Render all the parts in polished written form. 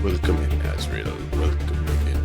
Welcome in, Azrael. Welcome in.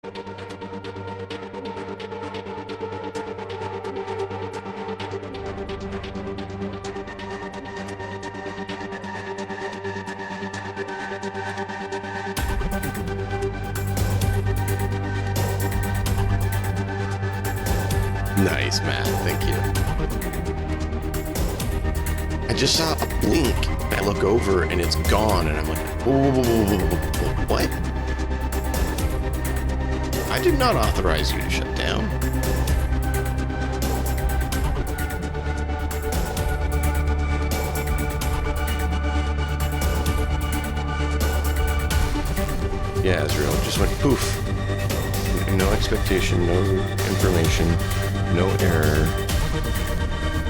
Nice, Matt. Thank you. I just saw a blink. I look over and it's gone, and I'm like, what? I did not authorize you to shut down. Yeah, Israel just went poof. No expectation, no information, no error,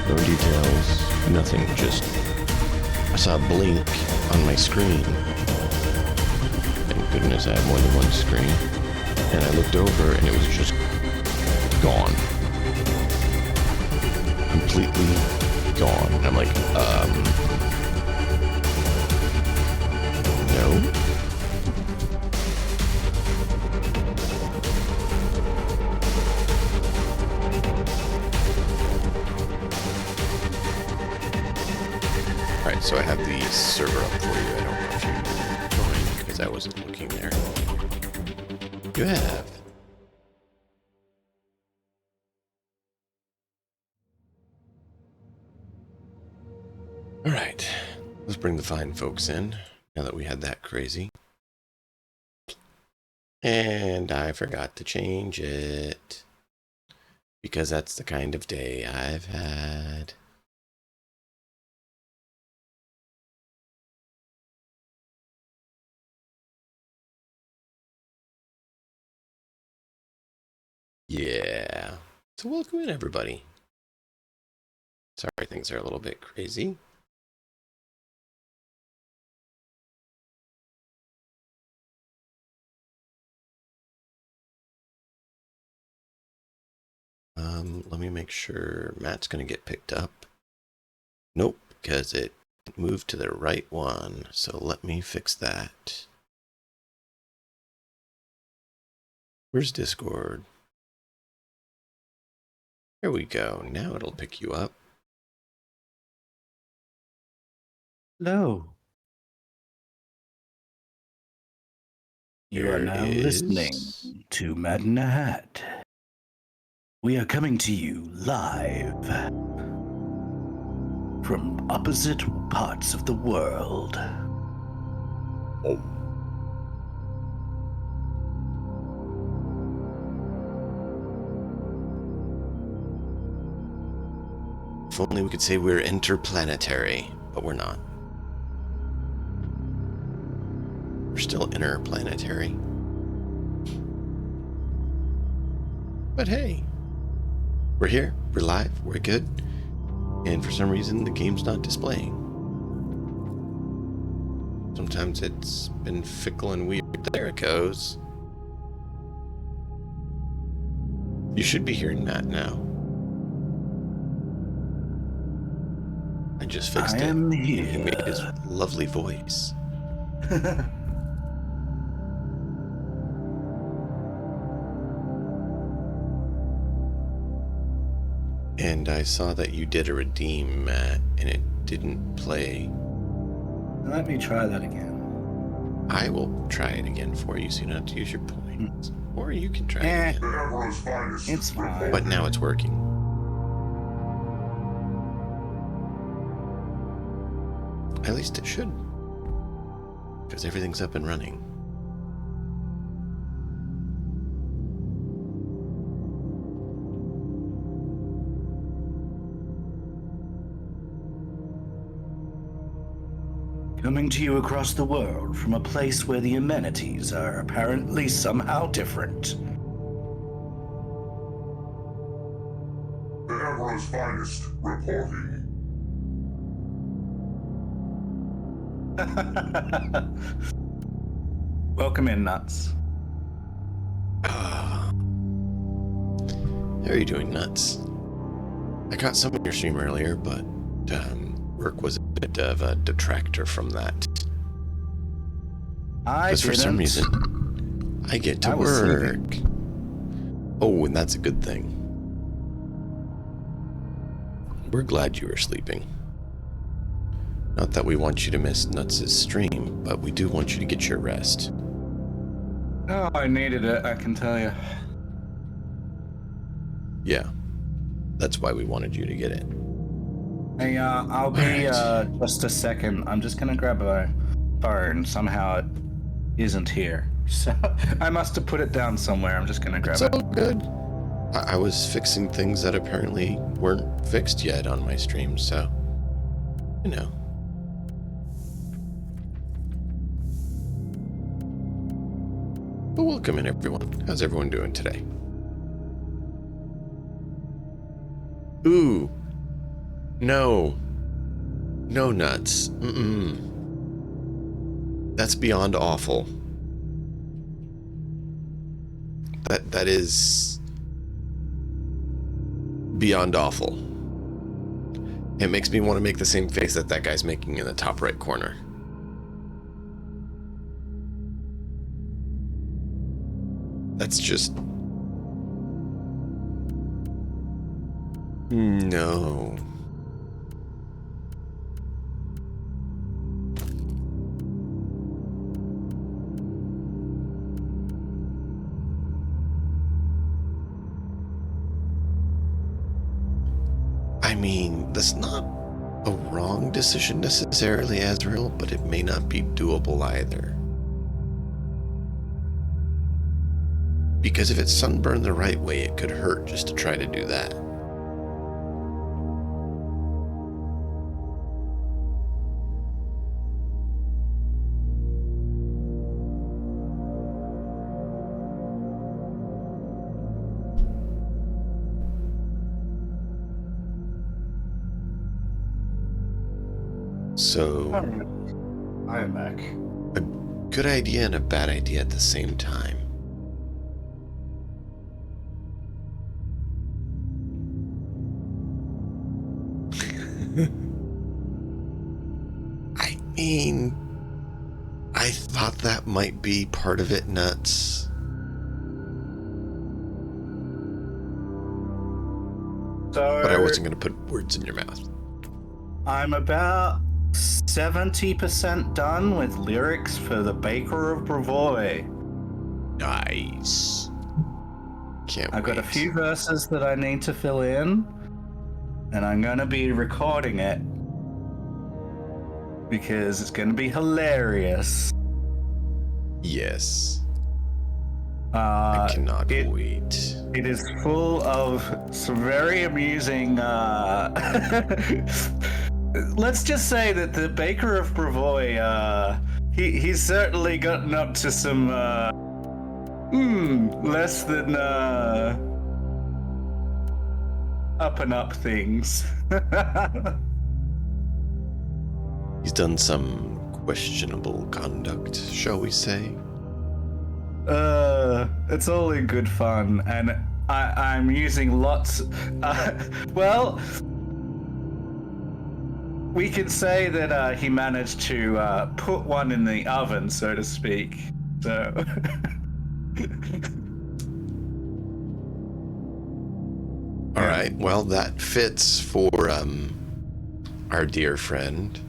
no details, nothing. Just I saw a blink on my screen. Thank goodness I have more than one screen. And I looked over and it was just gone. Completely gone. And I'm like, no. Alright, so I have the server up for you. I don't know if you joined because I wasn't looking there. You have. Alright, let's bring the fine folks in now that we had that crazy. And I forgot to change it because that's the kind of day I've had. Yeah. So welcome in, everybody. Sorry, things are a little bit crazy. Let me make sure Matt's going to get picked up. Nope, because it moved to the right one. So let me fix that. Where's Discord? There we go. Now it'll pick you up. Hello. You are now listening to Mad in a Hat. We are coming to you live from opposite parts of the world. Oh. If only we could say we're interplanetary, but we're not. We're still interplanetary. But hey, we're here, we're live, we're good, and for some reason the game's not displaying. Sometimes it's been fickle and weird. There it goes. You should be hearing that now. I just fixed it. I am here. He made his lovely voice. And I saw that you did a redeem, Matt, and it didn't play. Let me try that again. I will try it again for you, so you don't have to use your points. Or you can try it again. It's fine. But now it's working. At least it should. Because everything's up and running. Coming to you across the world from a place where the amenities are apparently somehow different. The Emperor's finest reporting. Welcome in, Nuts. How are you doing, Nuts? I caught some of your stream earlier, but work was a bit of a detractor from that. I Because for some reason, I get to I was work. Oh, and that's a good thing. We're glad you were sleeping. Not that we want you to miss Nuts' stream, but we do want you to get your rest. Oh, I needed it, I can tell you. Yeah, that's why we wanted you to get it. Hey, I'll be Alright. just a second. I'm just gonna grab a phone. Somehow it isn't here. So I must have put it down somewhere. I'm just gonna grab It's it. all good. I was fixing things that apparently weren't fixed yet on my stream, so, you know. But welcome in, everyone. How's everyone doing today? Ooh. No. No Nuts. Mm-mm. That's beyond awful. That is beyond awful. It makes me want to make the same face that that guy's making in the top right corner. That's just... No. I mean, that's not a wrong decision necessarily, Azrael, but it may not be doable either. Because if it's sunburned the right way, it could hurt just to try to do that. So, I am back. a good idea and a bad idea at the same time. I mean, I thought that might be part of it, Nuts. So, But I wasn't going to put words in your mouth. I'm about 70% done with lyrics for The Baker of Bravoy. Nice. Can't I've wait. got a few verses that I need to fill in, and I'm going to be recording it because it's going to be hilarious. Yes. I cannot wait. It is full of some very amusing. Let's just say that the Baker of Bravoy, he's certainly gotten up to some less than up and up things. He's done some questionable conduct, shall we say? It's all in good fun, and I'm using lots. Well, we can say that he managed to put one in the oven, so to speak. So. All right. Well, that fits for our dear friend.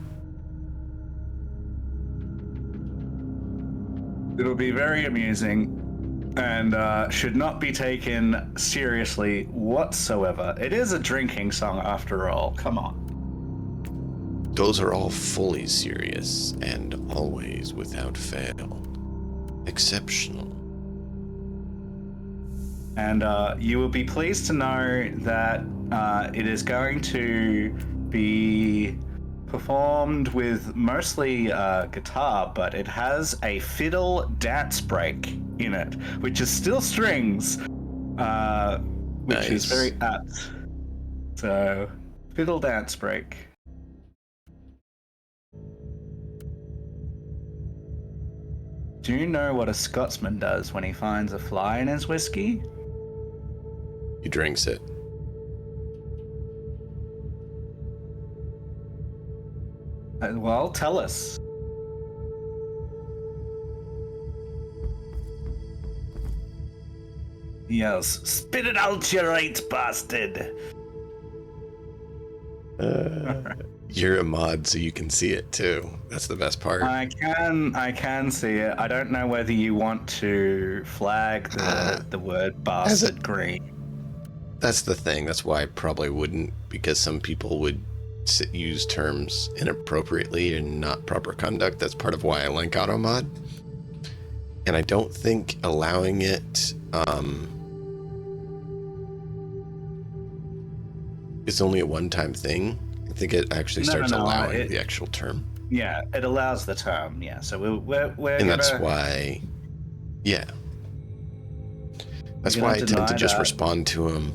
It'll be very amusing and should not be taken seriously whatsoever. It is a drinking song after all. Come on. Those are all fully serious and always without fail. Exceptional. And you will be pleased to know that it is going to be performed with mostly guitar, but it has a fiddle dance break in it, which is still strings, which is very apt. So, fiddle dance break. Do you know what a Scotsman does when he finds a fly in his whiskey? He drinks it. Well, tell us. Yes, spit it out, you right bastard. You're a mod, so you can see it too. That's the best part. I can see it. I don't know whether you want to flag the word bastard green. That's the thing. That's why I probably wouldn't, because some people would use terms inappropriately and not proper conduct. That's part of why I like AutoMod. And I don't think allowing it is only a one-time thing. I think it actually starts allowing the actual term. Yeah, it allows the term. Yeah, so we're and that's why, yeah. That's why I tend to just respond to them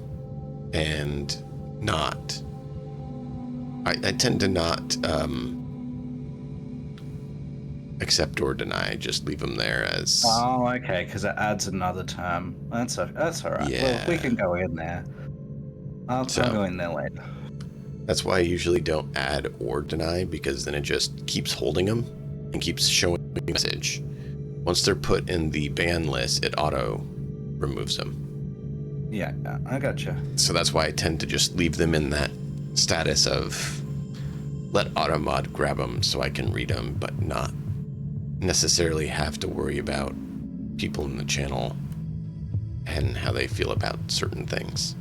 and not. I tend to not accept or deny. Just leave them there as. Oh, okay, because it adds another term. That's all right. Yeah. Well, we can go in there. I'll go in there later. That's why I usually don't add or deny, because then it just keeps holding them and keeps showing the message. Once they're put in the ban list, it auto removes them. Yeah, I gotcha. So that's why I tend to just leave them in that status of let AutoMod grab them so I can read them, but not necessarily have to worry about people in the channel and how they feel about certain things.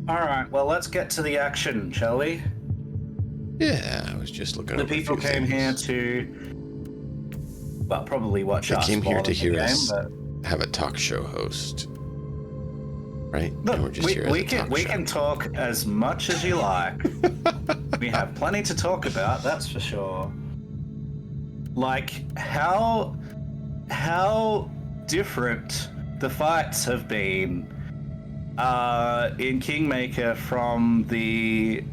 All right, well, let's get to the action, shall we? Yeah, I was just looking at the people came here to, well, probably watch us. They came here to hear us but have a talk show host, right? Look, and we're just here we can talk as much as you like. We have plenty to talk about, that's for sure. Like how different the fights have been in Kingmaker from the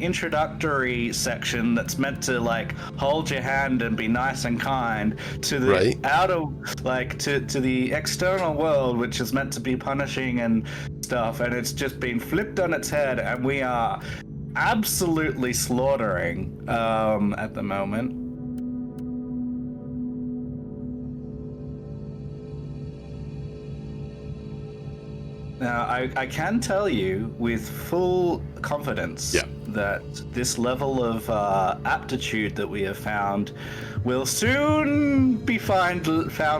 introductory section that's meant to like hold your hand and be nice and kind to the to the external world, which is meant to be punishing and stuff, and it's just been flipped on its head, and we are absolutely slaughtering at the moment. Now, I can tell you with full confidence that this level of aptitude that we have found will soon be found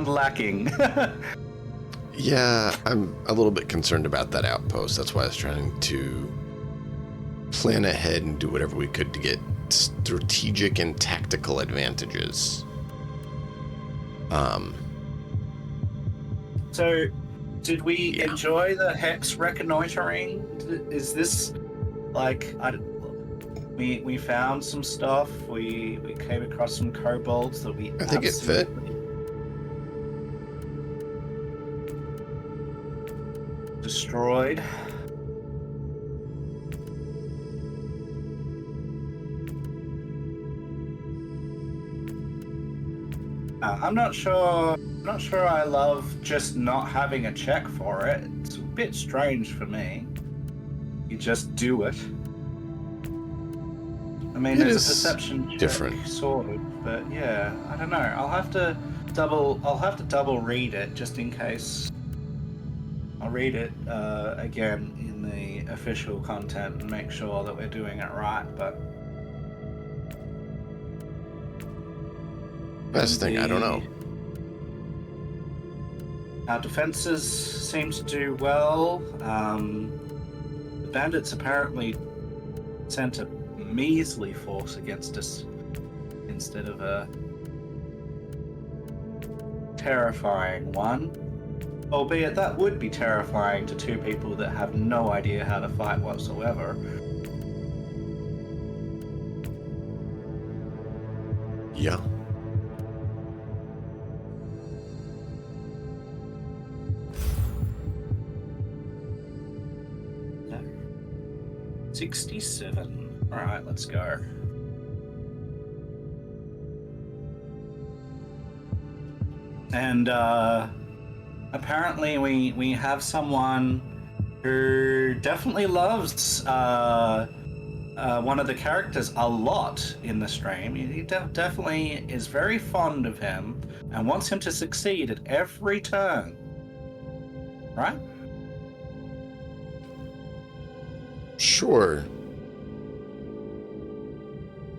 lacking. Yeah, I'm a little bit concerned about that outpost. That's why I was trying to plan ahead and do whatever we could to get strategic and tactical advantages. So... did we enjoy the Hex reconnoitering? Is this like we found some stuff? We came across some kobolds that we. I think it fit. Destroyed. I'm not sure I love just not having a check for it. It's a bit strange for me. You just do it. I mean, there's a perception check, different, sort of, but yeah, I don't know. I'll have to double read it just in case. I'll read it again in the official content and make sure that we're doing it right, but. Best thing, I don't know. Our defenses seem to do well. The bandits apparently sent a measly force against us instead of a terrifying one. Albeit that would be terrifying to two people that have no idea how to fight whatsoever. Yeah. 67. All right, let's go. And apparently we have someone who definitely loves one of the characters a lot in the stream. He definitely is very fond of him and wants him to succeed at every turn. right? Sure.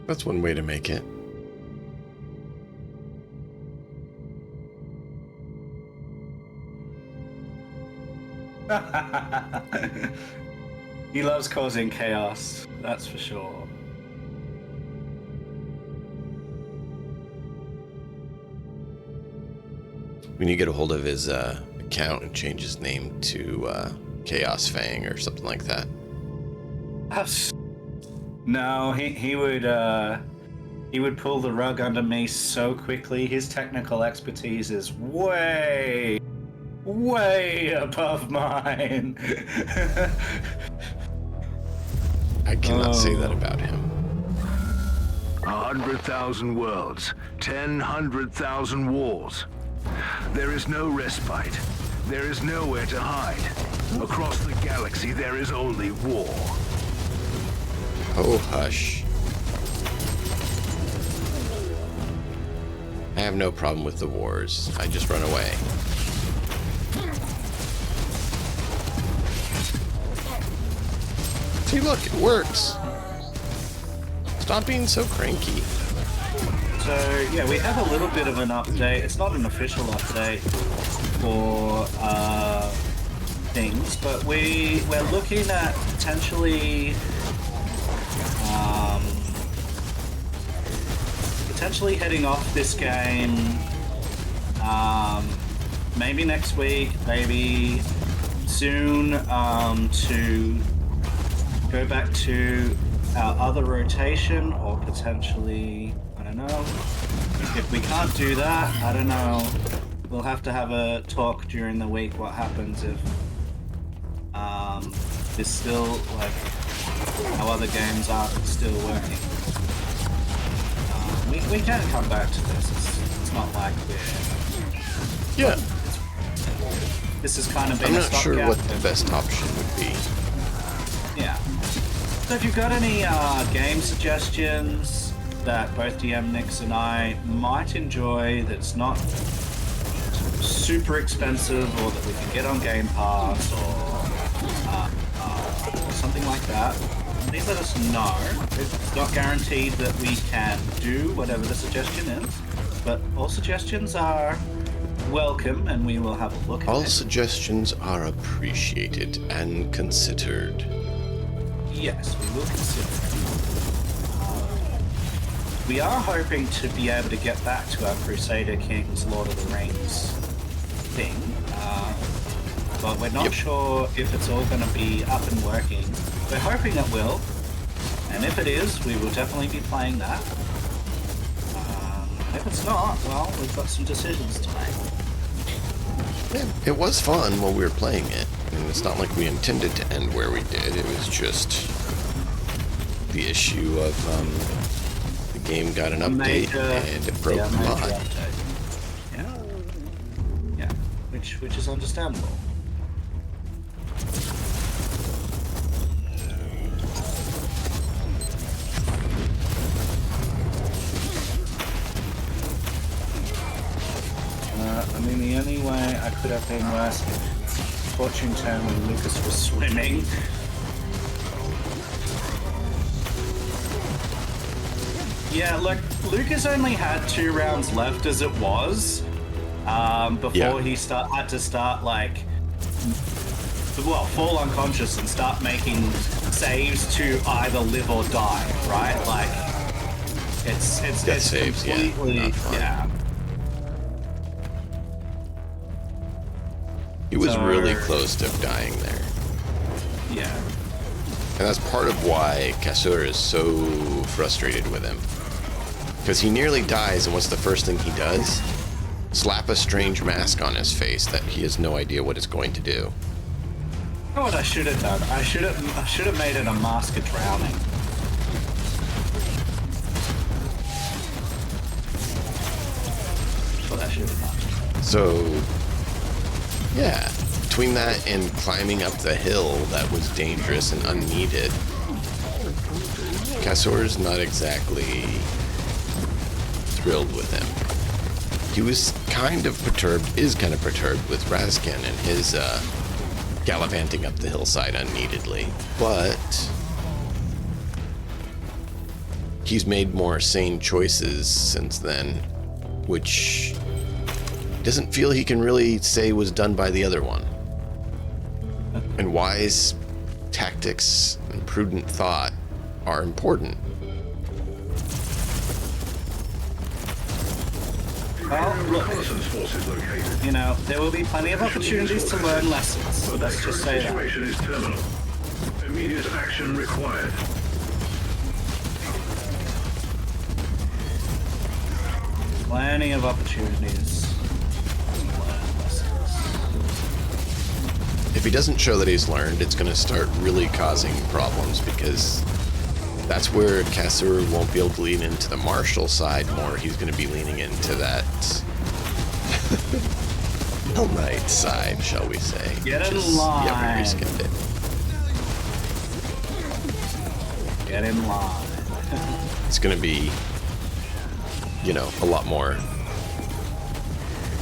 That's one way to make it. He loves causing chaos, that's for sure. We need to get a hold of his account and change his name to Chaos Fang or something like that. No, he would pull the rug under me so quickly. His technical expertise is way above mine. I cannot say that about him. 100,000 worlds, 100,000 wars. There is no respite. There is nowhere to hide. Across the galaxy, there is only war. Oh, hush. I have no problem with the wars. I just run away. See, look, it works. Stop being so cranky. So yeah, we have a little bit of an update. It's not an official update for things, but we're looking at potentially heading off this game. Maybe next week, maybe soon, to go back to our other rotation, or potentially, I don't know. If we can't do that, I don't know. We'll have to have a talk during the week what happens if this still, like, how other games aren't still working. We can come back to this. It's not like we're... Yeah. This has kind of been I'm a not sure stopgap. what the best option would be. Yeah. So if you've got any game suggestions that both DM Nix and I might enjoy that's not super expensive, or that we can get on Game Pass, or something like that, please let us know. It's not guaranteed that we can do whatever the suggestion is, but all suggestions are welcome and we will have a look at All it. suggestions are appreciated and considered. Yes, we will consider it. We are hoping to be able to get back to our Crusader Kings Lord of the Rings thing, but we're not sure if it's all going to be up and working. We're hoping it will, and if it is, we will definitely be playing that. If it's not, well, we've got some decisions to make. Yeah, it was fun while we were playing it. And it's not like we intended to end where we did. It was just the issue of the game got an update and it broke the mod. Yeah, which is understandable. I mean, the only way I could have been worse, fortune turned when Lucas was swimming. Yeah, like, Lucas only had 2 rounds left as it was, before he had to start, like, well, fall unconscious and start making saves to either live or die, right? Like, it's saves, completely, yeah. He was really close to dying there. Yeah. And that's part of why Kassur is so frustrated with him. Because he nearly dies, and what's the first thing he does? Slap a strange mask on his face that he has no idea what it's going to do. You know what I should have done? I should have made it a mask of drowning. That's what I should have done. So, yeah, between that and climbing up the hill that was dangerous and unneeded, Kassur's not exactly thrilled with him. He was kind of perturbed, is kind of perturbed with Razkan and his gallivanting up the hillside unneededly, but he's made more sane choices since then, which doesn't feel he can really say was done by the other one. And wise tactics and prudent thought are important. Well, look, you know, there will be plenty of opportunities to learn lessons. Let's just say that. Situation is terminal. Immediate action required. Plenty of opportunities to learn lessons. If he doesn't show that he's learned, it's going to start really causing problems, because that's where Cassur won't be able to lean into the martial side more. He's going to be leaning into that Hell Knight side, shall we say. Get in line. Yeah, we reskinned it. Get in line. It's going to be, you know, a lot more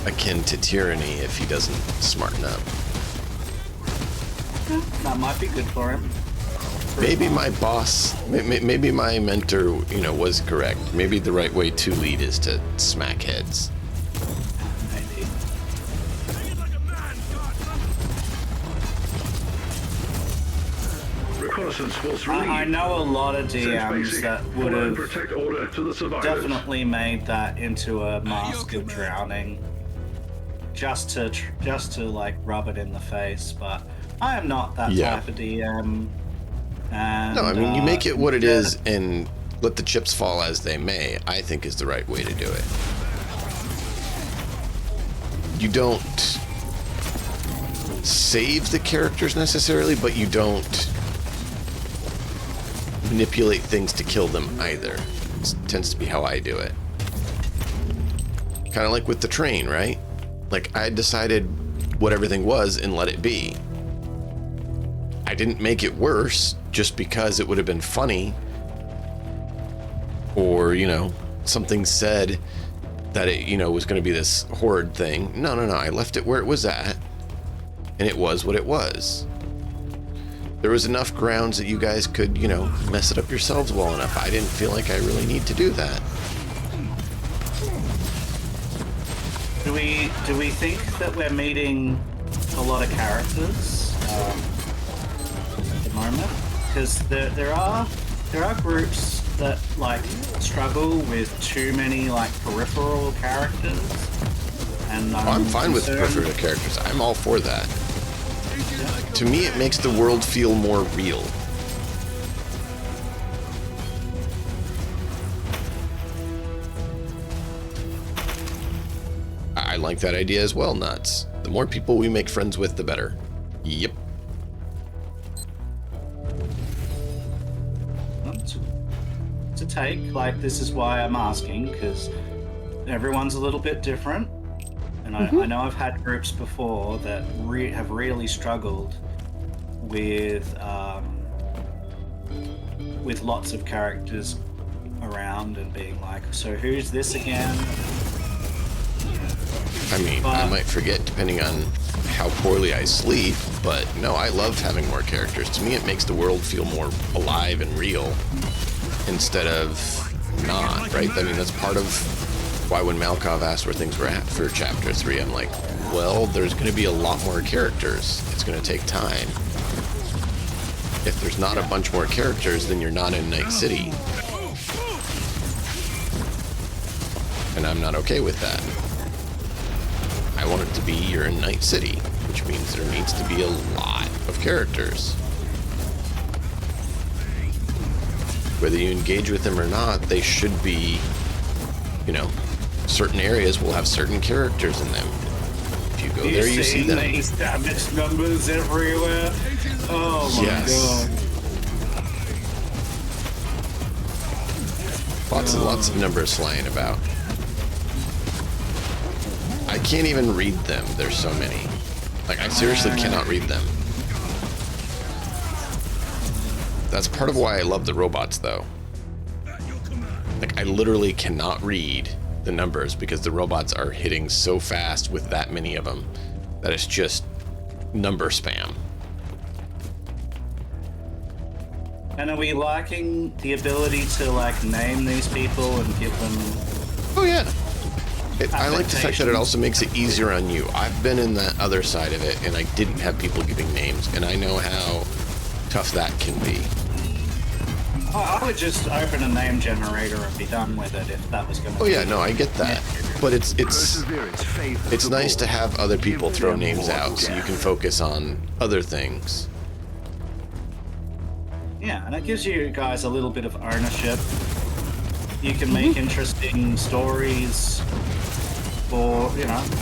akin to tyranny if he doesn't smarten up. That might be good for him. Maybe my boss, maybe my mentor, you know, was correct. Maybe the right way to lead is to smack heads. Maybe. Reconnaissance force I know a lot of DMs that would have protect order to the survivors. definitely made that into a mask of drowning, just to like rub it in the face. But I am not that type of DM. And, No, I mean, you make it what it is and let the chips fall as they may, I think is the right way to do it. You don't save the characters necessarily, but you don't manipulate things to kill them either. It tends to be how I do it. Kind of like with the train, right? Like, I decided what everything was and let it be. I didn't make it worse just because it would have been funny, or, you know, something said that it, you know, was going to be this horrid thing. No, I left it where it was at, and it was what it was. There was enough grounds that you guys could, you know, mess it up yourselves well enough. I didn't feel like I really need to do that. Do we think that we're meeting a lot of characters at the moment? Because there are groups that like struggle with too many like peripheral characters, and I'm fine with peripheral characters. I'm all for that. To me, it makes the world feel more real. I like that idea as well, Nuts. The more people we make friends with, the better. Yep. To take, like, this is why I'm asking, because everyone's a little bit different, and I know I've had groups before that have really struggled with lots of characters around and being like, so who's this again? I mean, I might forget depending on how poorly I sleep, but no, I love having more characters. To me, it makes the world feel more alive and real instead of not, right? I mean, that's part of why when Malkov asked where things were at for Chapter 3, I'm like, well, there's going to be a lot more characters. It's going to take time. If there's not a bunch more characters, then you're not in Night City. And I'm not okay with that. I want it to be you're in Night City, which means there needs to be a lot of characters. Whether you engage with them or not, they should be, you know, certain areas will have certain characters in them. If you go there, you see them. These damage numbers everywhere. Oh my god. Lots of numbers flying about. I can't even read them. There's so many. Like, I seriously cannot read them. That's part of why I love the robots, though. Like, I literally cannot read the numbers because the robots are hitting so fast with that many of them that it's just number spam. And are we liking the ability to like name these people and give them? Oh yeah. I like the fact that it also makes it easier on you. I've been in that other side of it, and I didn't have people giving names, and I know how tough that can be. I would just open a name generator and be done with it if that was going to. Oh yeah, no, I get that, but it's Perseverance, faith, it's nice to support. have other people Give throw them names more out, so you gas. can focus on other things. Yeah, and it gives you guys a little bit of ownership. You can make interesting stories, or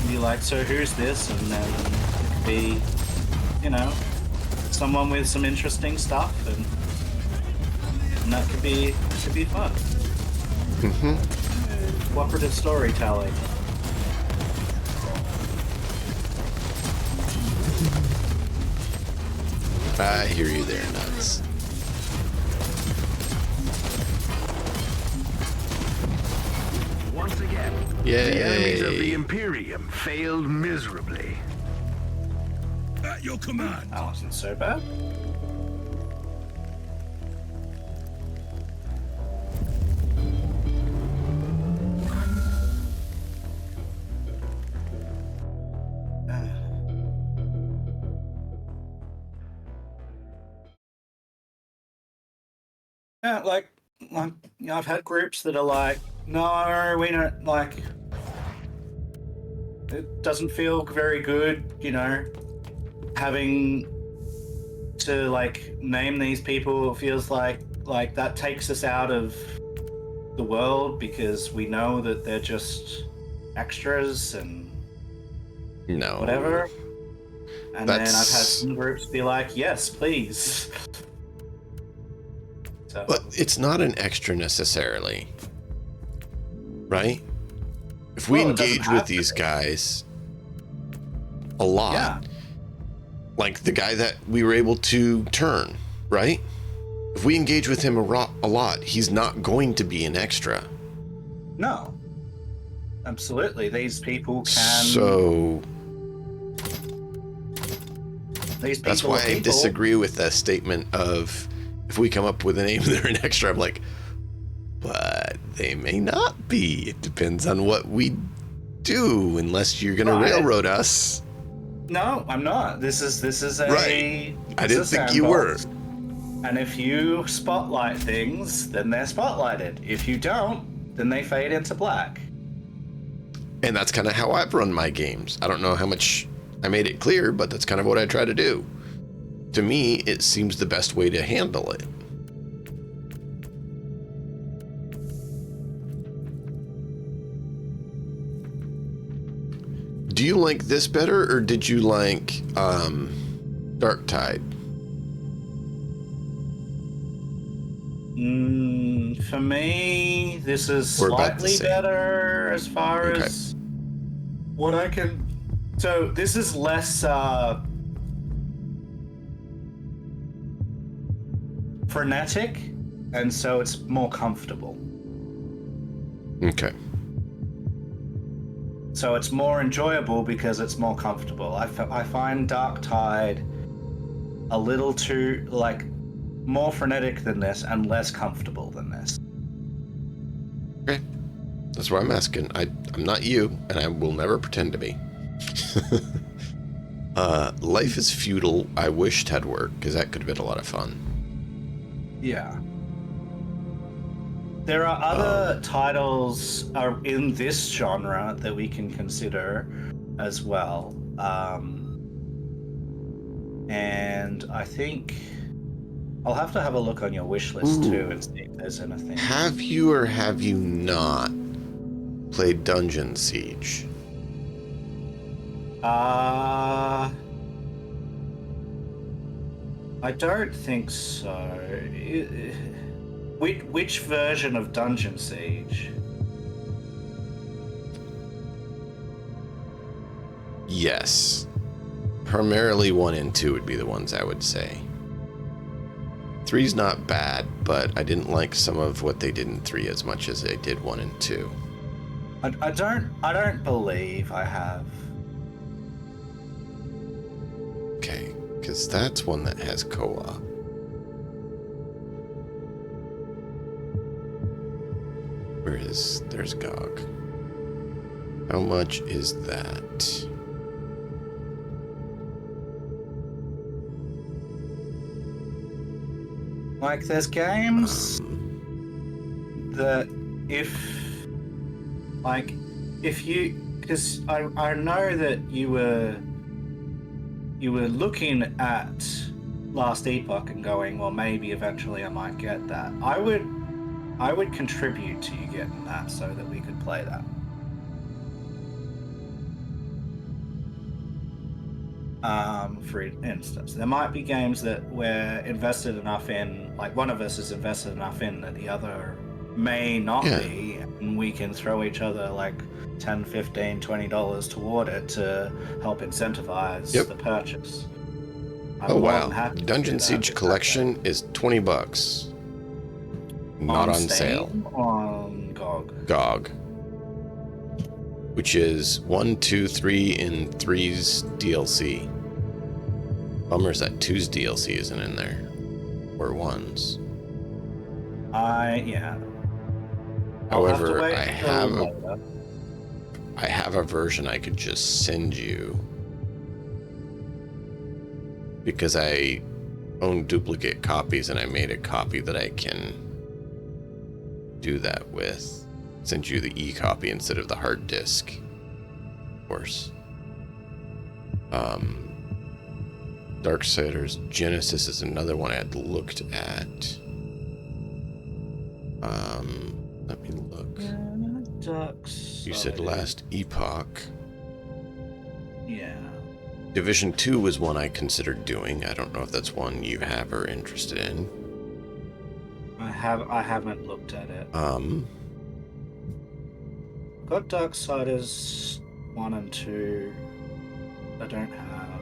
be like, so who's this? And then it could be, someone with some interesting stuff, and that could be fun. Cooperative storytelling. I hear you there, Nuts. Once again, Yay. the enemies of the Imperium failed miserably. At your command. That wasn't so bad. Yeah, like I've had groups that are like, no, we don't like. It doesn't feel very good, having to like name these people. It feels like that takes us out of the world because we know that they're just extras and No. whatever. And then I've had That's- some groups be like, yes, please. So, But it's not an extra necessarily, right? If we Well, it doesn't engage have with to these be. guys a lot, yeah. like the guy that we were able to turn, right? If we engage with him a lot, he's not going to be an extra. No. Absolutely. These people can. So These people that's why are I people. disagree with that statement of if we come up with a name, they're an extra. I'm like, but they may not be. It depends on what we do, unless you're going to railroad us. No, I'm not. This is a. Right. I this didn't is think you were. sandbox. And if you spotlight things, then they're spotlighted. If you don't, then they fade into black. And that's kind of how I've run my games. I don't know how much I made it clear, but that's kind of what I try to do. To me, it seems the best way to handle it. Do you like this better, or did you like Dark Tide? For me, this is We're about the slightly same. better as far Okay. as what I can. So this is less frenetic, and so it's more comfortable. Okay. So it's more enjoyable because it's more comfortable. I find Dark Tide a little too, like, more frenetic than this and less comfortable than this. Okay. That's why I'm asking. I'm not you, and I will never pretend to be. Life is Futile, I wished had worked, because that could have been a lot of fun. Yeah. There are other titles in this genre that we can consider as well. And I think I'll have to have a look on your wish list too and see if there's anything. Have you or have you not played Dungeon Siege? I don't think so. Which version of Dungeon Siege? Yes. Primarily 1 and 2 would be the ones I would say. 3's not bad, but I didn't like some of what they did in 3 as much as they did 1 and 2. I don't believe I have. Okay, because that's one that has co-op. There's GOG. How much is that? Like, there's games that if you, because I know that you were looking at Last Epoch and going, well, maybe eventually I might get that. I would contribute to you getting that so that we could play that. For instance, there might be games that we're invested enough in, like one of us is invested enough in that the other may not be, and we can throw each other like $10, $15, $20 toward it to help incentivize the purchase. Oh wow! Dungeon Siege Collection is $20. Not on sale. On GOG. GOG. Which is 1, 2, 3 in 3's DLC. Bummer's that 2's DLC isn't in there. Or 1's. Yeah. However, I have a version I could just send you. Because I own duplicate copies and I made a copy that I can do that with. Send you the e-copy instead of the hard disk. Of course. Darksiders Genesis is another one I had looked at. Let me look. You said Last Epoch. Yeah. Division 2 was one I considered doing. I don't know if that's one you have or interested in. I haven't looked at it. Got Darksiders 1 and 2. I don't have.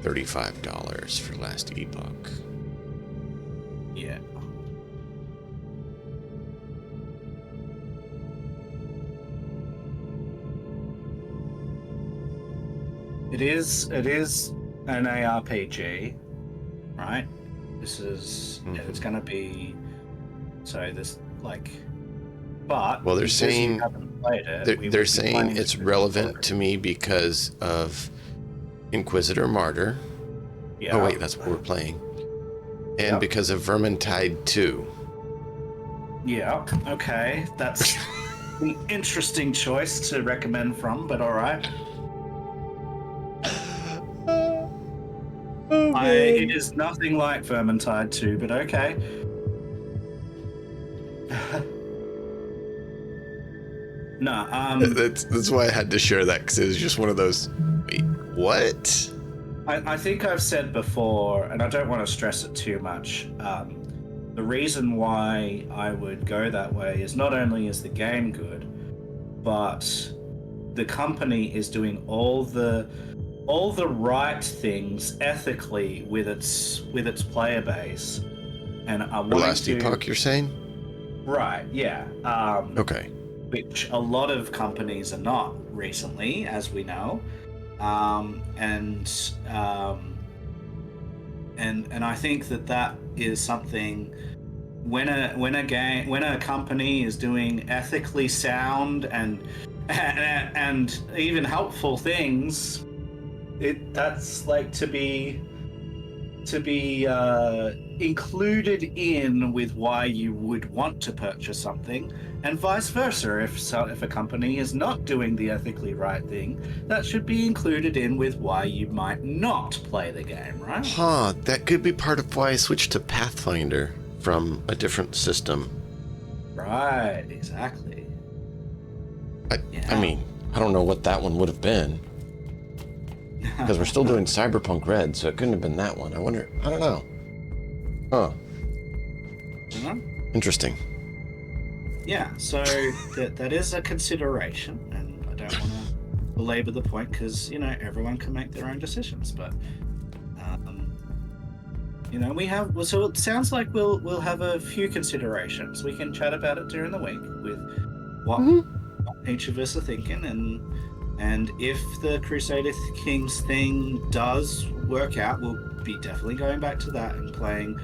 $35 for Last Epoch. Yeah. It is an ARPG, right? This is it's gonna be but well, they're saying you haven't played it, they're saying it's relevant to me because of Inquisitor Martyr. Yeah. Oh wait, that's what we're playing. And because of Vermintide 2. Yeah. Okay, that's an interesting choice to recommend from, but all right. It is nothing like Vermintide 2, but okay. No, that's why I had to share that, because it was just one of those. Wait, what? I think I've said before, and I don't want to stress it too much. The reason why I would go that way is not only is the game good, but the company is doing all the right things ethically with its player base, and I want Last Epoch, you're saying? Right. Yeah. Okay. Which a lot of companies are not recently, as we know, and I think that is something. When a company is doing ethically sound and even helpful things, that's like to be included in with why you would want to purchase something, and vice versa. If a company is not doing the ethically right thing, that should be included in with why you might not play the game, right? Huh, that could be part of why I switched to Pathfinder from a different system. Right, exactly. I mean, I don't know what that one would have been. Because we're still doing Cyberpunk Red, so it couldn't have been that one. I don't know. Huh. Interesting. Yeah, so that is a consideration, and I don't want to belabor the point because, everyone can make their own decisions, but, we have, so it sounds like we'll have a few considerations. We can chat about it during the week with what each of us are thinking, and if the Crusader Kings thing does work out, we'll be definitely going back to that and playing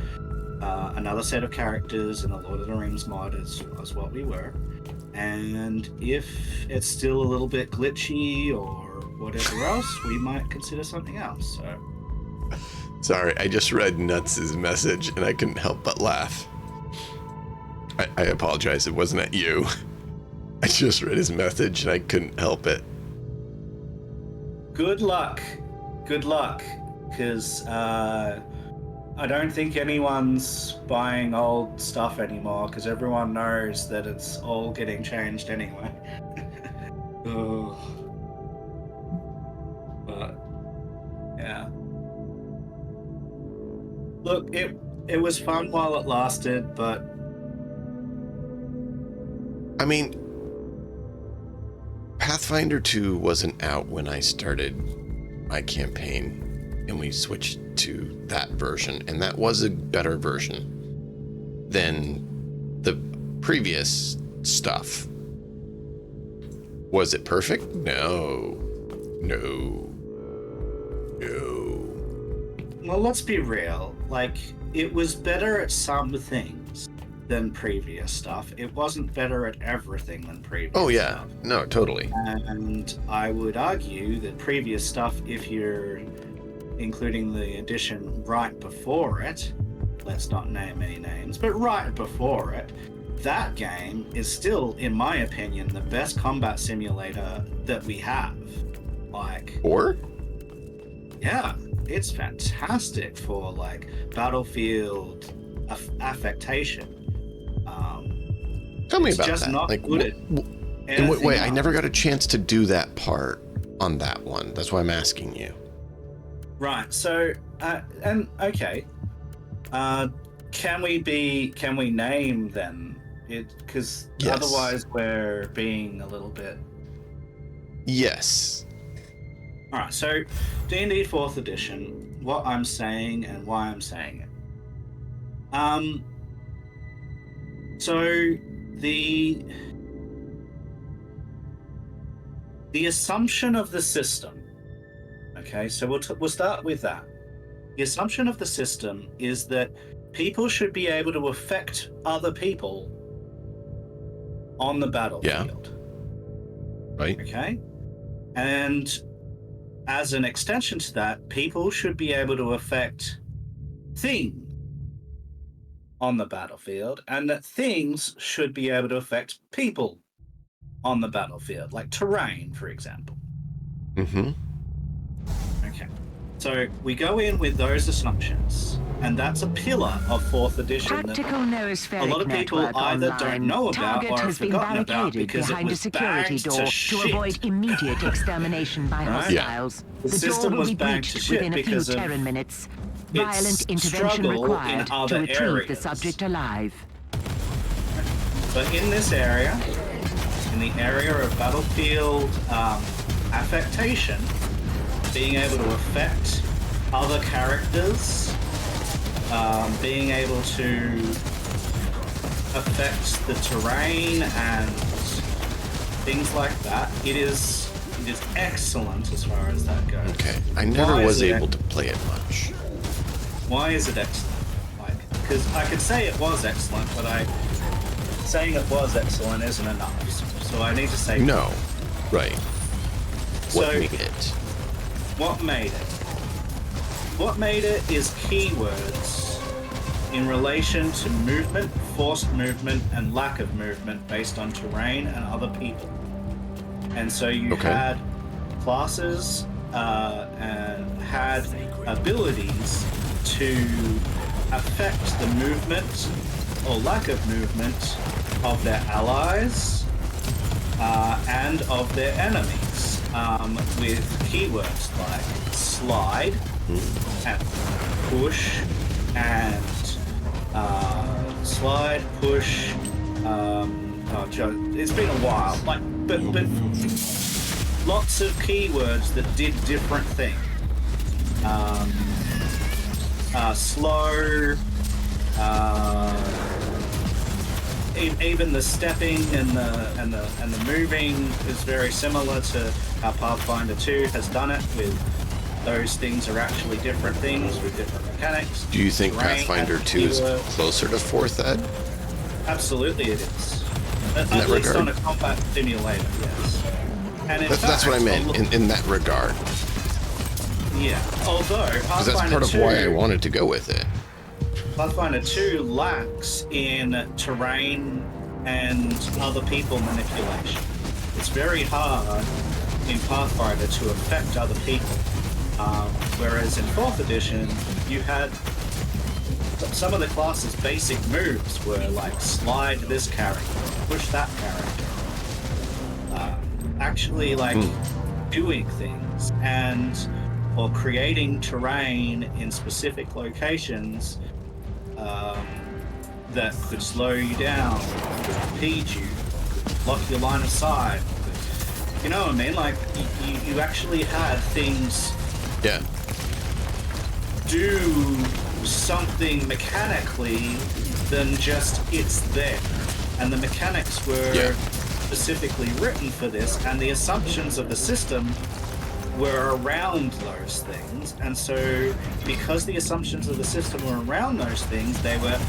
another set of characters in a Lord of the Rings mod is what we were. And if it's still a little bit glitchy or whatever else, we might consider something else. So. Sorry, I just read Nuts' message and I couldn't help but laugh. I apologize, it wasn't at you. I just read his message and I couldn't help it. Good luck, because I don't think anyone's buying old stuff anymore, because everyone knows that it's all getting changed anyway. Oh. But, yeah. Look, it was fun while it lasted, but... I mean, Pathfinder 2 wasn't out when I started my campaign, and we switched to that version, and that was a better version than the previous stuff. Was it perfect? No. Well, let's be real. Like, it was better at some things than previous stuff. It wasn't better at everything than previous stuff. Oh, yeah. No, totally. And I would argue that previous stuff, if you're including the edition right before it, let's not name any names, but right before it, that game is still, in my opinion, the best combat simulator that we have. Like... Or? Yeah, it's fantastic for, like, battlefield affectation. Tell me it's about just that. not Like, good at in what way? I anything never else. got a chance to do that part on that one. That's why I'm asking you. Right, so, and, okay. Can we name then? Because Yes. otherwise we're being a little bit... Yes. Alright, so D&D 4th edition, what I'm saying and why I'm saying it. So the assumption of the system, okay, so we'll start with that. The assumption of the system is that people should be able to affect other people on the battlefield. Right? Okay? And as an extension to that, people should be able to affect things on the battlefield, and that things should be able to affect people on the battlefield, like terrain, for example. Mm-hmm. Okay. So we go in with those assumptions, and that's a pillar of 4th edition that Practical noospheric a lot of people network either online. don't know about Target or have has been forgotten about barricaded because it behind a was security bagged door to to shit. avoid immediate extermination by Right? hostiles. The The system door will was be bagged to breached shit within a few because of Terran minutes. its Violent intervention struggle in required to other retrieve areas. the subject alive. But in this area, in the area of battlefield affectation, being able to affect other characters, being able to affect the terrain and things like that, it is excellent as far as that goes. Okay. I never Why was is it able to play it much. Why is it excellent? Like, because I could say it was excellent, but saying it was excellent isn't enough. So I need to say No. Right. What So- made it? What made it? What made it is keywords in relation to movement, forced movement, and lack of movement based on terrain and other people. And so you Okay. had classes and had abilities to affect the movement or lack of movement of their allies and of their enemies with keywords like slide and push and slide, push. It's been a while, but lots of keywords that did different things. Slow. Even the stepping and the moving is very similar to how Pathfinder 2 has done it with those things are actually different things with different mechanics. Do you think terrain, Pathfinder and 2 is keywords. closer to 4th Ed? Absolutely, it is. At that least regard? on a combat simulator, yes. And in That's what I fact, meant, in that regard. Yeah. Although Because that's Pathfinder part of 2, why I wanted to go with it. Pathfinder 2 lacks in terrain and other people manipulation. It's very hard in Pathfinder to affect other people. Whereas in 4th edition, you had some of the class's basic moves were like slide this character, push that character. Actually, like doing things or creating terrain in specific locations that could slow you down, could impede you, could block your line of sight. You know what I mean? Like, you actually had things Yeah. do something mechanically than just it's there. And the mechanics were specifically written for this, and the assumptions of the system were around those things. And so, because the assumptions of the system were around those things, they were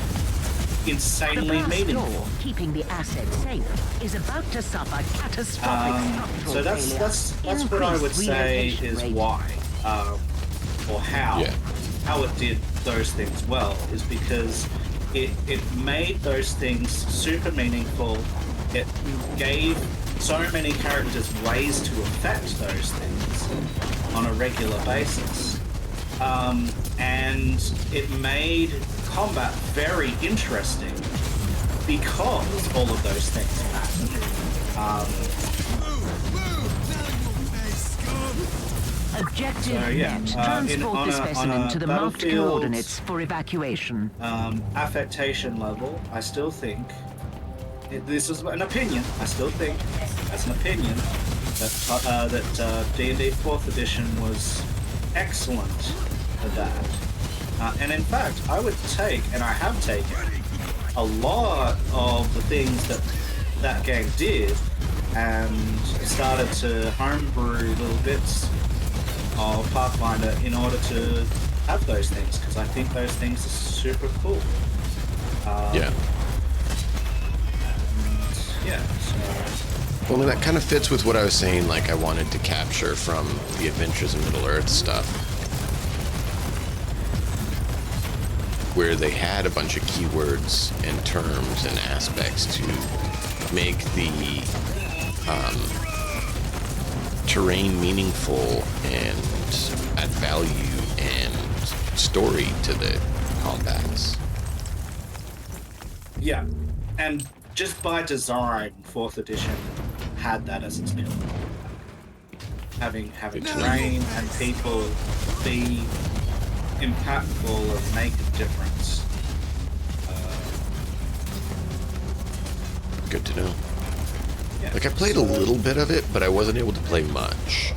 insanely The meaningful. blast door keeping the asset safe is about to suffer catastrophic structural So that's failure. what I would Increased say relocation is rate. why, or how it did those things well is because it made those things super meaningful. It gave so many characters ways to affect those things on a regular basis, and it made combat very interesting because all of those things mattered. Objective So, yeah, net. Transport on the a specimen to the marked battlefield, coordinates for evacuation. Affectation level, I still think, this is an opinion, I still think, as an opinion, that D&D 4th edition was excellent at that. And in fact, I would take, and I have taken, a lot of the things that game did and started to homebrew little bits of Pathfinder in order to have those things, because I think those things are super cool. Yeah. Yeah, so... Well, and that kind of fits with what I was saying, like I wanted to capture from the Adventures in Middle-earth stuff. Where they had a bunch of keywords and terms and aspects to make the terrain meaningful and add value and story to the combats. Yeah, and just by design, 4th edition had that as its pillar. Having terrain and people be impactful and make a difference. Good to know. Yeah. Like, I played a little bit of it, but I wasn't able to play much.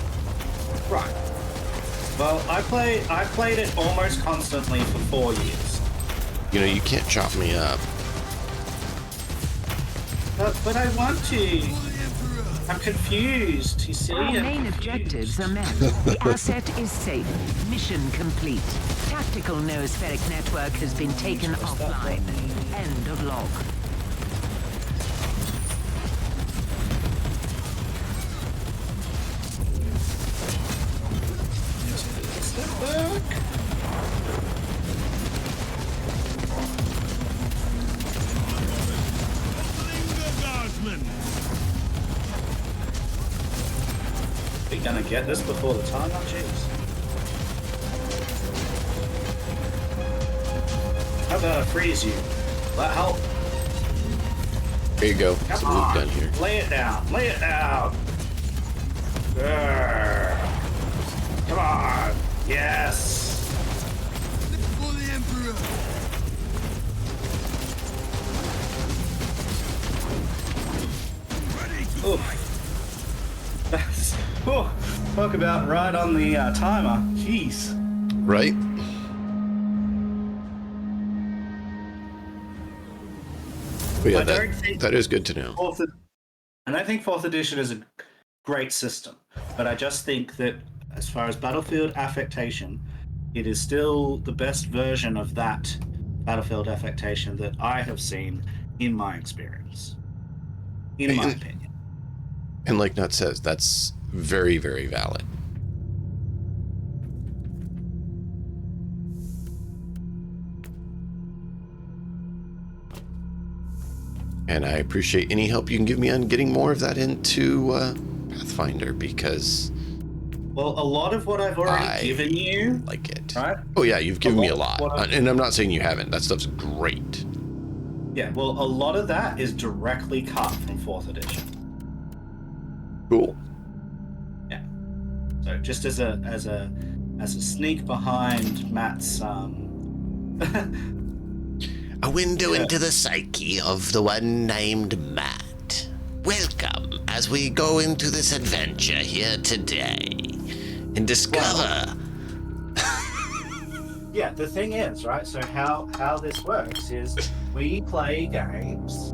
Right. Well, I played it almost constantly for 4 years. You know, you can't chop me up. But I want to. I'm confused, you see? All I'm main confused. objectives are met. The asset is safe. Mission complete. Tactical noospheric network has been taken offline. End of log. Step back. Are you gonna get this before the time? Oh, jeez. How about I freeze you? That help? There you go. Come Some on. loot done here. Lay it down. Lay it down. Grr. Come on. Yes. For the Emperor! Oof. That's, talk about right on the timer. Jeez. Right? But yeah, I don't think- that is good to know. And I think 4th edition is a great system, but I just think that as far as Battlefield affectation, it is still the best version of that Battlefield affectation that I have seen in my experience. In my opinion. And like Nut says, that's very, very valid. And I appreciate any help you can give me on getting more of that into Pathfinder, because... Well, a lot of what I've already given you... like it. Right? Oh, yeah, you've given me a lot. And I'm not saying you haven't. That stuff's great. Yeah, well, a lot of that is directly cut from 4th edition. Cool. Yeah. So just as a sneak behind Matt's a window into the psyche of the one named Matt. Welcome as we go into this adventure here today and discover... Yeah, the thing is, right, so how this works is we play games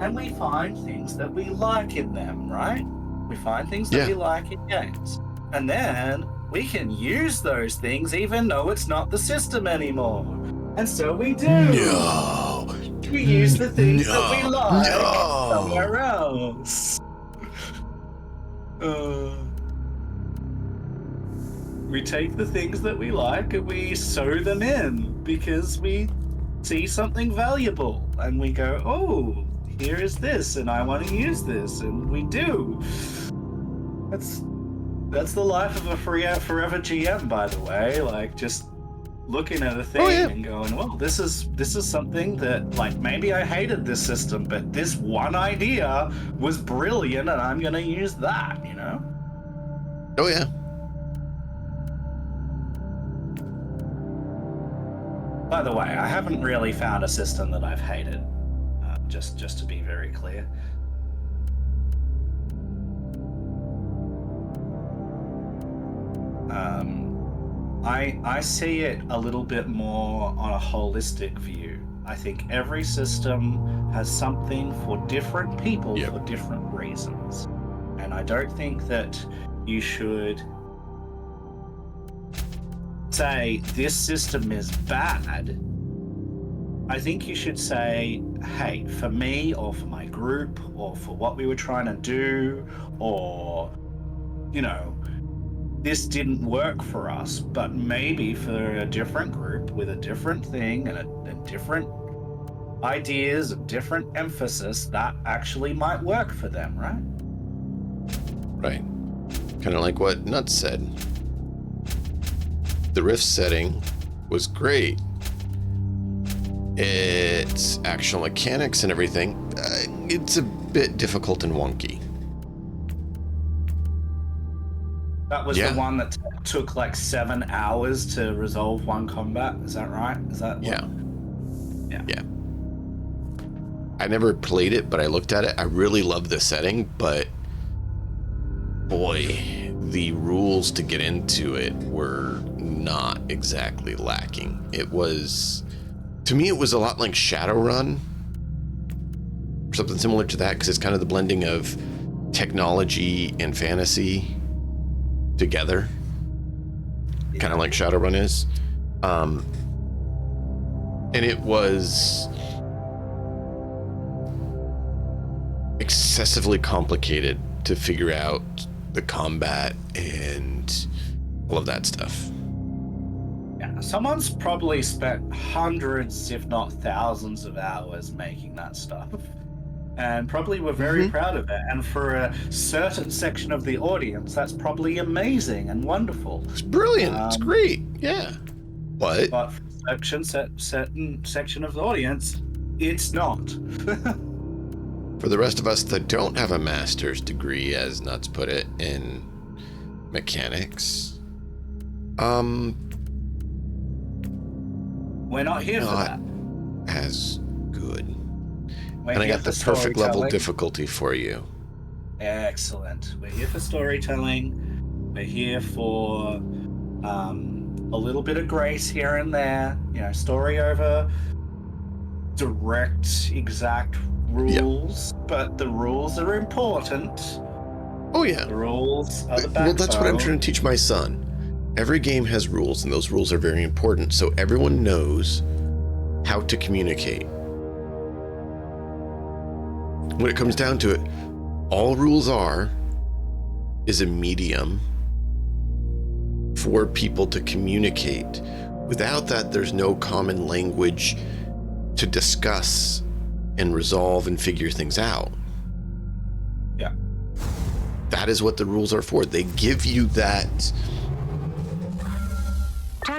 and we find things that we like in them, right? We find things that we like in games. And then we can use those things even though it's not the system anymore. And so we do. No. We use the things that we like somewhere else. We take the things that we like and we sew them in because we see something valuable and we go, oh, here is this and I want to use this, and we do. That's the life of a forever GM, by the way. Like, just looking at a thing and going, well, this is something that, like, maybe I hated this system, but this one idea was brilliant and I'm gonna use that, you know? Oh, yeah. By the way, I haven't really found a system that I've hated, just to be very clear. I see it a little bit more on a holistic view. I think every system has something for different people for different reasons. And I don't think that you should say this system is bad. I think you should say, hey, for me or for my group or for what we were trying to do, or, you know, this didn't work for us, but maybe for a different group with a different thing and different ideas and different emphasis, that actually might work for them, right? Right. Kind of like what Nuts said. The Rift setting was great. Its actual mechanics and everything, it's a bit difficult and wonky. That was the one that took like 7 hours to resolve one combat. Is that right? Is that what? Yeah. I never played it, but I looked at it. I really love the setting, but boy, the rules to get into it were not exactly lacking. It was, to me, it was a lot like Shadowrun, or something similar to that, because it's kind of the blending of technology and fantasy together, kind of like Shadowrun is. And it was excessively complicated to figure out the combat and all of that stuff. Yeah, someone's probably spent hundreds, if not thousands of hours making that stuff. And probably were very proud of it. And for a certain section of the audience, that's probably amazing and wonderful. It's brilliant. It's great. Yeah. But for a certain section of the audience, it's not. For the rest of us that don't have a master's degree, as Nuts put it, in mechanics, we're not here for that. As good. We're and I got the perfect level difficulty for you. Excellent. We're here for storytelling. We're here for a little bit of grace here and there. You know, story over direct, exact rules, but the rules are important. Oh yeah. The rules are the backbone. Well, that's what I'm trying to teach my son. Every game has rules, and those rules are very important, so everyone knows how to communicate. When it comes down to it, all rules is a medium for people to communicate. Without that, there's no common language to discuss and resolve and figure things out. Yeah. That is what the rules are for. They give you that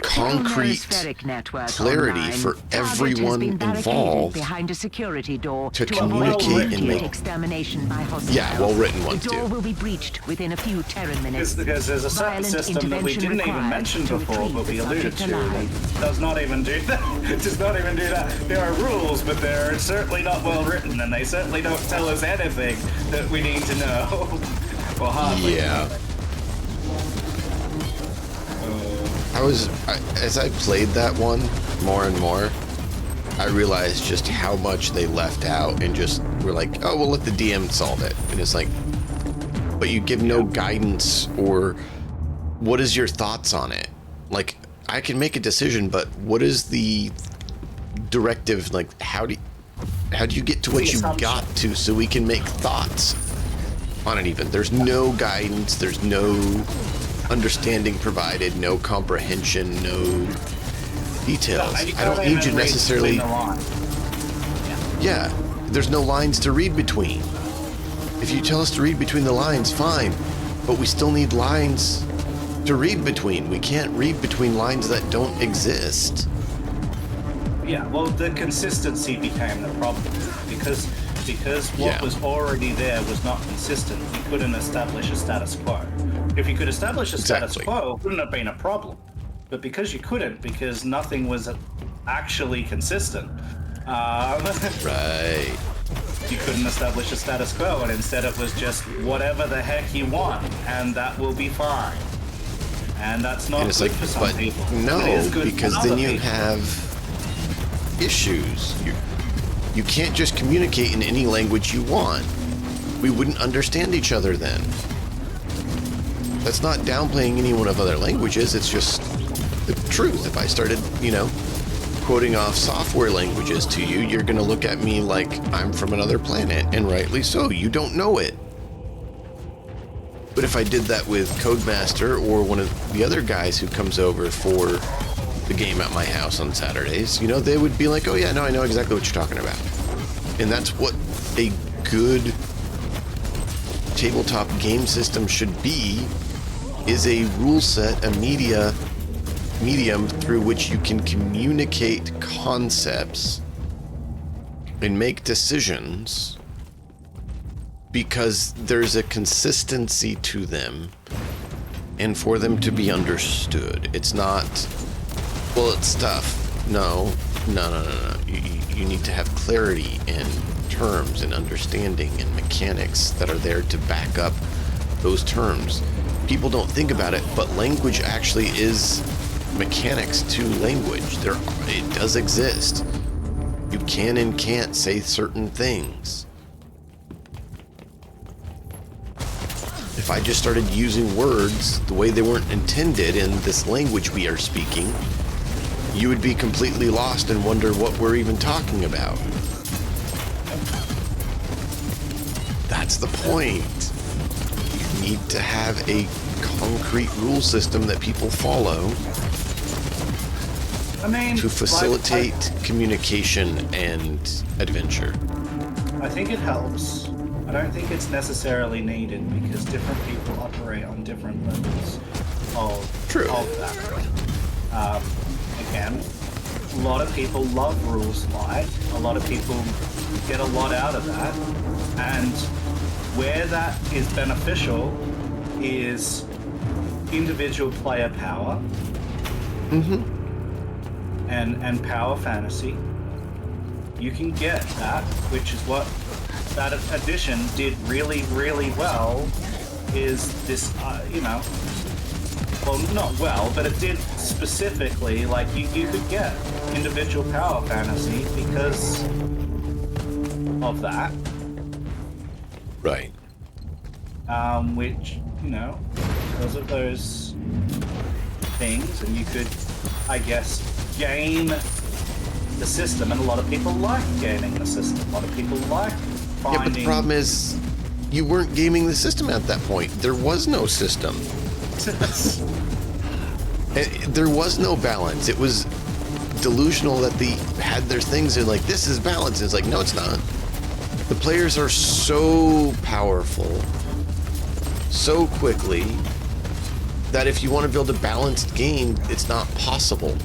concrete clarity for everyone involved behind a security door to communicate and make extermination by hostiles. Yeah, well-written ones The door too. will be breached within a few Terran minutes. Because there's a certain system that we didn't even mention before, but we alluded to, that does not even do that. It does not even do that. There are rules, but they're certainly not well written, and they certainly don't tell us anything that we need to know. Well, hardly. Yeah. As I played that one more and more, I realized just how much they left out and just were like, oh, we'll let the DM solve it. And it's like, but you give no guidance or what is your thoughts on it? Like, I can make a decision, but what is the directive? Like, how do you get to what you got to so we can make thoughts on it even? There's no guidance. There's no understanding provided, no comprehension, no details. I don't need you necessarily. Yeah, there's no lines to read between. If you tell us to read between the lines, fine, but we still need lines to read between. We can't read between lines that don't exist. Yeah, well, the consistency became the problem because what was already there was not consistent. You couldn't establish a status quo. If you could establish a status quo, it wouldn't have been a problem. But because you couldn't, because nothing was actually consistent, right, you couldn't establish a status quo, and instead it was just whatever the heck you want, and that will be fine. And that's not good for some people. No, because then you people. have issues. You can't just communicate in any language you want. We wouldn't understand each other then. That's not downplaying any one of other languages. It's just the truth. If I started, quoting off software languages to you, you're going to look at me like I'm from another planet, and rightly so. You don't know it. But if I did that with Codemaster or one of the other guys who comes over for the game at my house on Saturdays, they would be like, oh yeah, no, I know exactly what you're talking about. And that's what a good tabletop game system should be, is a rule set, a medium through which you can communicate concepts and make decisions because there's a consistency to them and for them to be understood. It's not, well, it's stuff. No. You need to have clarity in terms and understanding and mechanics that are there to back up those terms. People don't think about it, but language actually is mechanics to language. It does exist. You can and can't say certain things. If I just started using words the way they weren't intended in this language we are speaking, you would be completely lost and wonder what we're even talking about. That's the point. You need to have a concrete rule system that people follow to facilitate communication and adventure. I think it helps. I don't think it's necessarily needed because different people operate on different levels of that. Again, a lot of people love rules light. A lot of people get a lot out of that. And where that is beneficial is individual player power and power fantasy. You can get that, which is what that edition did really, really well, is this, well, not well, but it did specifically, like, you could get individual power fantasy because of that. Right. which, because of those things, and you could, I guess, game the system, and a lot of people like gaming the system. A lot of people like finding... Yeah, but the problem is, you weren't gaming the system at that point. There was no system. There was no balance. It was delusional that they had their things and like, this is balance. It's like, no, it's not. The players are so powerful, so quickly, that if you want to build a balanced game, it's not possible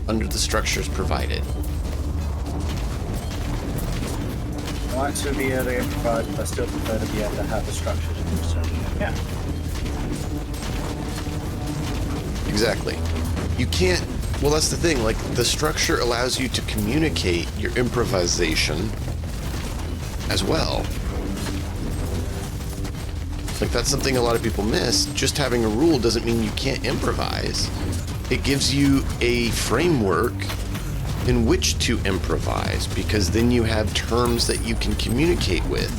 under the structures provided. I like to be able to improvise, but I still prefer to be able to have the structure to do so. Yeah. Exactly. You can't... Well, that's the thing. Like, the structure allows you to communicate your improvisation as well. Like, that's something a lot of people miss. Just having a rule doesn't mean you can't improvise. It gives you a framework in which to improvise, because then you have terms that you can communicate with.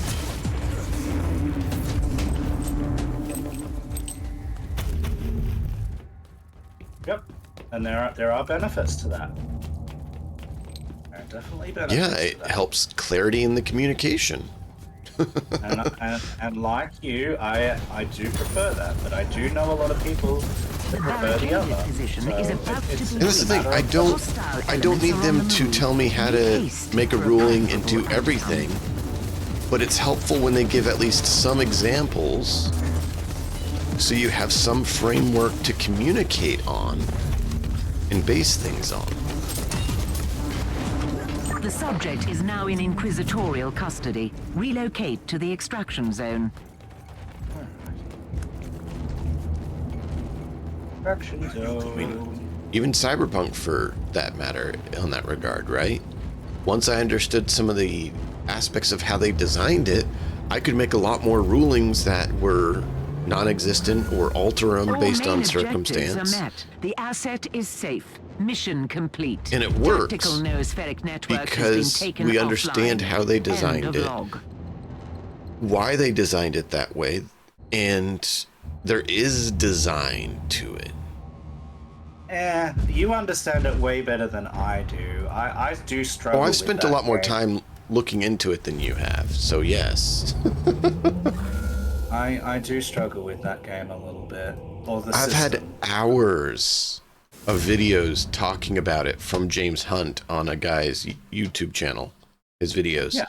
Yep. And there are benefits to that. There are definitely benefits. Yeah, it helps clarity in the communication. and like you, I do prefer that, but I do know a lot of people that prefer the other. Position is about to be And that's the thing, I don't need them to tell me how to make a ruling and do everything, but it's helpful when they give at least some examples so you have some framework to communicate on and base things on. The subject is now in inquisitorial custody. Relocate to the extraction zone. Extraction zone. Even Cyberpunk, for that matter, in that regard, right? Once I understood some of the aspects of how they designed it, I could make a lot more rulings that were non-existent or alter them based on circumstance. Are met. The asset is safe. Mission complete. And it works Tactical noospheric network because has been taken we offline. understand how they designed End of it, log. why they designed it that way, and there is design to it. You understand it way better than I do. I do struggle. Oh, I've with spent a that lot more game. time looking into it than you have, so yes. I do struggle with that game a little bit. Or the I've had system. hours of videos talking about it from James Hunt on a guy's YouTube channel, his videos. Yeah.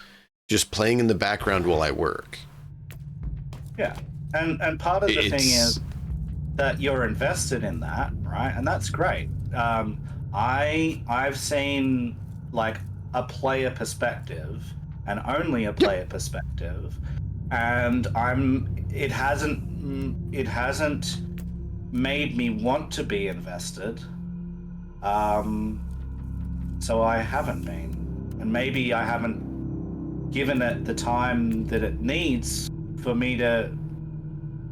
Just playing in the background while I work. Yeah, and part of the thing is that you're invested in that, right? And that's great. I've seen like a player perspective, and only a player perspective, and it hasn't made me want to be invested. So I haven't been, and maybe I haven't given it the time that it needs for me to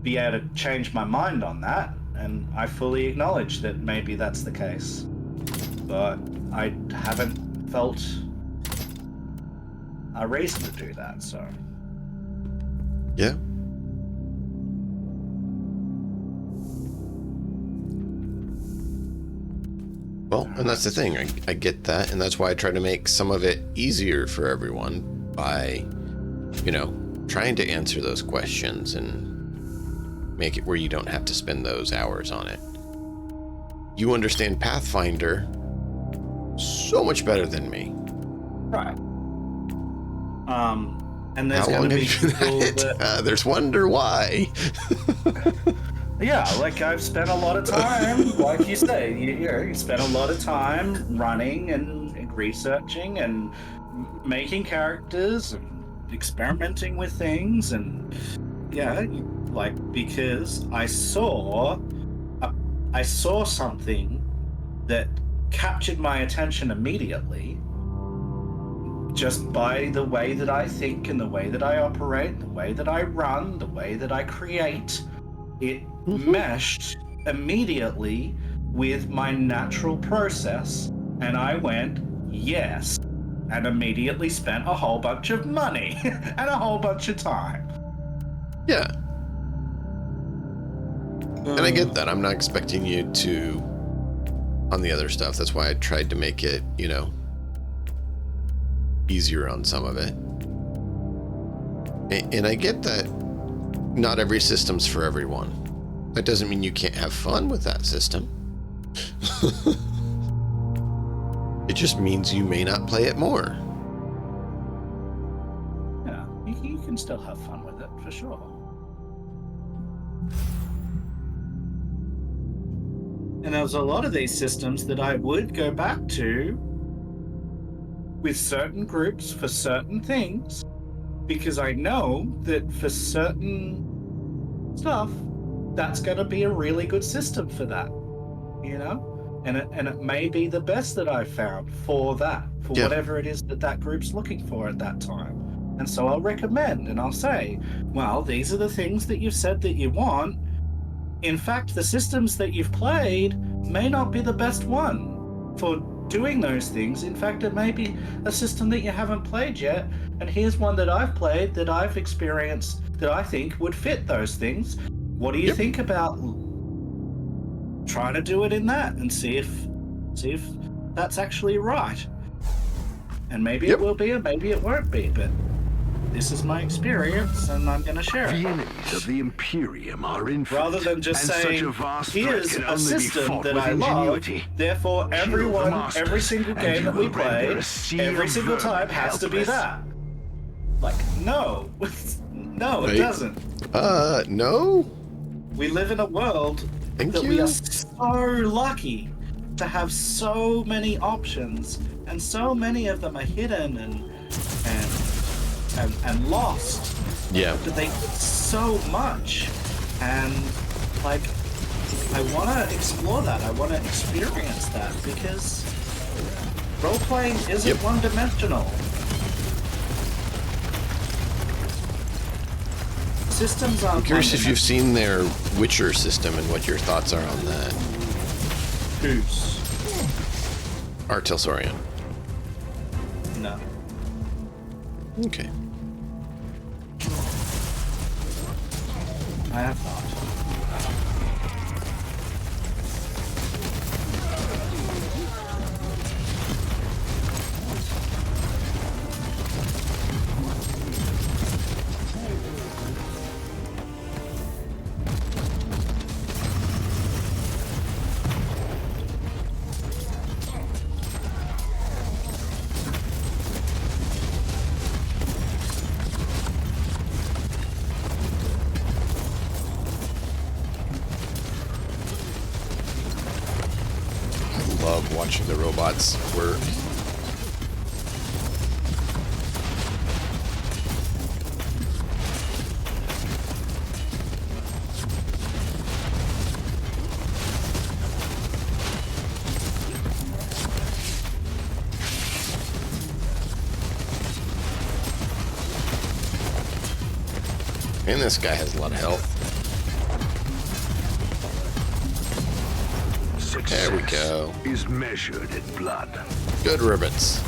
be able to change my mind on that, and I fully acknowledge that maybe that's the case, but I haven't felt a reason to do that, so. Yeah. Well, and that's the thing. I get that, and that's why I try to make some of it easier for everyone by, trying to answer those questions and make it where you don't have to spend those hours on it. You understand Pathfinder so much better than me. Right. And there's How long going to have be you been people at it? There's wonder why. Yeah, like I've spent a lot of time, like you say, you spent a lot of time running and researching and making characters and experimenting with things, and because I saw something that captured my attention immediately, just by the way that I think and the way that I operate, the way that I run, the way that I create. It meshed immediately with my natural process, and I went, yes, and immediately spent a whole bunch of money and a whole bunch of time. Yeah. And I get that. I'm not expecting you to on the other stuff. That's why I tried to make it, you know, easier on some of it. And I get that not every system's for everyone. That doesn't mean you can't have fun with that system. It just means you may not play it more. Yeah, you can still have fun with it, for sure. And there's a lot of these systems that I would go back to with certain groups for certain things, because I know that for certain stuff, that's going to be a really good system for that, you know? And it may be the best that I've found for that, for whatever it is that group's looking for at that time. And so I'll recommend and I'll say, well, these are the things that you've said that you want. In fact, the systems that you've played may not be the best one for doing those things. In fact, it may be a system that you haven't played yet. And here's one that I've played, that I've experienced, that I think would fit those things. What do you think about trying to do it in that and see if that's actually right? And maybe it will be, or maybe it won't be, but this is my experience and I'm going to share it. The enemies of the Imperium are infinite. Rather than just and saying, such a vast here's threat can a only be system fought that with I love, ingenuity. therefore everyone, masters, every single and game you that we will render play, a sea every of single time vermin has to be helpless. that. Like, no. No, it Right. doesn't. No? We live in a world Thank that you. we are so lucky to have so many options, and so many of them are hidden and lost. Yeah. But they did so much, and like, I want to explore that. I want to experience that, because role playing isn't one-dimensional. Systems aren't. I'm curious if you've seen their Witcher system and what your thoughts are on that. Who's? Artelsorian. No. Okay. I have not. Love watching the robots work. And this guy has a lot of health. There we go. Is measured in blood. Good ribbons.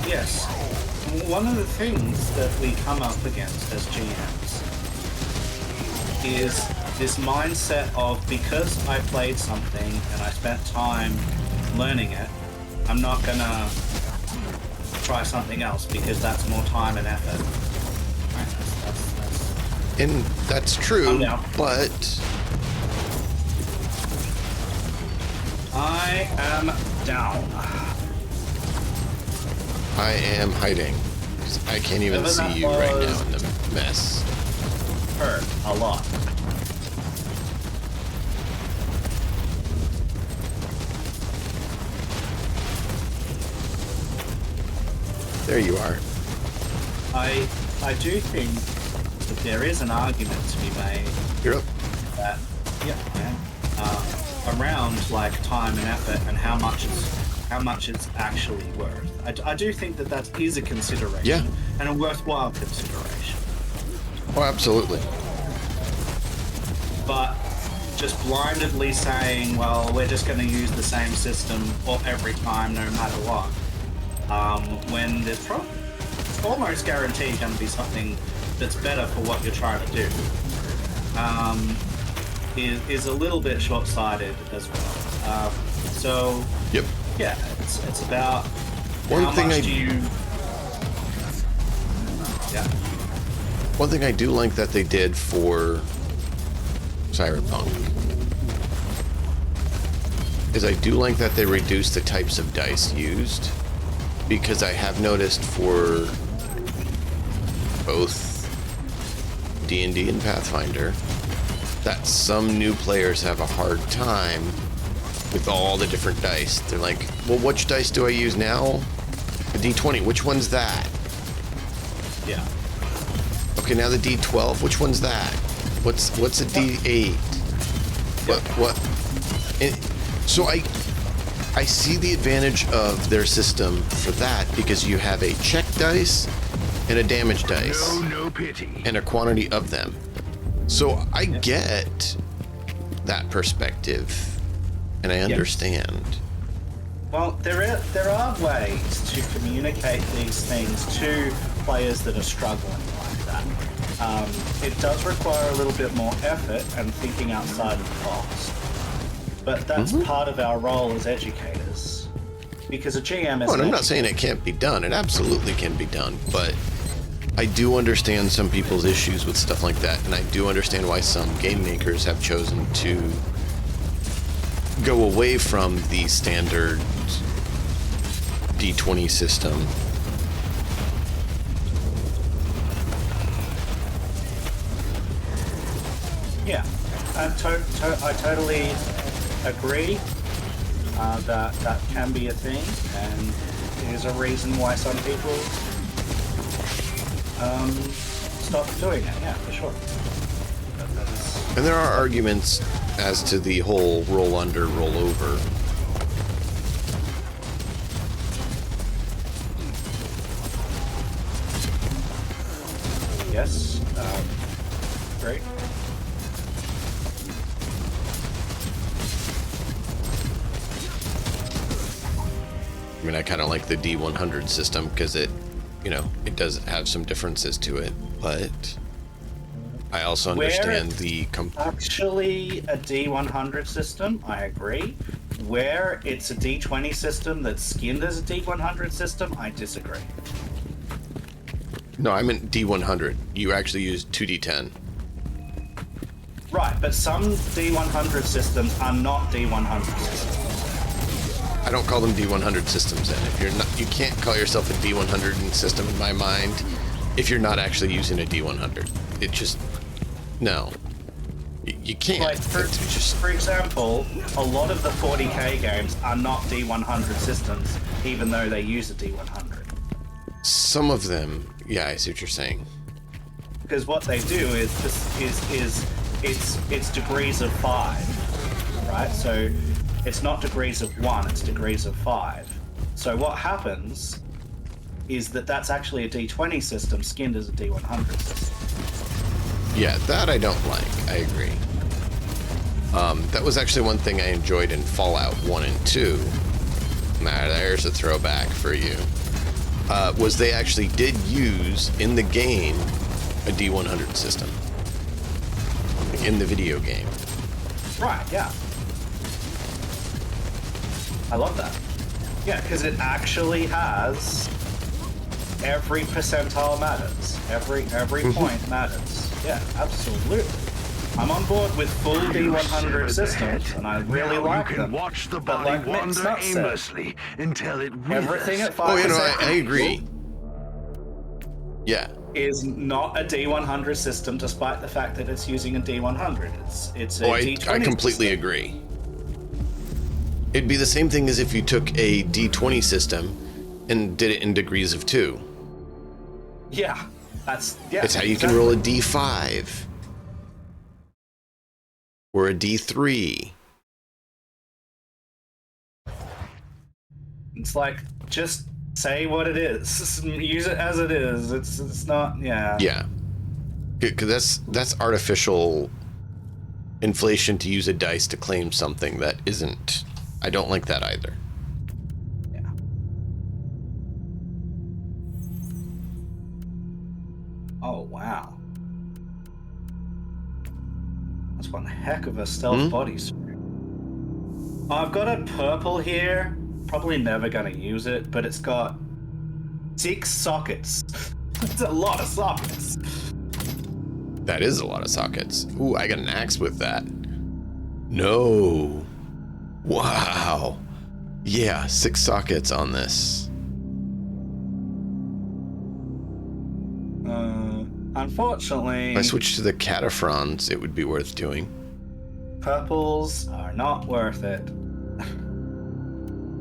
Yes. One of the things that we come up against as GMs is this mindset of, because I played something and I spent time learning it, I'm not gonna try something else because that's more time and effort. Right, that's And that's true, I'm down. but I am down. I am hiding. 'Cause I can't even Whatever see that you right now was. in the mess. Hurt a lot. There you are. I do think that there is an argument to be made You're up. that, around like time and effort and how much it's actually worth. I do think that is a consideration, Yeah. and a worthwhile consideration. Oh, absolutely. But just blindly saying, well, we're just going to use the same system every time, no matter what, when there's almost guaranteed going to be something that's better for what you're trying to do, is a little bit short-sighted as well. So, Yep. yeah, it's about One how thing much I- do you... Yeah. One thing I do like that they did for Cyberpunk is I do like that they reduced the types of dice used, because I have noticed for both D&D and Pathfinder that some new players have a hard time with all the different dice. They're like, well, which dice do I use now? The D20, which one's that? Yeah. Okay, now the D12, which one's that? What's a D8? What? And so I see the advantage of their system for that, because you have a check dice and a damage dice. No pity. And a quantity of them. So I get that perspective, and I understand. Well, there are ways to communicate these things to players that are struggling like that. It does require a little bit more effort and thinking outside of the box. But that's part of our role as educators. Because a GM is... Well, and I'm not saying it can't be done. It absolutely can be done. But I do understand some people's issues with stuff like that. And I do understand why some game makers have chosen to go away from the standard D20 system. Yeah, I totally agree that can be a thing, and there's a reason why some people stop doing it. Yeah, for sure. And there are arguments as to the whole roll under, roll over. Yes. Great. I mean, I kind of like the D100 system because it, it does have some differences to it, but I also understand actually a D100 system, I agree. Where it's a D20 system that's skinned as a D100 system, I disagree. No, I meant D100. You actually use 2D10. Right, but some D100 systems are not D100 systems. I don't call them D100 systems then. If you're not, you can't call yourself a D100 system in my mind if you're not actually using a D100. It just, no. You can't. Like, for example, a lot of the 40k games are not D100 systems, even though they use a D100. Some of them, yeah, I see what you're saying. Because what they do is it's degrees of 5, right? So it's not degrees of 1, it's degrees of 5. So what happens is that's actually a D20 system skinned as a D100 system. Yeah, that I don't like. I agree. That was actually one thing I enjoyed in Fallout 1 and 2. Nah, there's a throwback for you. Was they actually did use, in the game, a D100 system. In the video game. Right, yeah. I love that. Yeah, because it actually has every percentile matters. Every point matters. Yeah, absolutely. I'm on board with full D100 systems, and I really like them. You can watch the but body like Mick's wander not said, aimlessly until it everything at 5% I agree. Yeah. is not a D100 system, despite the fact that it's using a D100. It's a D20 I completely system. agree. It'd be the same thing as if you took a D20 system and did it in degrees of 2. Yeah, It's how you can roll a D5 or a D3. It's like, just say what it is. Use it as it is. It's not, yeah. Yeah, because that's artificial inflation to use a dice to claim something that isn't. I don't like that either. Yeah. Oh, wow. That's one heck of a stealth bodysuit. Oh, I've got a purple here. Probably never going to use it, but it's got 6 sockets. It's a lot of sockets. That is a lot of sockets. Ooh, I got an axe with that. No. Wow. Yeah, 6 sockets on this. Unfortunately, If I switch to the cataphrons, it would be worth doing. purples are not worth it.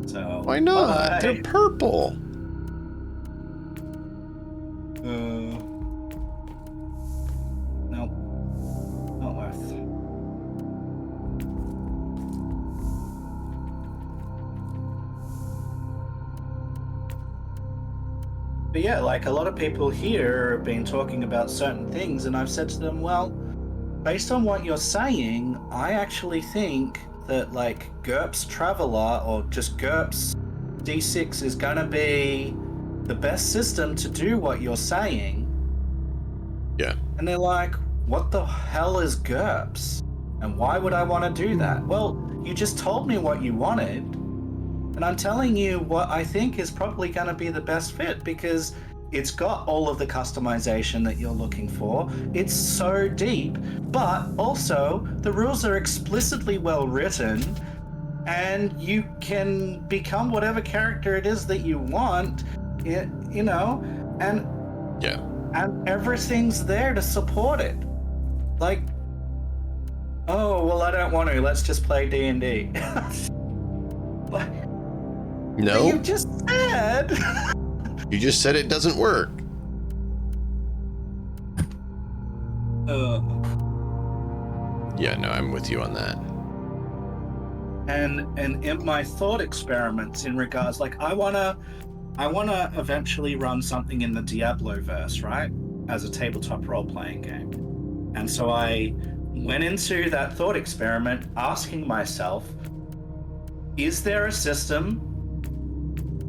So Why not? bye. They're purple. Nope. Not worth. But yeah, like a lot of people here have been talking about certain things, and I've said to them, well, based on what you're saying, I actually think that like GURPS Traveler or just GURPS D6 is gonna be the best system to do what you're saying. Yeah. And they're like, what the hell is GURPS? And why would I want to do that? Well, you just told me what you wanted, and I'm telling you what I think is probably going to be the best fit, because it's got all of the customization that you're looking for. It's so deep, but also the rules are explicitly well written, and you can become whatever character it is that you want, you know, and Yeah. and everything's there to support it. Like, oh, well, I don't want to. Let's just play D&D. But No, you just said. you just said it doesn't work. Yeah, no, I'm with you on that. And in my thought experiments in regards, like, I wanna eventually run something in the Diablo-verse, right? As a tabletop role-playing game. And so I went into that thought experiment asking myself, is there a system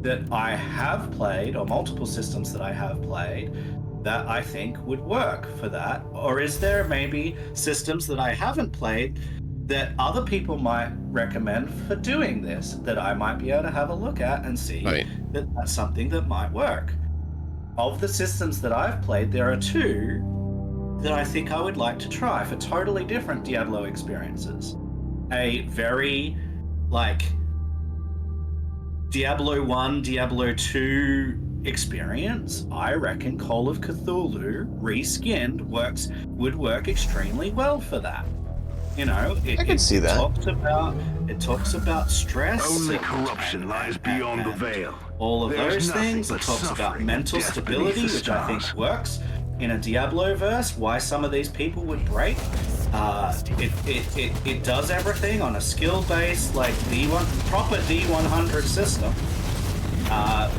that I have played, or multiple systems that I have played, that I think would work for that? Or is there maybe systems that I haven't played that other people might recommend for doing this, that I might be able to have a look at and see Right. that that's something that might work? Of the systems that I've played, there are 2 that I think I would like to try for totally different Diablo experiences. A very, like, Diablo 1, Diablo 2 experience. I reckon Call of Cthulhu reskinned would work extremely well for that. You know, I can see that. It talks about stress. Only corruption lies beyond the veil. All of There's those nothing things. It but talks about suffering mental and death stability, beneath the which I think stars. works in a Diablo verse. Why some of these people would break. It does everything on a skill based, like proper D100 system,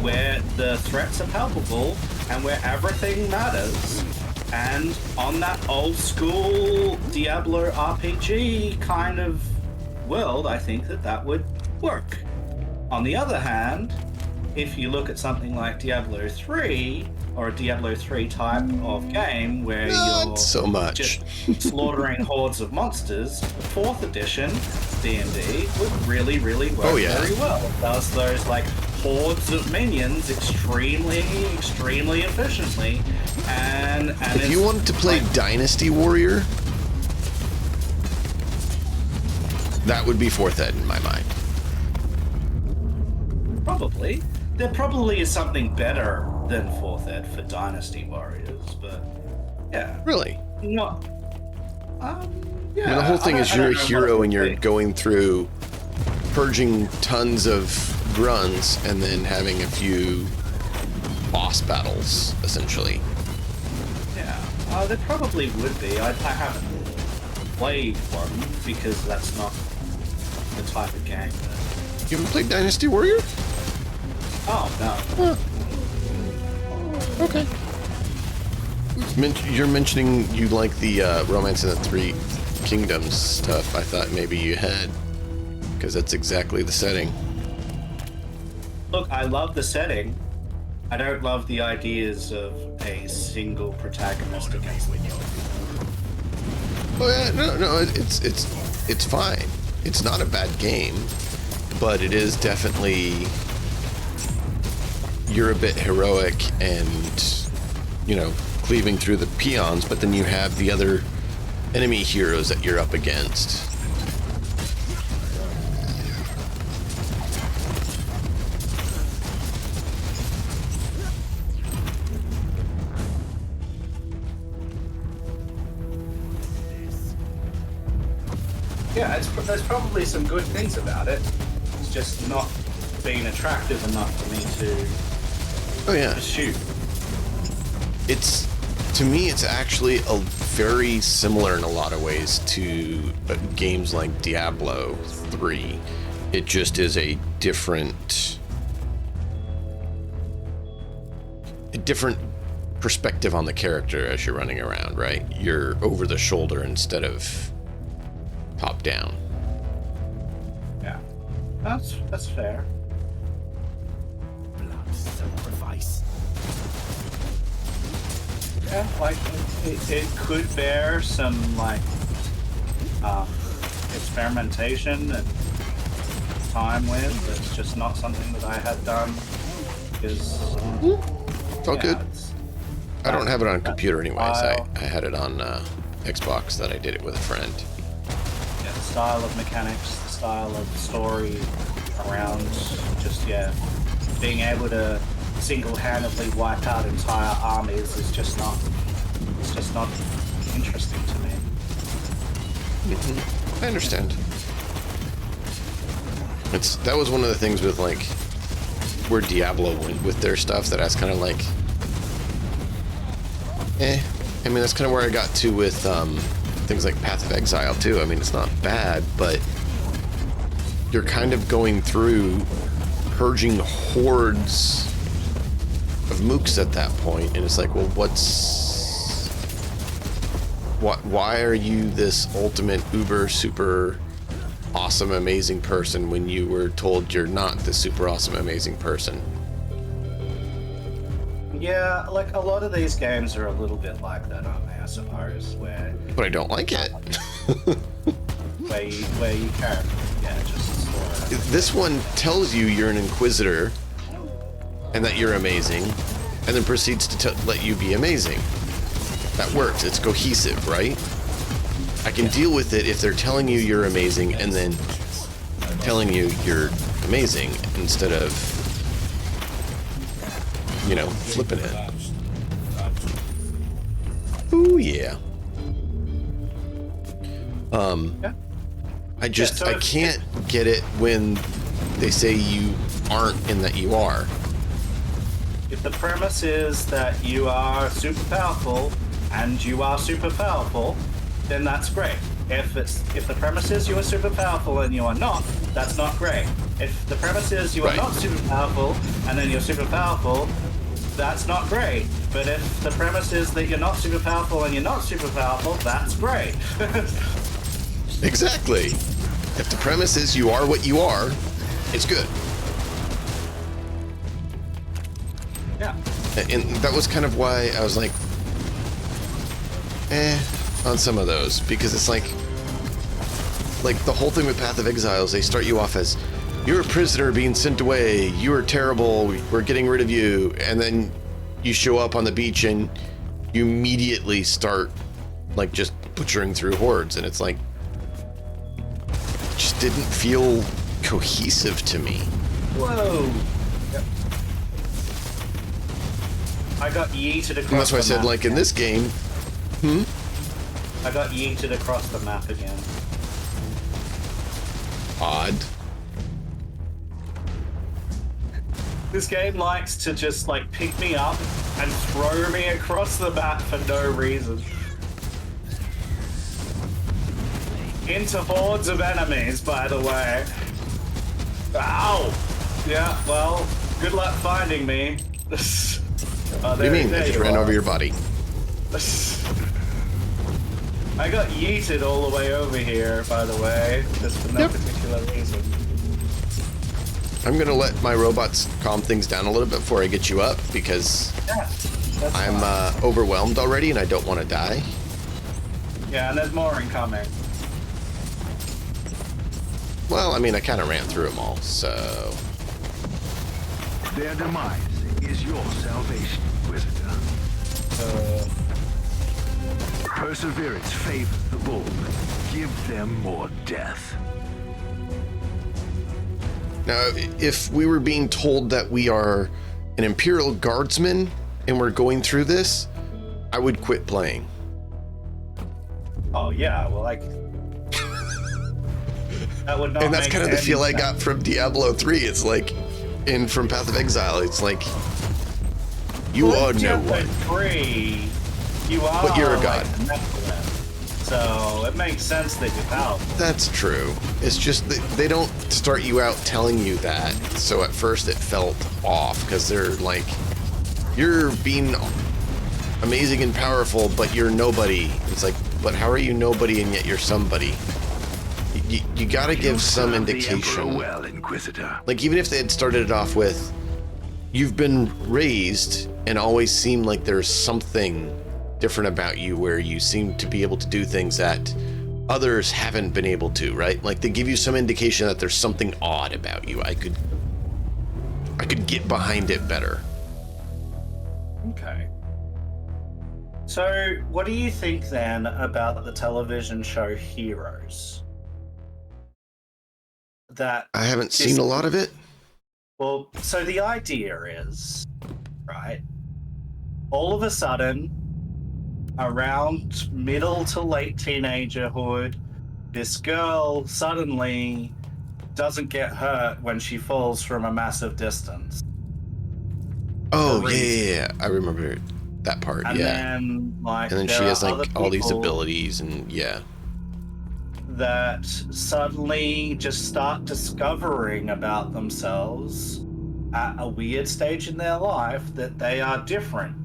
where the threats are palpable and where everything matters. And on that old school Diablo RPG kind of world, I think that would work. On the other hand, if you look at something like Diablo 3, or a Diablo 3 type of game where Not you're so much. just slaughtering hordes of monsters, 4th edition D&D would really, really work very well. It does those like hordes of minions extremely, extremely efficiently. And If you wanted to play Dynasty Warrior, that would be 4th Ed in my mind. Probably. There probably is something better than 4th Ed for Dynasty Warriors, but yeah. Really? Not. I mean, the whole thing is you're a hero and you're going through purging tons of grunts and then having a few boss battles, essentially. Yeah. There probably would be. I haven't played one because that's not the type of game that... You haven't played Dynasty Warrior? Oh, no. Huh. Okay. You're mentioning you like the Romance in the Three Kingdoms stuff. I thought maybe you had, because that's exactly the setting. Look, I love the setting. I don't love the ideas of a single protagonist against the world. Oh yeah, no, it's fine. It's not a bad game, but it is definitely, you're a bit heroic and, you know, cleaving through the peons, but then you have the other enemy heroes that you're up against. Yeah, there's probably some good things about it. It's just not being attractive enough for me to Oh yeah. pursue. To me, it's actually very similar in a lot of ways to games like Diablo 3. It just is a different perspective on the character as you're running around, right? You're over the shoulder instead of top down. Yeah, that's fair. Blood sacrifice. Yeah, like it could bear some like experimentation and time with. It's just not something that I had done. Because It's all good. I don't have it on a computer anyways. Wow. I had it on Xbox that I did it with a friend. Yeah, the style of mechanics, the style of story around just being able to single-handedly wipe out entire armies is just not interesting to me. I understand. That was one of the things with like where Diablo went with their stuff that I was kind of like, I mean, that's kind of where I got to with things like Path of Exile too. I mean, it's not bad, but you're kind of going through purging hordes of mooks at that point, and it's like, well, why are you this ultimate uber super awesome amazing person when you were told you're not the super awesome amazing person? Yeah, like a lot of these games are a little bit like that, aren't they? I suppose, But I don't like it. where you can, just sort of. This one tells you you're an inquisitor and that you're amazing, and then proceeds to let you be amazing. That works. It's cohesive, right? I can deal with it if they're telling you you're amazing and then telling you you're amazing instead of, you know, flipping it. Ooh, yeah. I can't get it when they say you aren't and that you are. If the premise is that you are super powerful and you are super powerful, then that's great. If the premise is you are super powerful and you are not, that's not great. If the premise is you are not super powerful and then you're super powerful, that's not great. But if the premise is that you're not super powerful and you're not super powerful, that's great. Exactly. If the premise is you are what you are, it's good. Yeah. And that was kind of why I was like, on some of those, because it's like the whole thing with Path of Exiles, they start you off as, you're a prisoner being sent away, you are terrible, we're getting rid of you, and then you show up on the beach and you immediately start like just butchering through hordes, and it's like, it just didn't feel cohesive to me. Whoa. Yep. I got yeeted across. And that's why I said, map like, in this game, I got yeeted across the map again. odd. This game likes to just like pick me up and throw me across the map for no reason. Into hordes of enemies, by the way. Ow! Yeah, well, good luck finding me. What do you mean? I just ran over your body. I got yeeted all the way over here, by the way, just for no particular reason. I'm gonna let my robots calm things down a little bit before I get you up because I'm overwhelmed already and I don't want to die. Yeah, and there's more incoming. Well, I mean, I kind of ran through them all, so... Their demise is your salvation, Inquisitor. Perseverance favors the bold. Give them more death. Now, if we were being told that we are an Imperial Guardsman and we're going through this, I would quit playing. Oh yeah, well, like that would not. And that's make kind of the any feel I sense. got from Diablo 3. It's like, from Path of Exile, it's like, you Well, are no Diablo one. 3, you are But you're a like god. Nephilim, so it makes sense that you're powerful. That's true. It's just that they don't start you out telling you that. So at first it felt off because they're like, you're being amazing and powerful, but you're nobody. It's like, but how are you nobody and yet you're somebody? You gotta give some Serve the Emperor indication. well, Inquisitor. Like, even if they had started it off with, you've been raised and always seemed like there's something different about you where you seem to be able to do things that others haven't been able to, right? Like, they give you some indication that there's something odd about you. I could get behind it better. Okay. So, what do you think then about the television show Heroes? That I haven't seen a lot of it. Well, so the idea is, right, all of a sudden, around middle to late teenagerhood, this girl suddenly doesn't get hurt when she falls from a massive distance. Oh, For yeah. I remember that part, And yeah. then, like, And then there she are has, other like, all these people abilities, and yeah. that suddenly just start discovering about themselves at a weird stage in their life that they are different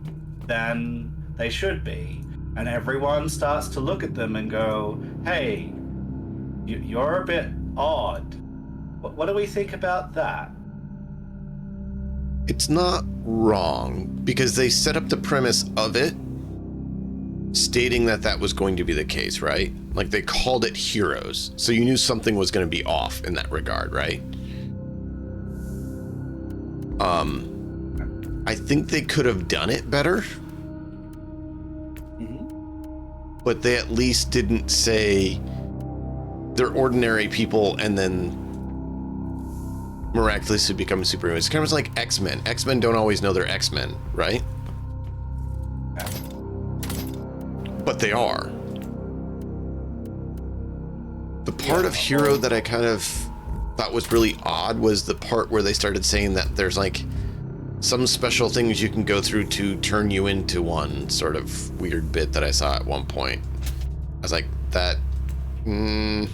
than they should be. And everyone starts to look at them and go, hey, you're a bit odd. What do we think about that? It's not wrong because they set up the premise of it stating that that was going to be the case, right? Like, they called it Heroes, so you knew something was going to be off in that regard, right? I think they could have done it better, but they at least didn't say they're ordinary people and then miraculously become superheroes. It's kind of like X-Men. X-Men don't always know they're X-Men, right? But they are. The part of Hero that I kind of thought was really odd was the part where they started saying that there's like some special things you can go through to turn you into one, sort of weird bit that I saw at one point. I was like, that... I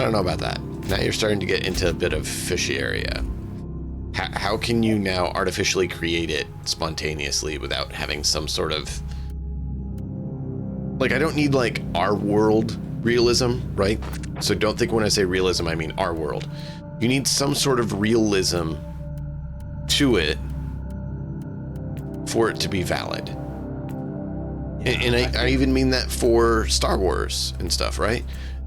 don't know about that. Now you're starting to get into a bit of fishy area. How can you now artificially create it spontaneously without having some sort of... Like, I don't need, like, our world realism, right? So don't think when I say realism, I mean our world. You need some sort of realism to it for it to be valid. And I even mean that for Star Wars and stuff, right?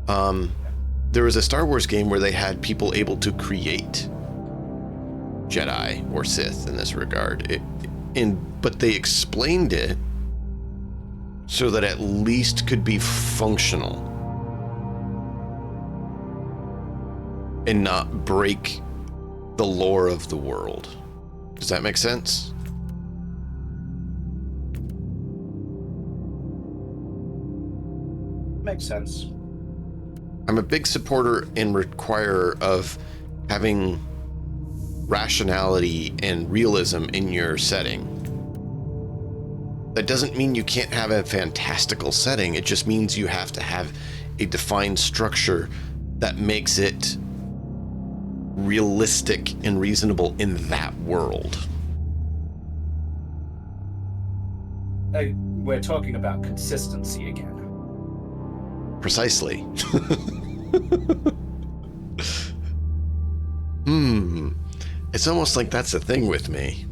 There was a Star Wars game where they had people able to create Jedi or Sith in this regard. But they explained it so that at least could be functional and not break the lore of the world. Does that make sense? Makes sense. I'm a big supporter and requirer of having rationality and realism in your setting. That doesn't mean you can't have a fantastical setting. It just means you have to have a defined structure that makes it realistic and reasonable in that world. we're talking about consistency again. Precisely. It's almost like that's the thing with me.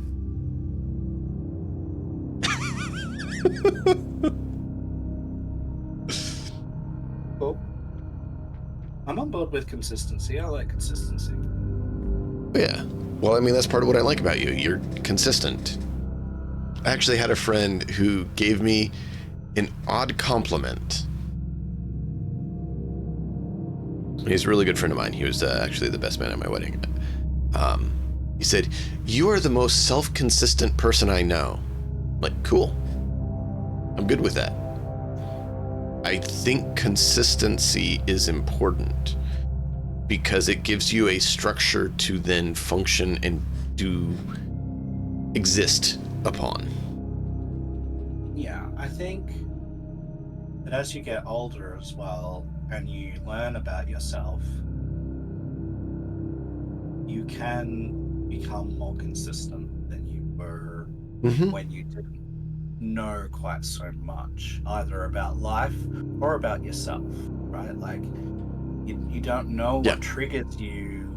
Cool. I'm on board with consistency. I like consistency. Yeah. Well, I mean, that's part of what I like about you. You're consistent. I actually had a friend who gave me an odd compliment. He's a really good friend of mine. He was actually the best man at my wedding. He said, "You are the most self-consistent person I know." I'm like, cool. I'm good with that. I think consistency is important because it gives you a structure to then function and exist upon. Yeah, I think that as you get older as well, and you learn about yourself, you can become more consistent than you were when you didn't know quite so much, either about life or about yourself, right? Like, you don't know what triggers you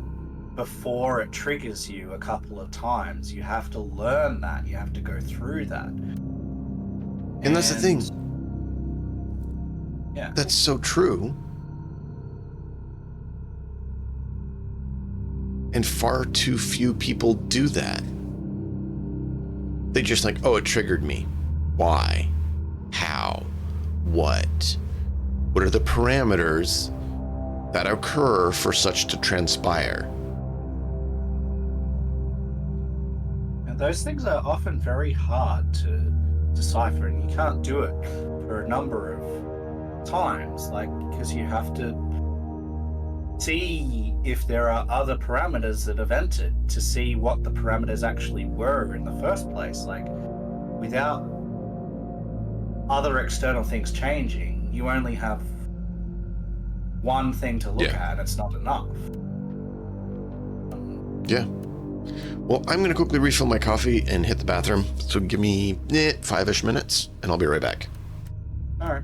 before it triggers you a couple of times. You have to learn that. You have to go through that. And that's the thing. Yeah. That's so true. And far too few people do that. They just like, oh, it triggered me. Why? How? What? What are the parameters that occur for such to transpire? And those things are often very hard to decipher, and you can't do it for a number of times, like, because you have to see if there are other parameters that have entered to see what the parameters actually were in the first place. Like, without other external things changing, you only have one thing to look at, and it's not enough. Yeah. Well, I'm going to quickly refill my coffee and hit the bathroom. So give me 5-ish minutes, and I'll be right back. All right.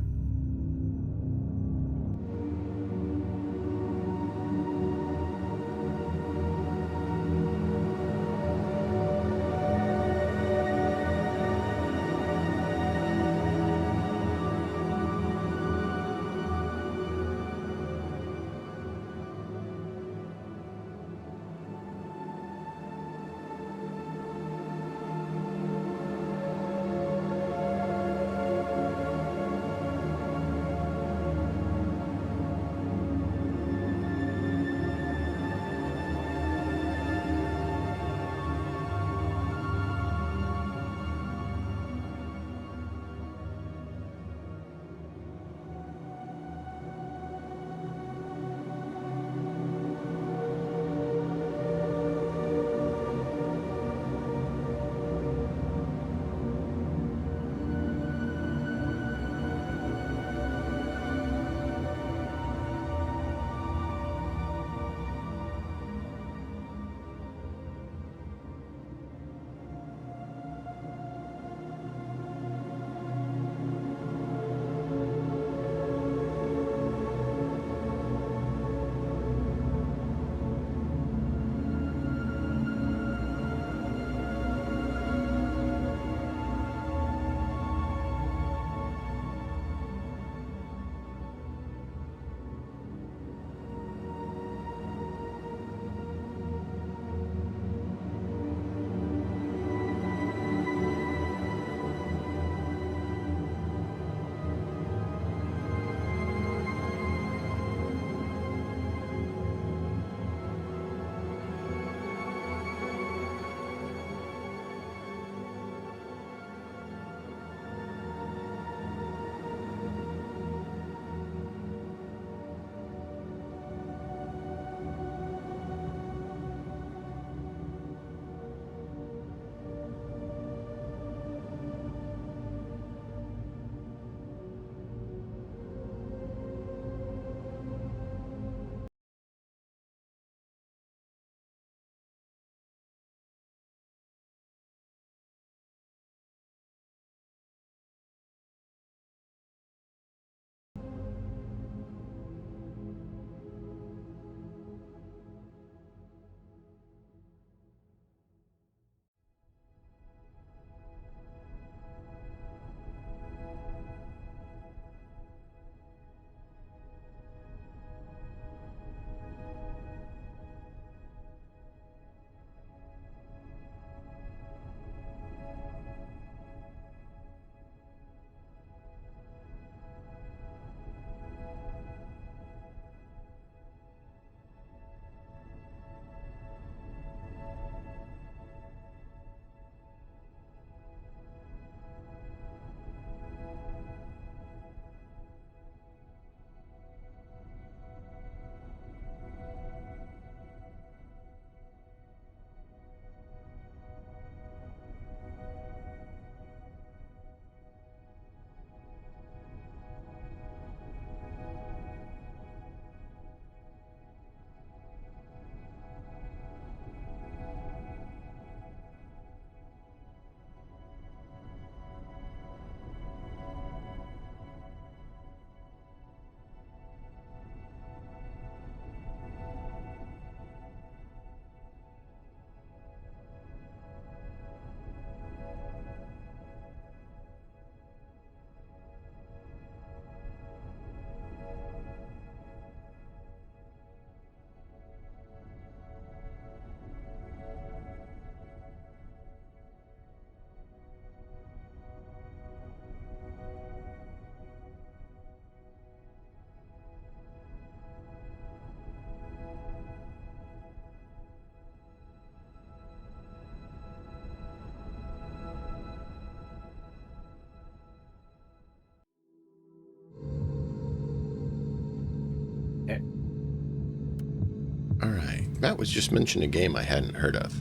Matt was just mentioning a game I hadn't heard of.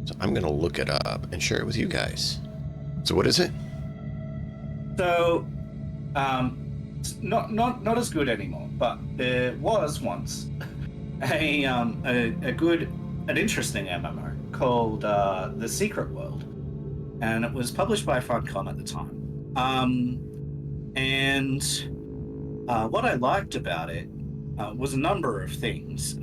So I'm going to look it up and share it with you guys. So what is it? So, it's not as good anymore, but there was once an interesting MMO called The Secret World, and it was published by Funcom at the time. What I liked about it was a number of things.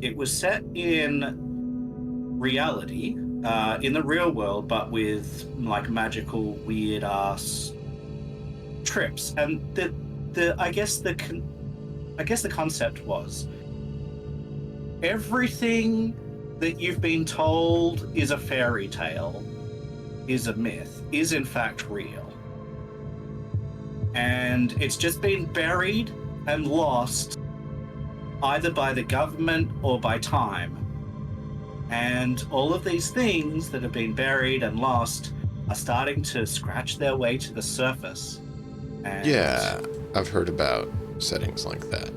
It was set in reality, in the real world, but with like magical, weird ass trips. And I guess the concept was everything that you've been told is a fairy tale, is a myth, is in fact real. And it's just been buried and lost either by the government or by time. And all of these things that have been buried and lost are starting to scratch their way to the surface. And Yeah, I've heard about settings like that.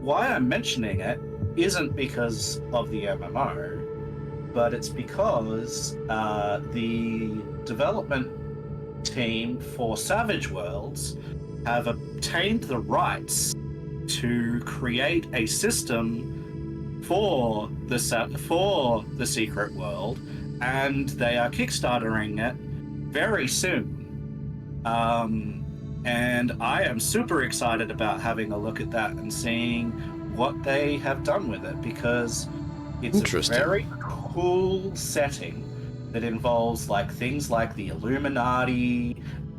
why I'm mentioning it isn't because of the MMO, but it's because the development team for Savage Worlds have obtained the rights to create a system for the Secret World, and they are kickstartering it very soon. And I am super excited about having a look at that and seeing what they have done with it, because it's a Interesting. very cool setting that involves like things like the Illuminati,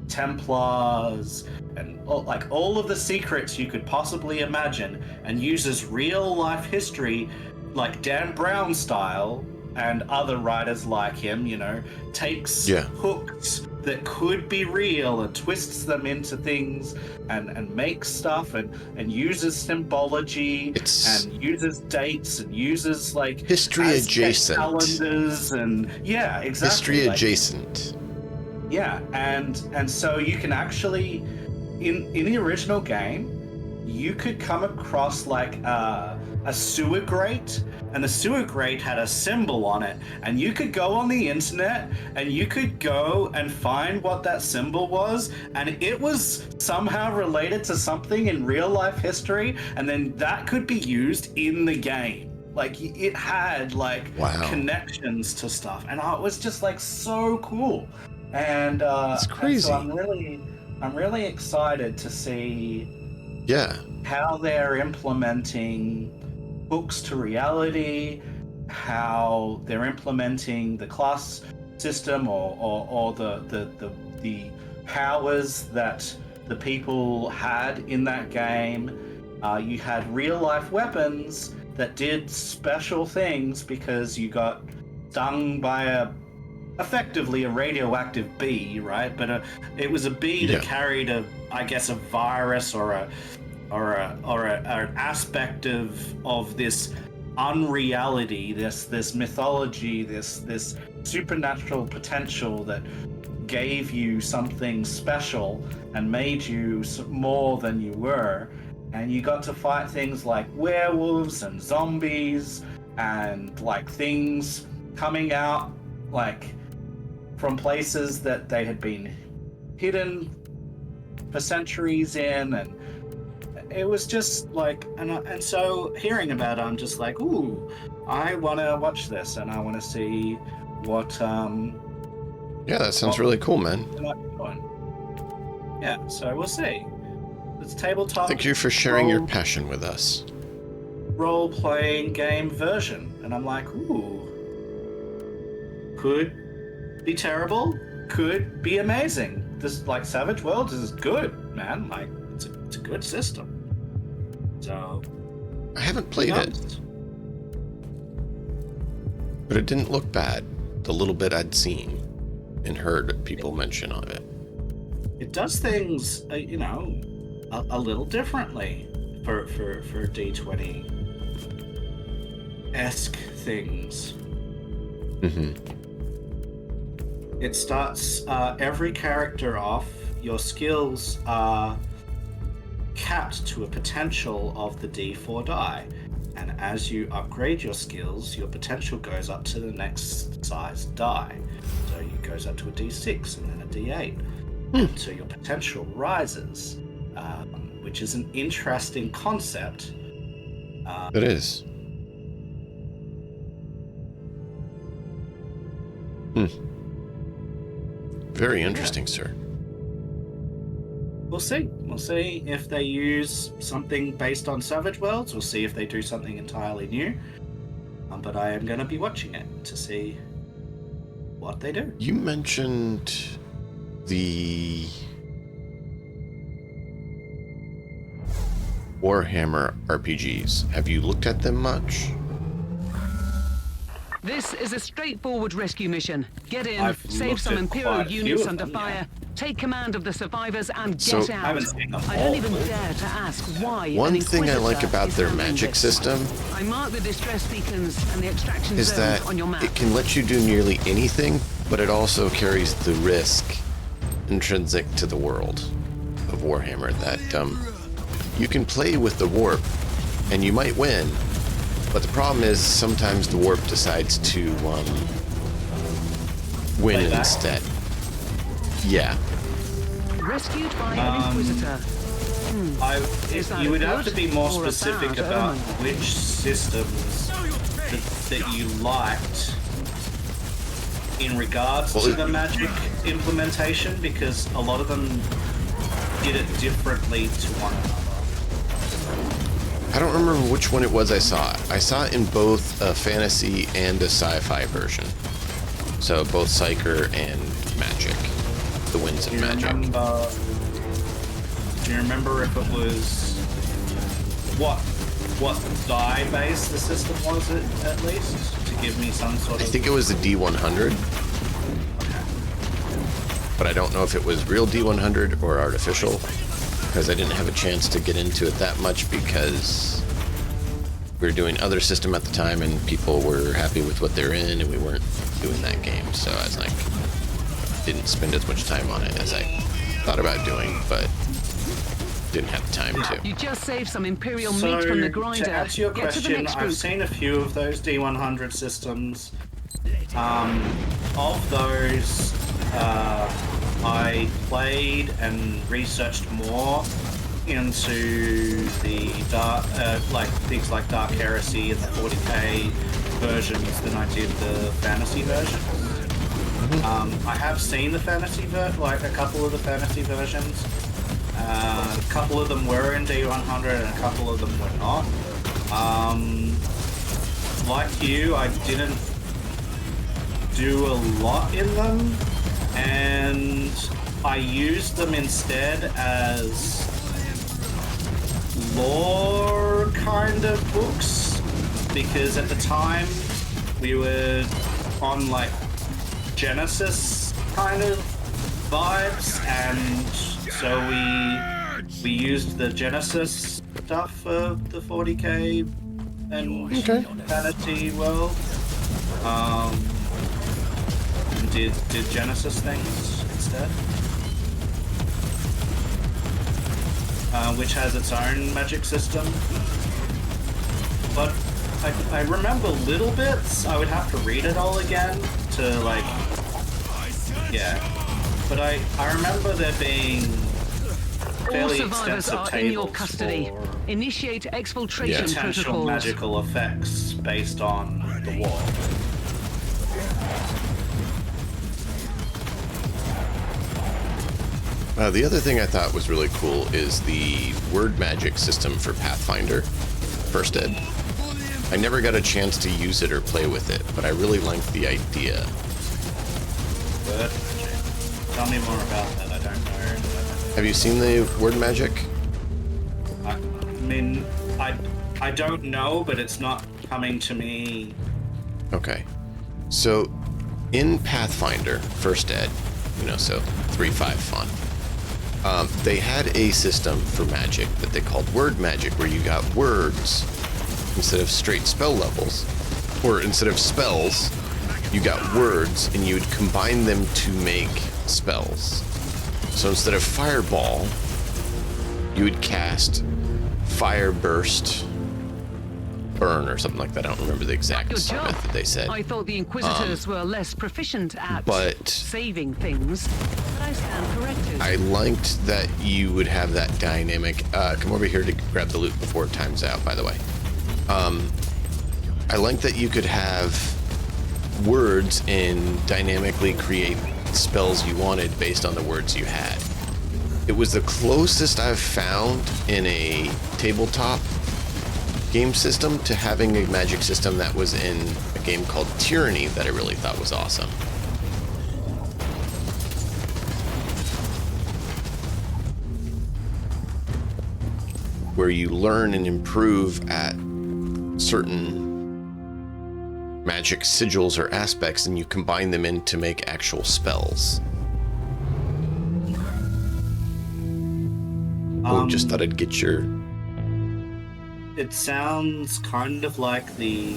Templars, and all of the secrets you could possibly imagine, and uses real life history like Dan Brown style and other writers like him, takes hooks that could be real and twists them into things and makes stuff and uses symbology and uses dates and uses like history Aztec adjacent calendars and exactly history adjacent. And so you can actually in the original game you could come across like a sewer grate, and the sewer grate had a symbol on it, and you could go on the internet and you could go and find what that symbol was, and it was somehow related to something in real life history, and then that could be used in the game. Like it had connections to stuff, and it was just like so cool. And it's crazy. And so I'm really excited to see how they're implementing books to reality, how they're implementing the class system or the powers that the people had in that game. You had real life weapons that did special things because you got stung by effectively a radioactive bee, right? But it was a bee that carried a virus or an aspect of this unreality, this mythology, this supernatural potential that gave you something special and made you more than you were. And you got to fight things like werewolves and zombies and like things coming out like from places that they had been hidden for centuries in, and it was just like, and so hearing about it, I'm just like, ooh, I want to watch this, and I want to see what that sounds really cool, man. Yeah, so we'll see. It's tabletop. Thank you for sharing your passion with us. Role-playing game version, and I'm like, ooh, could be terrible, could be amazing. This like Savage Worlds is good, man. Like it's a good system. So I haven't played it, but it didn't look bad. The little bit I'd seen and heard people mention of it. It does things, a little differently for D20-esque things. Mm-hmm. It starts every character off. Your skills are capped to a potential of the D4 die. And as you upgrade your skills, your potential goes up to the next size die. So it goes up to a D6 and then a D8. And so your potential rises, which is an interesting concept. It is. Very interesting, sir. We'll see. We'll see if they use something based on Savage Worlds. We'll see if they do something entirely new. But I am going to be watching it to see what they do. You mentioned the Warhammer RPGs. Have you looked at them much? This is a straightforward rescue mission. Get in, I've save looked some at Imperial quite a few units of under them, fire, take command of the survivors, and So- get I out. haven't seen them I don't all. even dare to ask why. One an thing I like Inquisitor about is their handling magic this. system I mark the distress beacons and the extraction is zones that on your map. it can let you do nearly anything, but it also carries the risk intrinsic to the world of Warhammer that you can play with the warp and you might win, but the problem is sometimes the warp decides to win Play back. instead. Yeah. Rescued by an Inquisitor. Is that You a would have good to be more or a specific bad about omen? which systems that you liked in regards Well, to the magic implementation, because a lot of them did it differently to one another. I don't remember which one it was I saw. I saw it in both a fantasy and a sci-fi version. So both Psyker and Magic. The Winds of Do you Magic. remember if it was what die base the system was at least, to give me some sort I of... think it was the D100. But I don't know if it was real D100 or artificial, because I didn't have a chance to get into it that much because we were doing other system at the time and people were happy with what they're in and we weren't doing that game. So I was like, didn't spend as much time on it as I thought about doing, but didn't have the time to. You just saved some Imperial meat from the grinder. To answer your Get to the question, next I've group. seen a few of those D100 systems. Of those, I played and researched more into the dark, like things like Dark Heresy and the 40k versions than I did the fantasy version. I have seen the fantasy like a couple of the fantasy versions. A couple of them were in D100 and a couple of them were not. Like you, I didn't do a lot in them, and I used them instead as lore kind of books, because at the time we were on like Genesis kind of vibes, and so we used the Genesis stuff of the 40k and fantasy world. And did Genesis things instead, which has its own magic system. But I remember little bits. I would have to read it all again to like, yeah. But I remember there being All fairly survivors extensive are in your tables custody. for Initiate exfiltration potential protocols. magical effects based on the war. The other thing I thought was really cool is the word magic system for Pathfinder, First Ed. I never got a chance to use it or play with it, but I really liked the idea. Word magic. Tell me more about that. I don't know. Have you seen the word magic? I mean, I don't know, but it's not coming to me. Okay. So, in Pathfinder, First Ed, so 3.5 font, they had a system for magic that they called word magic, where you got words instead of straight spell levels, or instead of spells, you got words and you would combine them to make spells. So instead of fireball, you would cast Fire Burst Burn or something like that. I don't remember the exact Good job. method they said. I thought the Inquisitors were less proficient at but- saving things, but I stand corrected. I liked that you would have that dynamic. Come over here to grab the loot before it times out, by the way. I liked that you could have words and dynamically create spells you wanted based on the words you had. It was the closest I've found in a tabletop game system to having a magic system that was in a game called Tyranny that I really thought was awesome. Where you learn and improve at certain magic sigils or aspects and you combine them in to make actual spells. Just thought I'd get your... It sounds kind of like the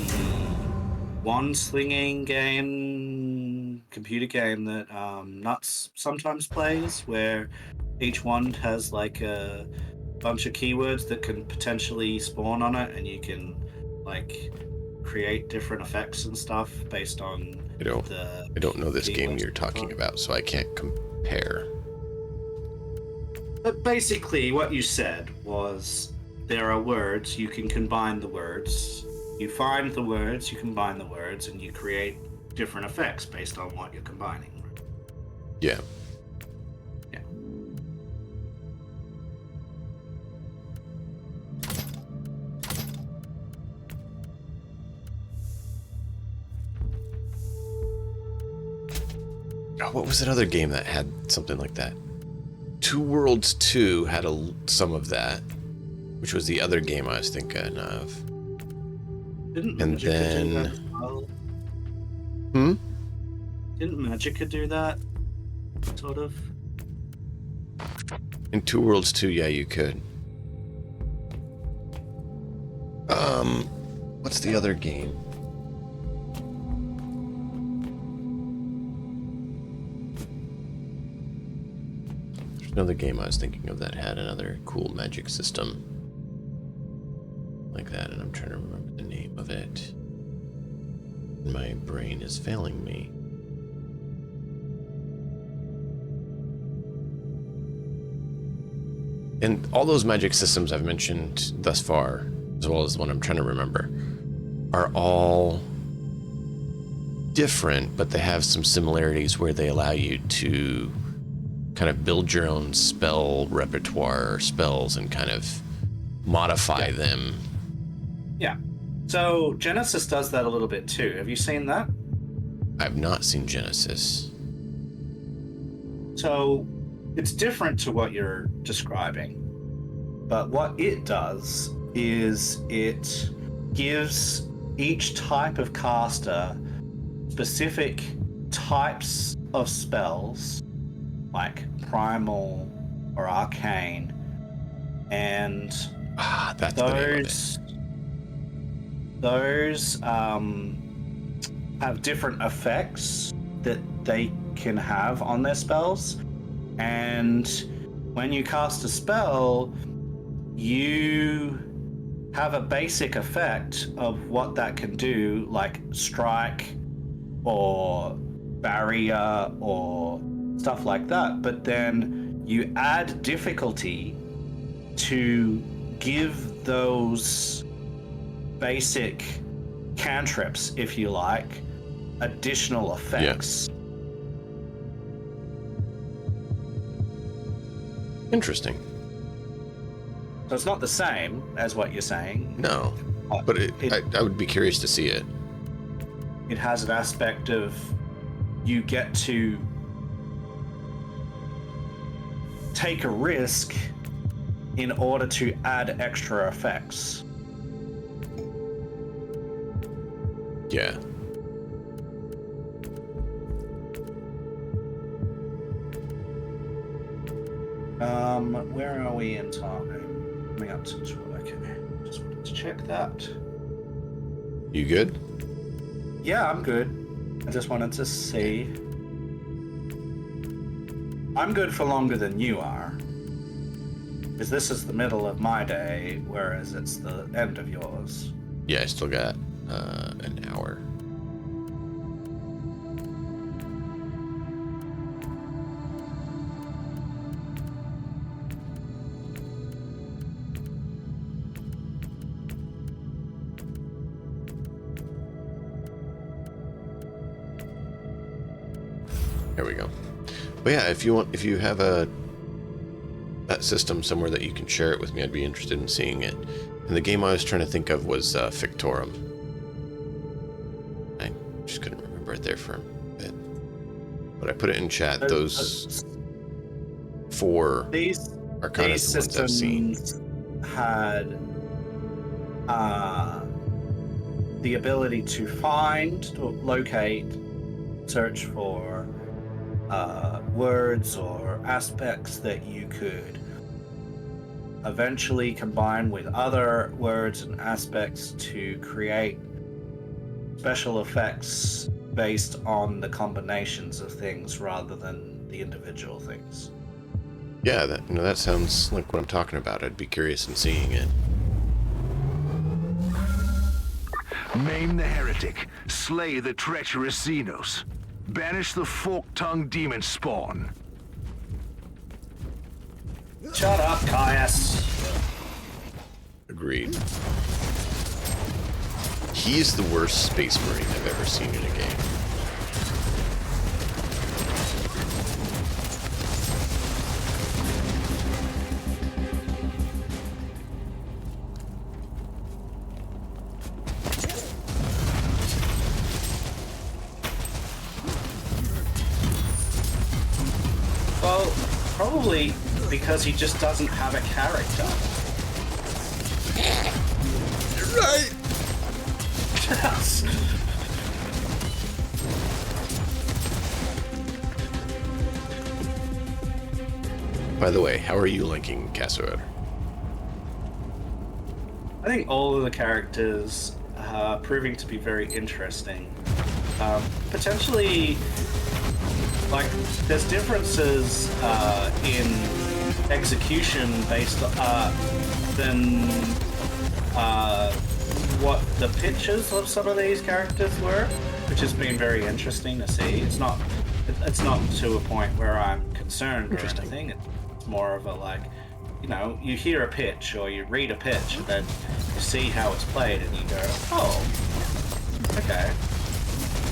wand-slinging game, computer game that Nuts sometimes plays, where each wand has like a bunch of keywords that can potentially spawn on it, and you can like create different effects and stuff based on I don't know this game you're talking about, so I can't compare. But basically, what you said was there are words, you can combine the words. You find the words, you combine the words, and you create different effects based on what you're combining. Yeah. Yeah. Oh, what was that other game that had something like that? Two Worlds 2 had some of that, which was the other game I was thinking of. Didn't And Magicka then- do that as well? Didn't Magicka do that? Sort of. In Two Worlds 2, yeah, you could. What's the other game? There's another game I was thinking of that had another cool magic system like that, and I'm trying to remember the name of it. My brain is failing me. And all those magic systems I've mentioned thus far, as well as the one I'm trying to remember, are all different, but they have some similarities where they allow you to kind of build your own spell repertoire or spells and kind of modify them. Yeah. So Genesis does that a little bit too. Have you seen that? I've not seen Genesis. So it's different to what you're describing. But what it does is it gives each type of caster specific types of spells, like primal or arcane, and That's the name of it. those have different effects that they can have on their spells. And when you cast a spell, you have a basic effect of what that can do, like strike or barrier or stuff like that. But then you add difficulty to give those basic cantrips, if you like, additional effects. Interesting. So it's not the same as what you're saying. No, but I would be curious to see it. It has an aspect of you get to take a risk in order to add extra effects. Yeah. Where are we in time? Coming up to 12. Okay, just wanted to check that. You good? Yeah, I'm good. I just wanted to see. I'm good for longer than you are. Because this is the middle of my day, whereas it's the end of yours. Yeah, I still got an hour. There we go. But yeah, if you have that system somewhere that you can share it with me, I'd be interested in seeing it. And the game I was trying to think of was Victorum. I just couldn't remember it there for a bit. But I put it in chat. Those four are kind of the ones I've seen. Had the ability to find, locate, search for words or aspects that you could eventually combine with other words and aspects to create special effects based on the combinations of things rather than the individual things. Yeah, that sounds like what I'm talking about. I'd be curious in seeing it. Maim the heretic. Slay the treacherous Xenos. Banish the fork-tongued demon spawn. Shut up, Caius. Agreed. He's the worst Space Marine I've ever seen in a game. Well, probably because he just doesn't have a character. You're right. By the way, how are you linking Casuer? I think all of the characters are proving to be very interesting. Potentially, like, there's differences in execution based than what the pitches of some of these characters were, which has been very interesting to see. It's not to a point where I'm concerned or anything. It's more of a, like, you know, you hear a pitch or you read a pitch and then you see how it's played and you go, oh, okay.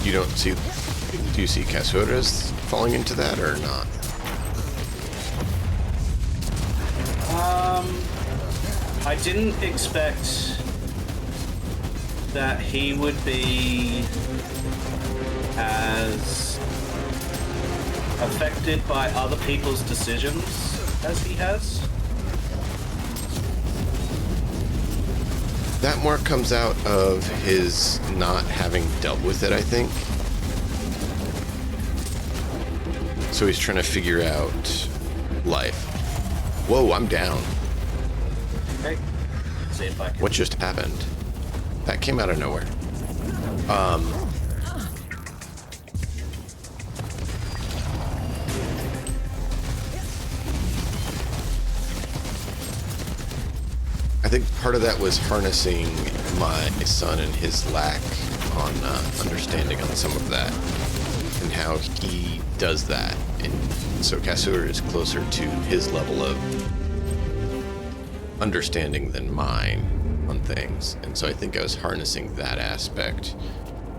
Do you see Casuras falling into that or not? I didn't expect that he would be as affected by other people's decisions as he has. That more comes out of his not having dealt with it, I think. So he's trying to figure out life. Whoa, I'm down. Okay. See if I can. What just happened? That came out of nowhere. I think part of that was harnessing my son and his lack on understanding on some of that and how he does that. And so Kasur is closer to his level of understanding than mine on things. And so I think I was harnessing that aspect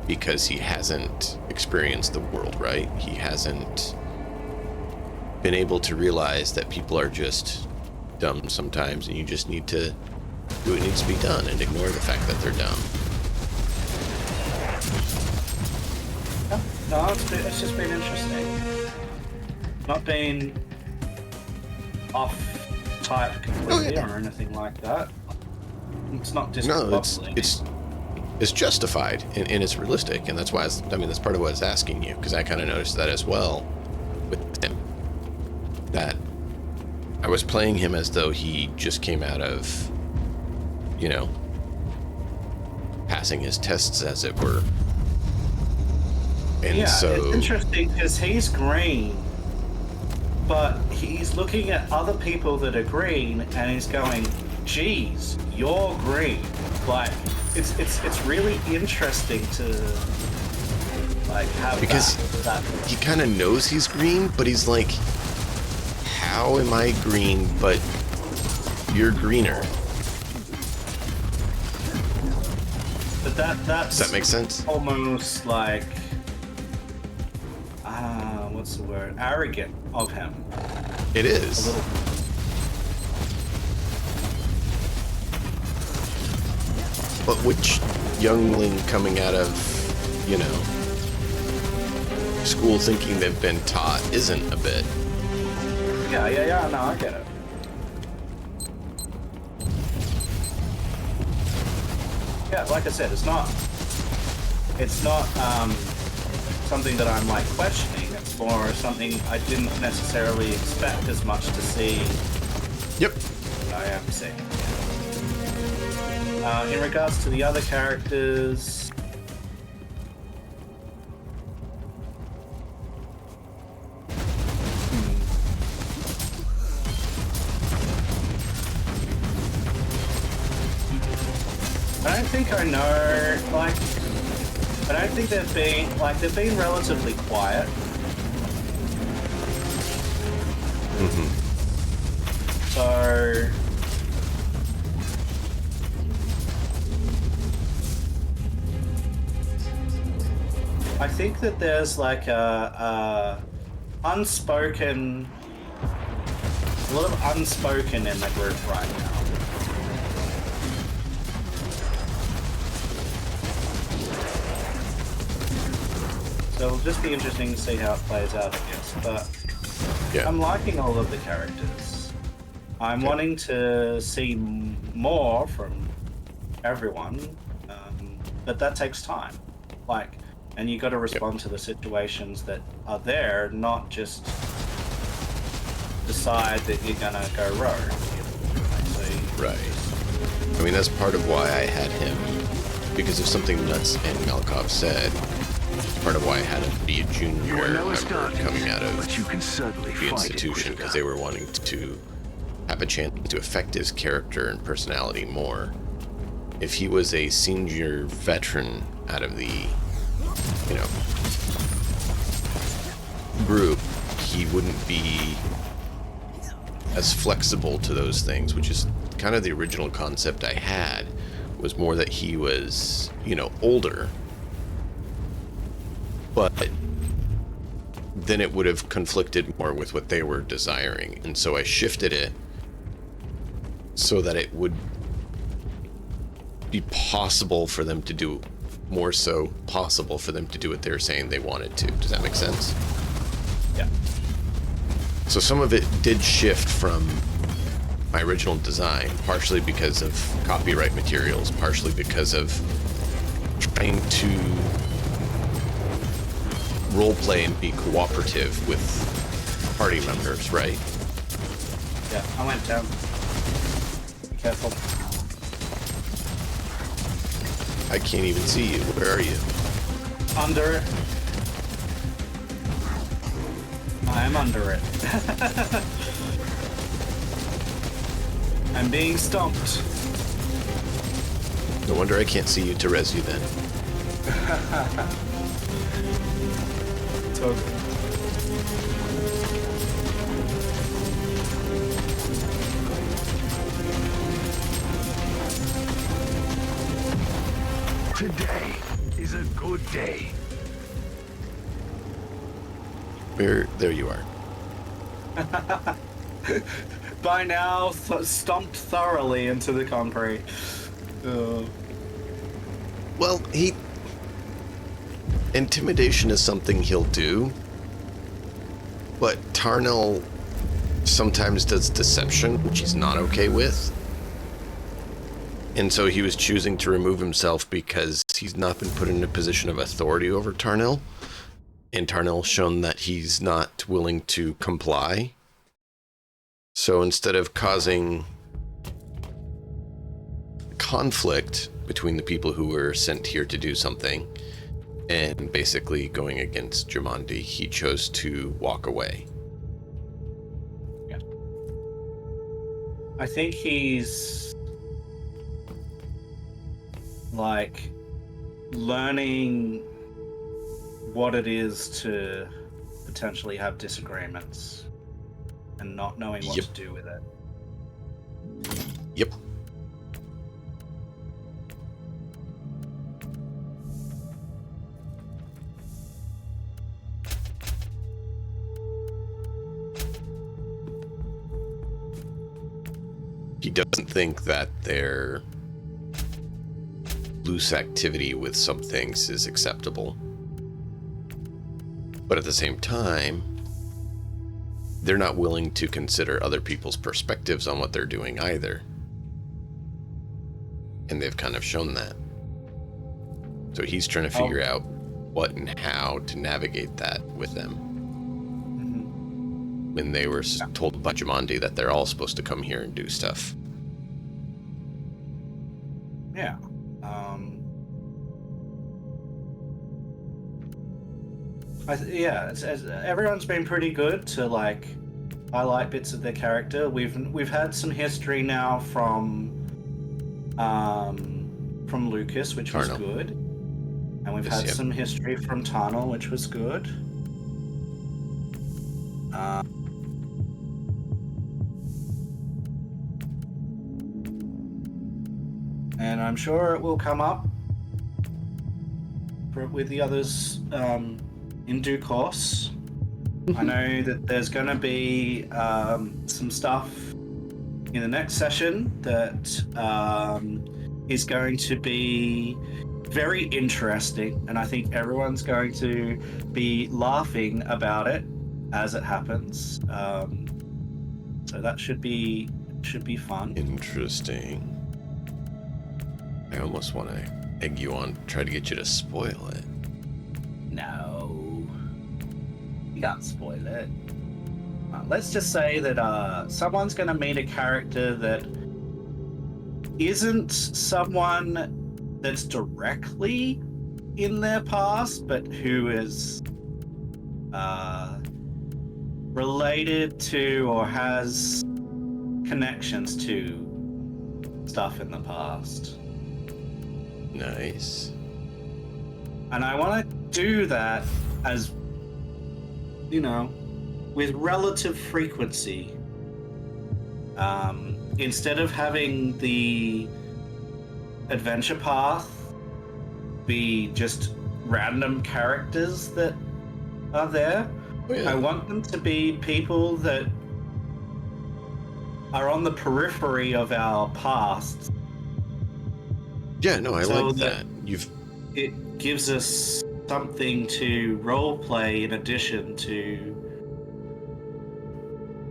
because he hasn't experienced the world, right? He hasn't been able to realize that people are just dumb sometimes and you just need to do what needs to be done and ignore the fact that they're dumb. No, it's just been interesting. Not being off type completely or anything like that. It's not discombobulating. It's justified and it's realistic, and that's why that's part of what I was asking you, because I kind of noticed that as well with him. That I was playing him as though he just came out of, you know, passing his tests, as it were. And yeah, so it's interesting because he's green, but he's looking at other people that are green and he's going, geez, you're green. Like, it's really interesting to like have Because that. he kind of knows he's green, but he's like, how am I green, but you're greener? But that's Does that make sense? almost like what's the word? Arrogant of him. It A is. little. But which youngling coming out of, you know, school thinking they've been taught isn't a bit? Yeah. No, I get it. Yeah, like I said, it's not something that I'm like questioning. It's more something I didn't necessarily expect as much to see. Yep. I am seeing. In regards to the other characters, I don't think I know. Like, I don't think they've been relatively quiet. So. I think that there's like a unspoken, a lot of unspoken in the group right now. So it'll just be interesting to see how it plays out, I guess. But Yeah. I'm liking all of the characters. I'm wanting to see more from everyone, but that takes time. Like, and you got to respond to the situations that are there, not just decide that you're gonna go rogue. So Right. I mean, that's part of why I had him, because of something Nuts and Malkov said. Part of why I had him be a junior You're no member Astartes, coming out of but you can certainly the fight institution, because they were wanting to have a chance to affect his character and personality more. If he was a senior veteran out of the, you know, group, he wouldn't be as flexible to those things, which is kind of the original concept I had, was more that he was, you know, older, but then it would have conflicted more with what they were desiring, and so I shifted it so that it would be possible for them to do, more so possible for them to do what they're saying they wanted to. Does that make sense? yeah. So some of it did shift from my original design, partially because of copyright materials, partially because of trying to roleplay and be cooperative with party members, right? Yeah, I went down. Be careful. I can't even see you. Where are you? Under it. I am under it. I'm being stomped. No wonder I can't see you to res you then. So Today is a good day. There you are. by now, stomped thoroughly into the concrete. Well, intimidation is something he'll do, but Tarnell sometimes does deception, which he's not okay with. And so he was choosing to remove himself because he's not been put in a position of authority over Tarnell. And Tarnell's shown that he's not willing to comply. So instead of causing conflict between the people who were sent here to do something and basically going against Jumanji, he chose to walk away. I think he's like learning what it is to potentially have disagreements and not knowing what to do with it. Yep. He doesn't think that their loose activity with some things is acceptable. But at the same time, they're not willing to consider other people's perspectives on what they're doing either. And they've kind of shown that. So he's trying to figure out what and how to navigate that with them. When they were told by Jumanji that they're all supposed to come here and do stuff. Yeah. Everyone's been pretty good to like highlight bits of their character. We've had some history now from Lucas, which was good, and we've had some history from Tarnal, which was good. And I'm sure it will come up with the others in due course. I know that there's going to be some stuff in the next session that is going to be very interesting, and I think everyone's going to be laughing about it as it happens. So that should be fun. Interesting. I almost want to egg you on, try to get you to spoil it. No, you can't spoil it. Let's just say that someone's going to meet a character that isn't someone that's directly in their past, but who is related to or has connections to stuff in the past. Nice. And I want to do that as, you know, with relative frequency. Instead of having the adventure path be just random characters that are there, I want them to be people that are on the periphery of our past. Yeah, no, I like that. It gives us something to role play in addition to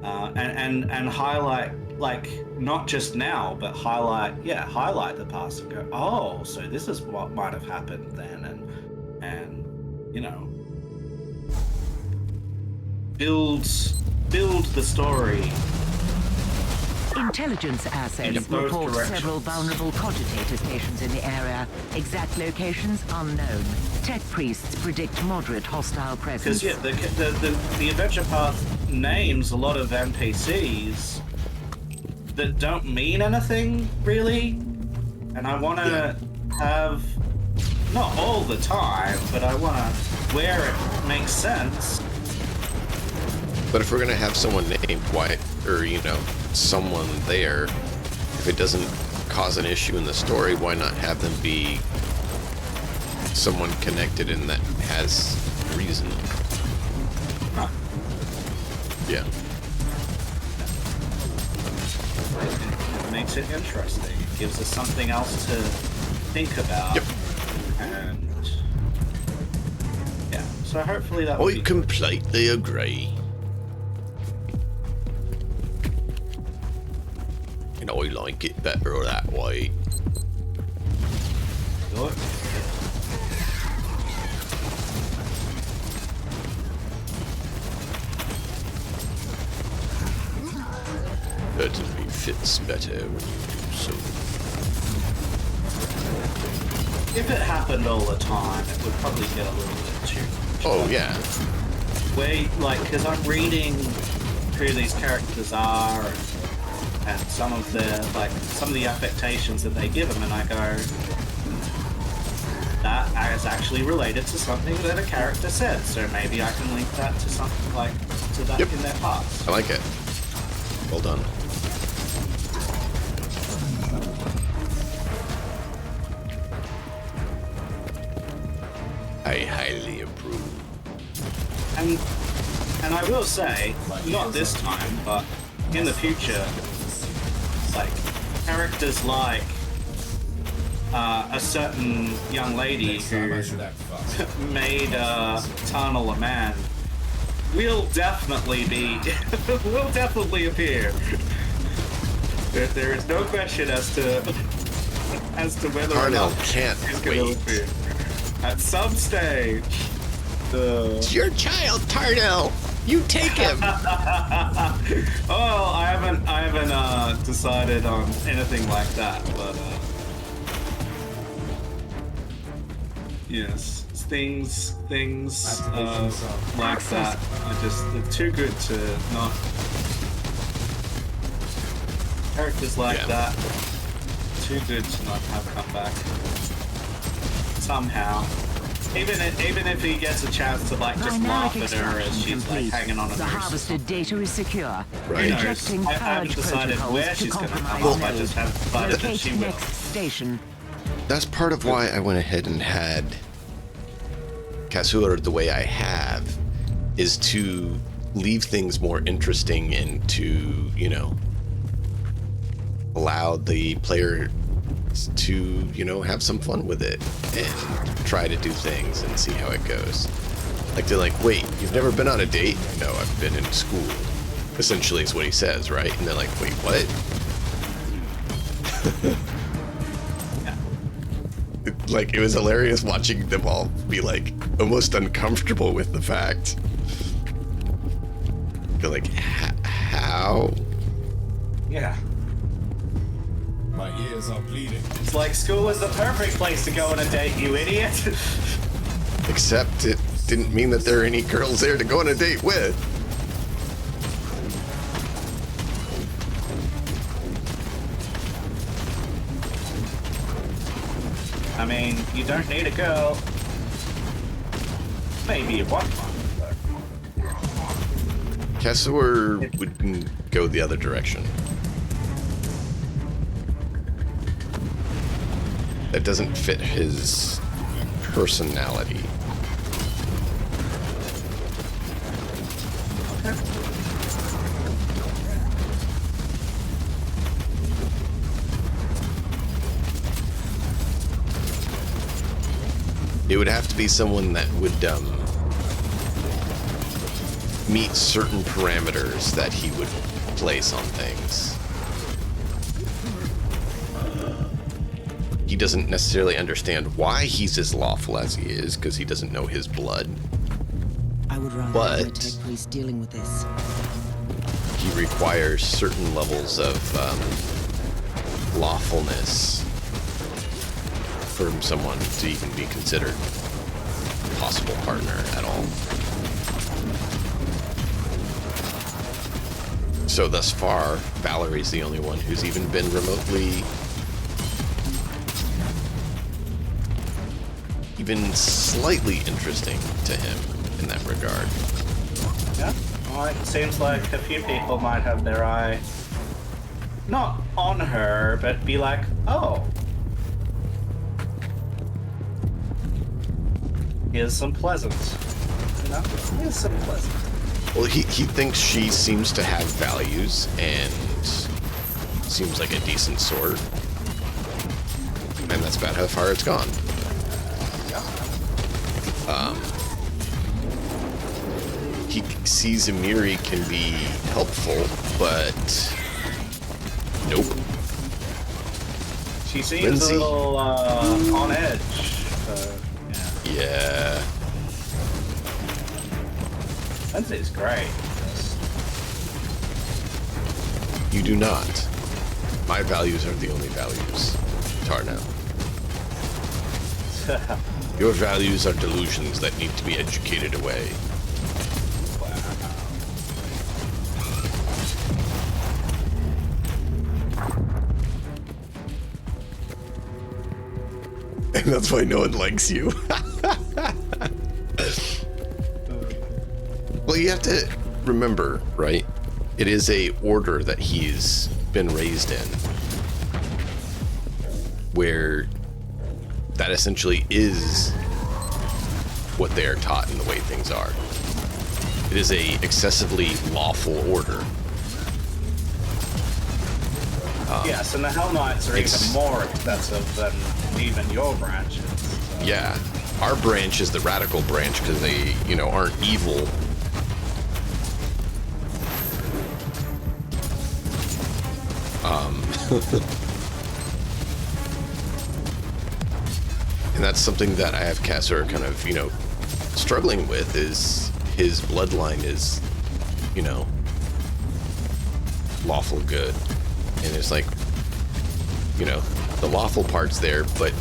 and highlight, like, not just now, but highlight the past and go, oh, so this is what might have happened then, and you know, build the story. Intelligence assets report several vulnerable cogitators stations in the area. Exact locations unknown. Tech priests predict moderate hostile presence. Because the adventure path names a lot of NPCs that don't mean anything really, and I want to have, not all the time, but I want to, where it makes sense. But if we're gonna have someone named Wyatt, or you know, someone there, if it doesn't cause an issue in the story, why not have them be someone connected and that has reason? Huh. Yeah. It makes it interesting. It gives us something else to think about. Yep. And yeah, so hopefully that will be I completely agree. And I like it better that way. good. Certainly fits better when you do so. If it happened all the time, it would probably get a little bit too much. Oh, yeah. Where, like, because I'm reading who these characters are, and and some of the affectations that they give them, and I go, that is actually related to something that a character said, so maybe I can link that to something to that in their past. I like it. Well done. I highly approve. And I will say, not this time, but in the future, like characters like a certain young lady who made Tarnal a man will definitely appear. There is no question as to whether or Tarnal not can't he's going to wait. appear at some stage. It's your child, Tarnal. You take him. Oh, I haven't decided on anything like that, but yes, things like that they're too good to not. Characters like that, too good to not have come back somehow. Even if he gets a chance to like just laugh at her as she's like hanging on a The noose. harvested data is secure. Right. Rejecting I haven't Purge decided where protocols to she's going to come compromise up. I just node. have decided that she Locate will. next station. That's part of why I went ahead and had Kasur the way I have, is to leave things more interesting and to, allow the player to, have some fun with it and try to do things and see how it goes. Like, they're like, wait, you've never been on a date? No, I've been in school. Essentially is what he says, right? And they're like, wait, what? Like, it was hilarious watching them all be like almost uncomfortable with the fact. They're like, how? Yeah. My ears are bleeding. It's like school is the perfect place to go on a date, you idiot. Except it didn't mean that there are any girls there to go on a date with. I mean, you don't need a girl. Maybe you want one, but Kasur would go the other direction. That doesn't fit his personality. It would have to be someone that would meet certain parameters that he would place on things. He doesn't necessarily understand why he's as lawful as he is, because he doesn't know his blood. I would rather But- have a tech priest dealing with this. He requires certain levels of lawfulness for someone to even be considered a possible partner at all. So thus far, Valerie's the only one who's even been remotely, even slightly interesting to him in that regard. yeah. Well, it seems like a few people might have their eye not on her, but be like, oh, here's some pleasant. Here's some pleasant. Well, he thinks she seems to have values and seems like a decent sort. And that's about how far it's gone. He sees Amiri can be helpful, but nope. She seems Lindsay. a little on edge. Yeah. Lindsay's great. You do not. My values are the only values, Tarnal. Your values are delusions that need to be educated away. That's why no one likes you. Well, you have to remember, right? It is a order that he's been raised in, where that essentially is what they are taught and the way things are. It is a excessively lawful order. Yes, and the Hell Knights are even more excessive than even your branches. So. Yeah, our branch is the radical branch because they, aren't evil. And that's something that I have Cassar kind of, struggling with, is his bloodline is, lawful good. And it's like, the lawful part's there, but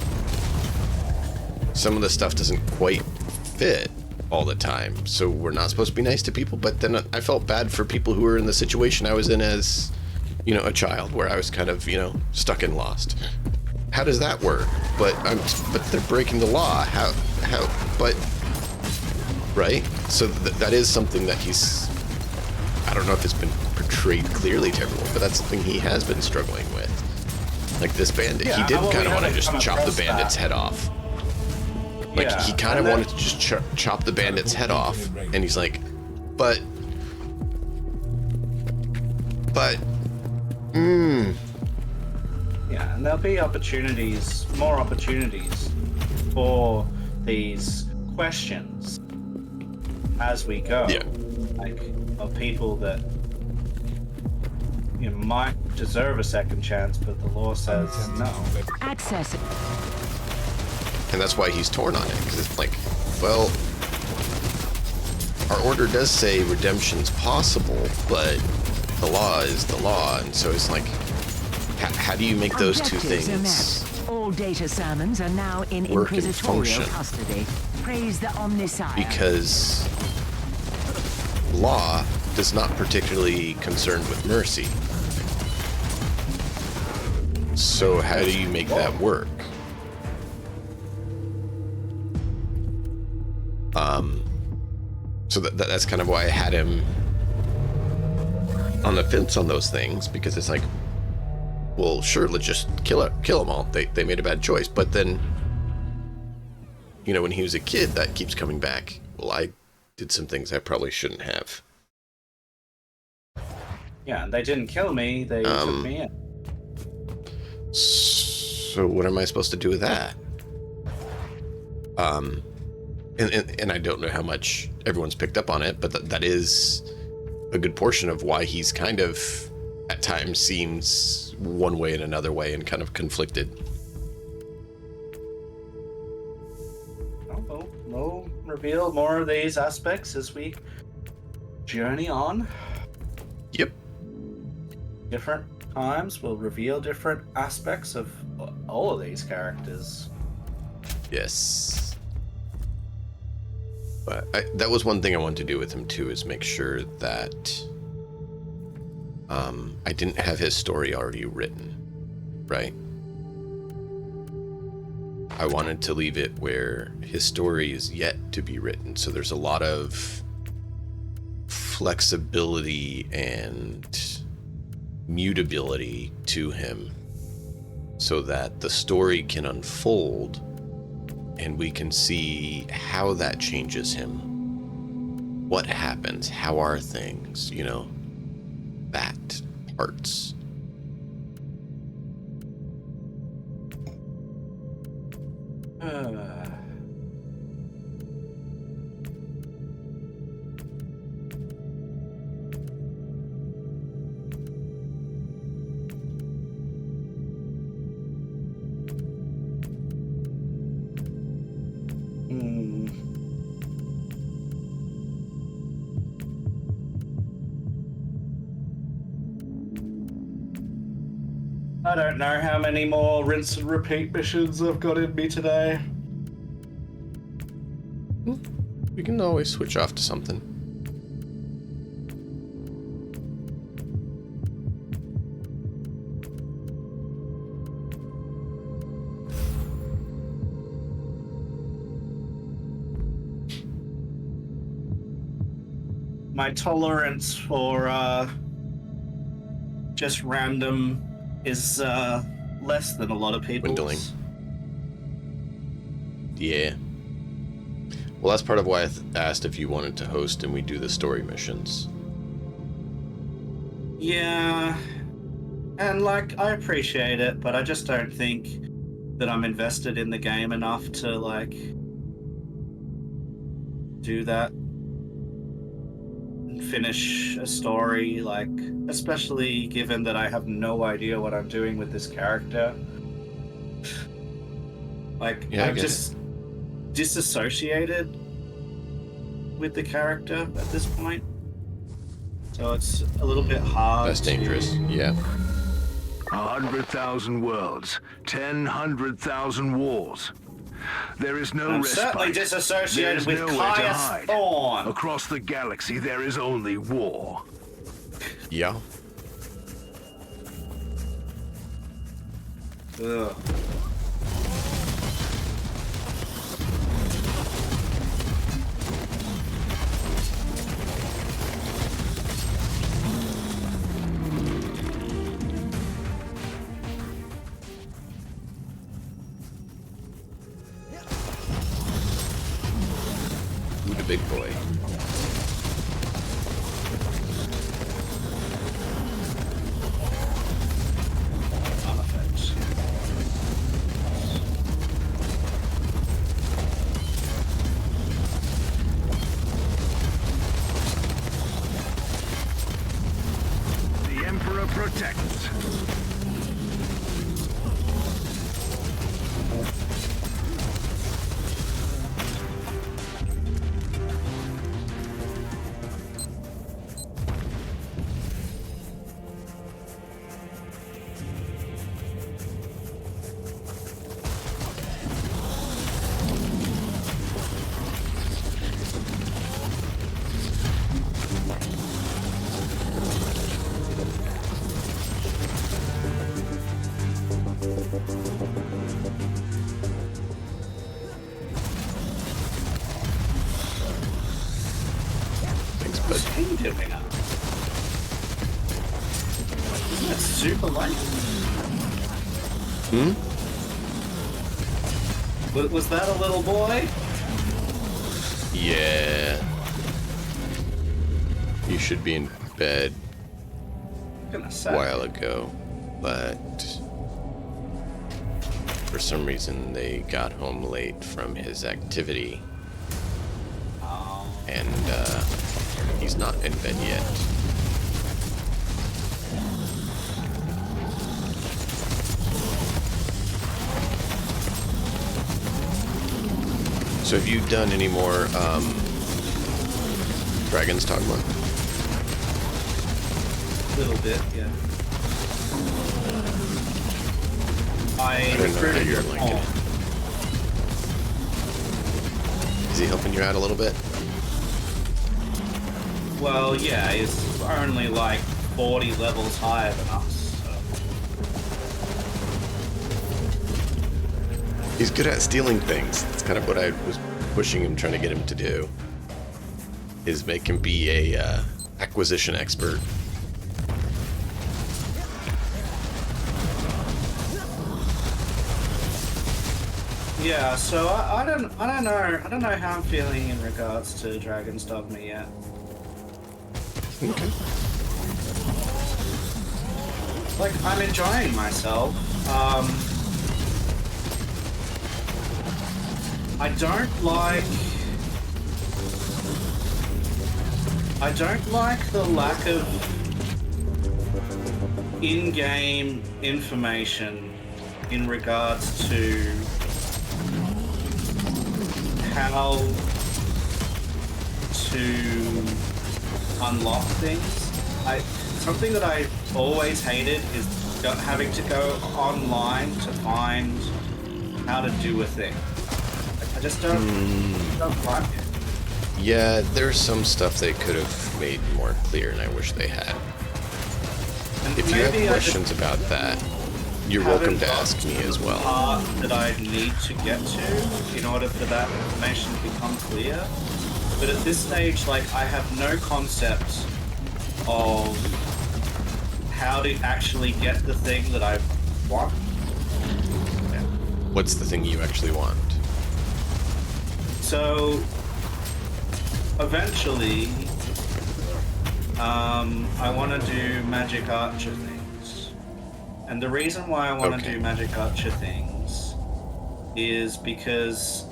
some of the stuff doesn't quite fit all the time. So we're not supposed to be nice to people, but then I felt bad for people who were in the situation I was in as, a child, where I was kind of, stuck and lost. How does that work? But they're breaking the law. But right? So that is something that he's, I don't know if it's been portrayed clearly to everyone, but that's something he has been struggling with. Like this bandit, he did kind of want to just chop the bandit's head off. Like he kind of wanted to just chop the bandit's head off, and he's like, but. Yeah, and there'll be more opportunities for these questions as we go. Yeah. Like, of people that might deserve a second chance, but the law says no. Access. And that's why he's torn on it, because it's like, well, our order does say redemption's possible, but the law is the law, and so it's like, how do you make those two things all data sermons are now in work and inquisitorial function? Custody. Praise the Omniscient. Because law is not particularly concerned with mercy. So how do you make that work? So that's kind of why I had him on the fence on those things, because it's like, well, sure, let's just kill them all. They made a bad choice. But then, when he was a kid, that keeps coming back. Well, I did some things I probably shouldn't have. Yeah, and they didn't kill me, they took me in. So what am I supposed to do with that? And I don't know how much everyone's picked up on it, but that is a good portion of why he's kind of, at times, seems one way and another way and kind of conflicted. We'll reveal more of these aspects as we journey on. Yep. Different times will reveal different aspects of all of these characters. Yes. But that was one thing I wanted to do with him too, is make sure that I didn't have his story already written, right? I wanted to leave it where his story is yet to be written. So there's a lot of flexibility and mutability to him, so that the story can unfold and we can see how that changes him. What happens? How are things? That parts. I don't know how many more rinse and repeat missions I've got in me today. We can always switch off to something. my tolerance for just random is less than a lot of people's. Dwindling. Yeah. Well, that's part of why I asked if you wanted to host and we do the story missions. Yeah, and like I appreciate it, but I just don't think that I'm invested in the game enough to like do that and finish a story, like especially given that I have no idea what I'm doing with this character. Like Yeah, I'm just disassociated with the character at this point. So it's a little bit hard. That's dangerous. Yeah. 100,000 worlds, 100,000 wars. There is no I'm respite. certainly disassociated There is with nowhere to Caius hide. Thorn. Across the galaxy, there is only war. Yeah. Ugh. Ooh, the big boy. The Emperor protects. Thanks, What's bud. he doing up? Isn't that super light? Hmm? Was that a little boy? Yeah. You should be in bed I'm gonna say. a while ago, but for some reason they got home late from his activity, Oh. and he's not in bed yet. So have you done any more Dragon's Dogma? A little bit, yeah. I don't know how recruited you're your liking pawn. it. Is he helping you out a little bit? Well, yeah, he's only like 40 levels higher than us. So. He's good at stealing things. That's kind of what I was pushing him, trying to get him to do. Is make him be a acquisition expert. Yeah, so I don't know how I'm feeling in regards to Dragon's Dogma yet. Okay. Like, I'm enjoying myself. I don't like the lack of in-game information in regards to how to unlock things. Something that I always hated is having to go online to find how to do a thing. I just don't like it. Yeah, there's some stuff they could have made more clear, and I wish they had. And If you have maybe I questions just about that, you're haven't welcome to got ask me to as the well. part that I need to get to in order for that information to become clear. But at this stage, like, I have no concept of how to actually get the thing that I want. Yeah. What's the thing you actually want? So, eventually, I want to do magic archer things. And the reason why I want to do magic archer things is because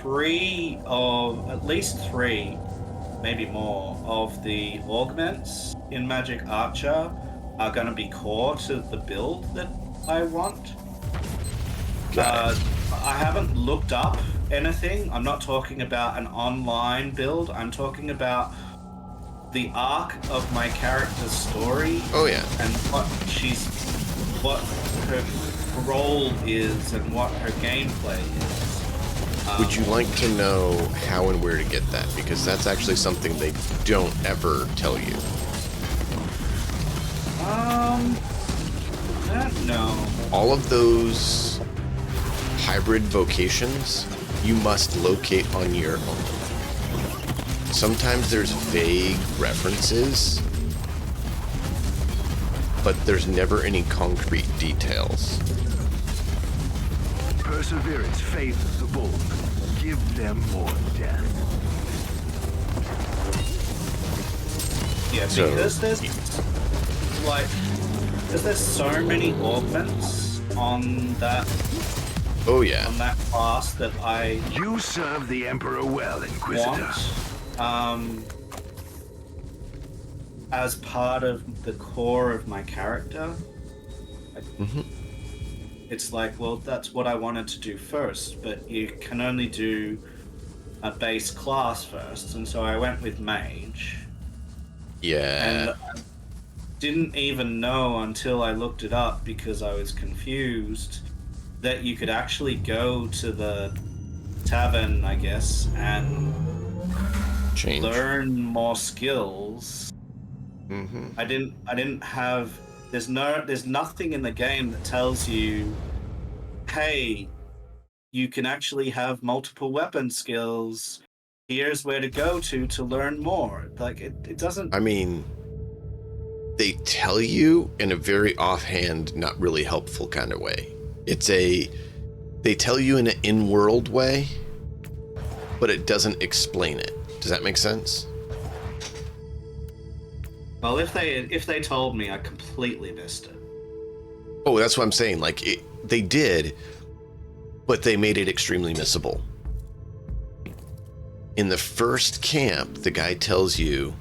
at least three, maybe more, of the augments in Magic Archer are going to be core to the build that I want. I haven't looked up anything. I'm not talking about an online build. I'm talking about the arc of my character's story. Oh yeah. And what her role is and what her gameplay is. Would you like to know how and where to get that? Because that's actually something they don't ever tell you. I don't know. All of those hybrid vocations you must locate on your own. Sometimes there's vague references, but there's never any concrete details. Perseverance favors the bold. Give them more death. Yeah, because there's so many augments on that. Oh yeah. On that class that I. You serve the Emperor well, Inquisitor. Want, as part of the core of my character. It's like, well, that's what I wanted to do first, but you can only do a base class first, and so I went with Mage. Yeah. And I didn't even know until I looked it up because I was confused that you could actually go to the tavern, I guess, and learn more skills. I didn't have. There's nothing in the game that tells you, hey, you can actually have multiple weapon skills. Here's where to go to learn more. Like, it doesn't. I mean, they tell you in a very offhand, not really helpful kind of way. They tell you in an in-world way, but it doesn't explain it. Does that make sense? Well, if they told me, I completely missed it. Oh, that's what I'm saying. Like, they did, but they made it extremely missable. In the first camp, the guy tells you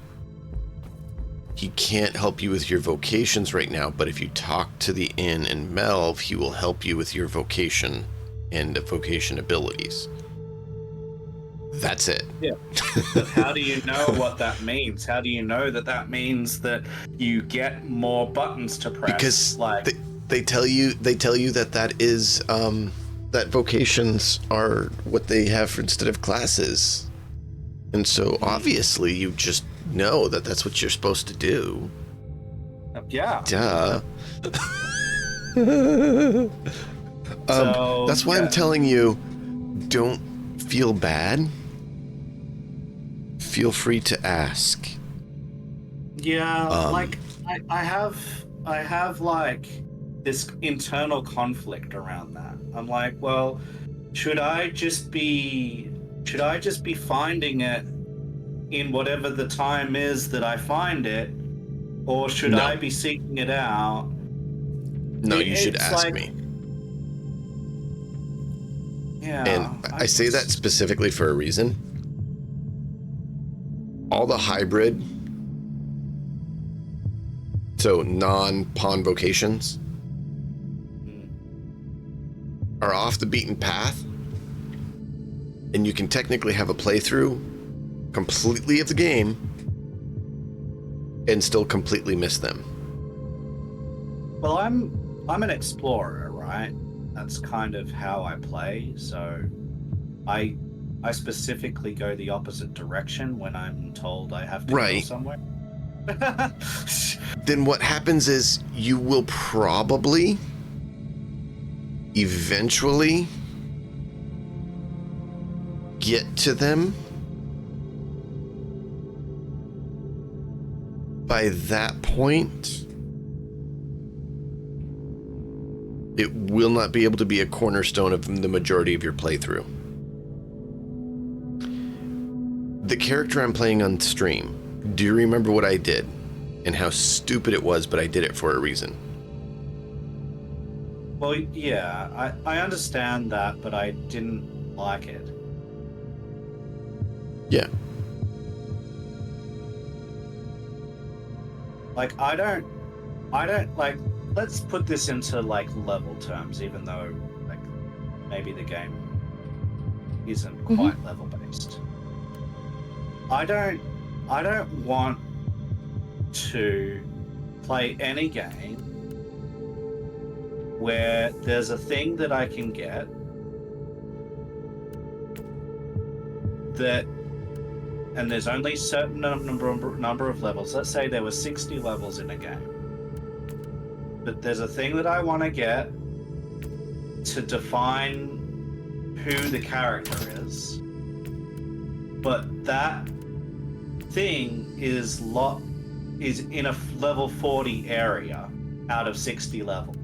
he can't help you with your vocations right now, but if you talk to the inn and Melv, he will help you with your vocation and vocation abilities. That's it. Yeah. But how do you know what that means? How do you know that means that you get more buttons to press? Because they tell you that is that vocations are what they have instead of classes. And so obviously you just know that that's what you're supposed to do. Yeah. Duh. So, that's why I'm telling you, don't feel bad. Feel free to ask. Yeah, like I have like this internal conflict around that. I'm like, well, should I just be finding it in whatever the time is that I find it, or should I be seeking it out? No, you should ask me. Yeah. And I say that specifically for a reason. All the hybrid, so non-pawn vocations, are off the beaten path, and you can technically have a playthrough completely of the game and still completely miss them. Well, I'm an explorer, right? That's kind of how I play, so I specifically go the opposite direction when I'm told I have to go somewhere. Then what happens is you will probably eventually get to them by that point, it will not be able to be a cornerstone of the majority of your playthrough. The character I'm playing on stream, do you remember what I did? And how stupid it was, but I did it for a reason. Well, yeah, I understand that, but I didn't like it. Yeah. Like, I don't, like, let's put this into, like, level terms, even though, like, maybe the game isn't quite level-based. I don't want to play any game where there's a thing that I can get that, and there's only a certain number of levels. Let's say there were 60 levels in a game, but there's a thing that I want to get to define who the character is, but that thing is in a level 40 area out of 60 level.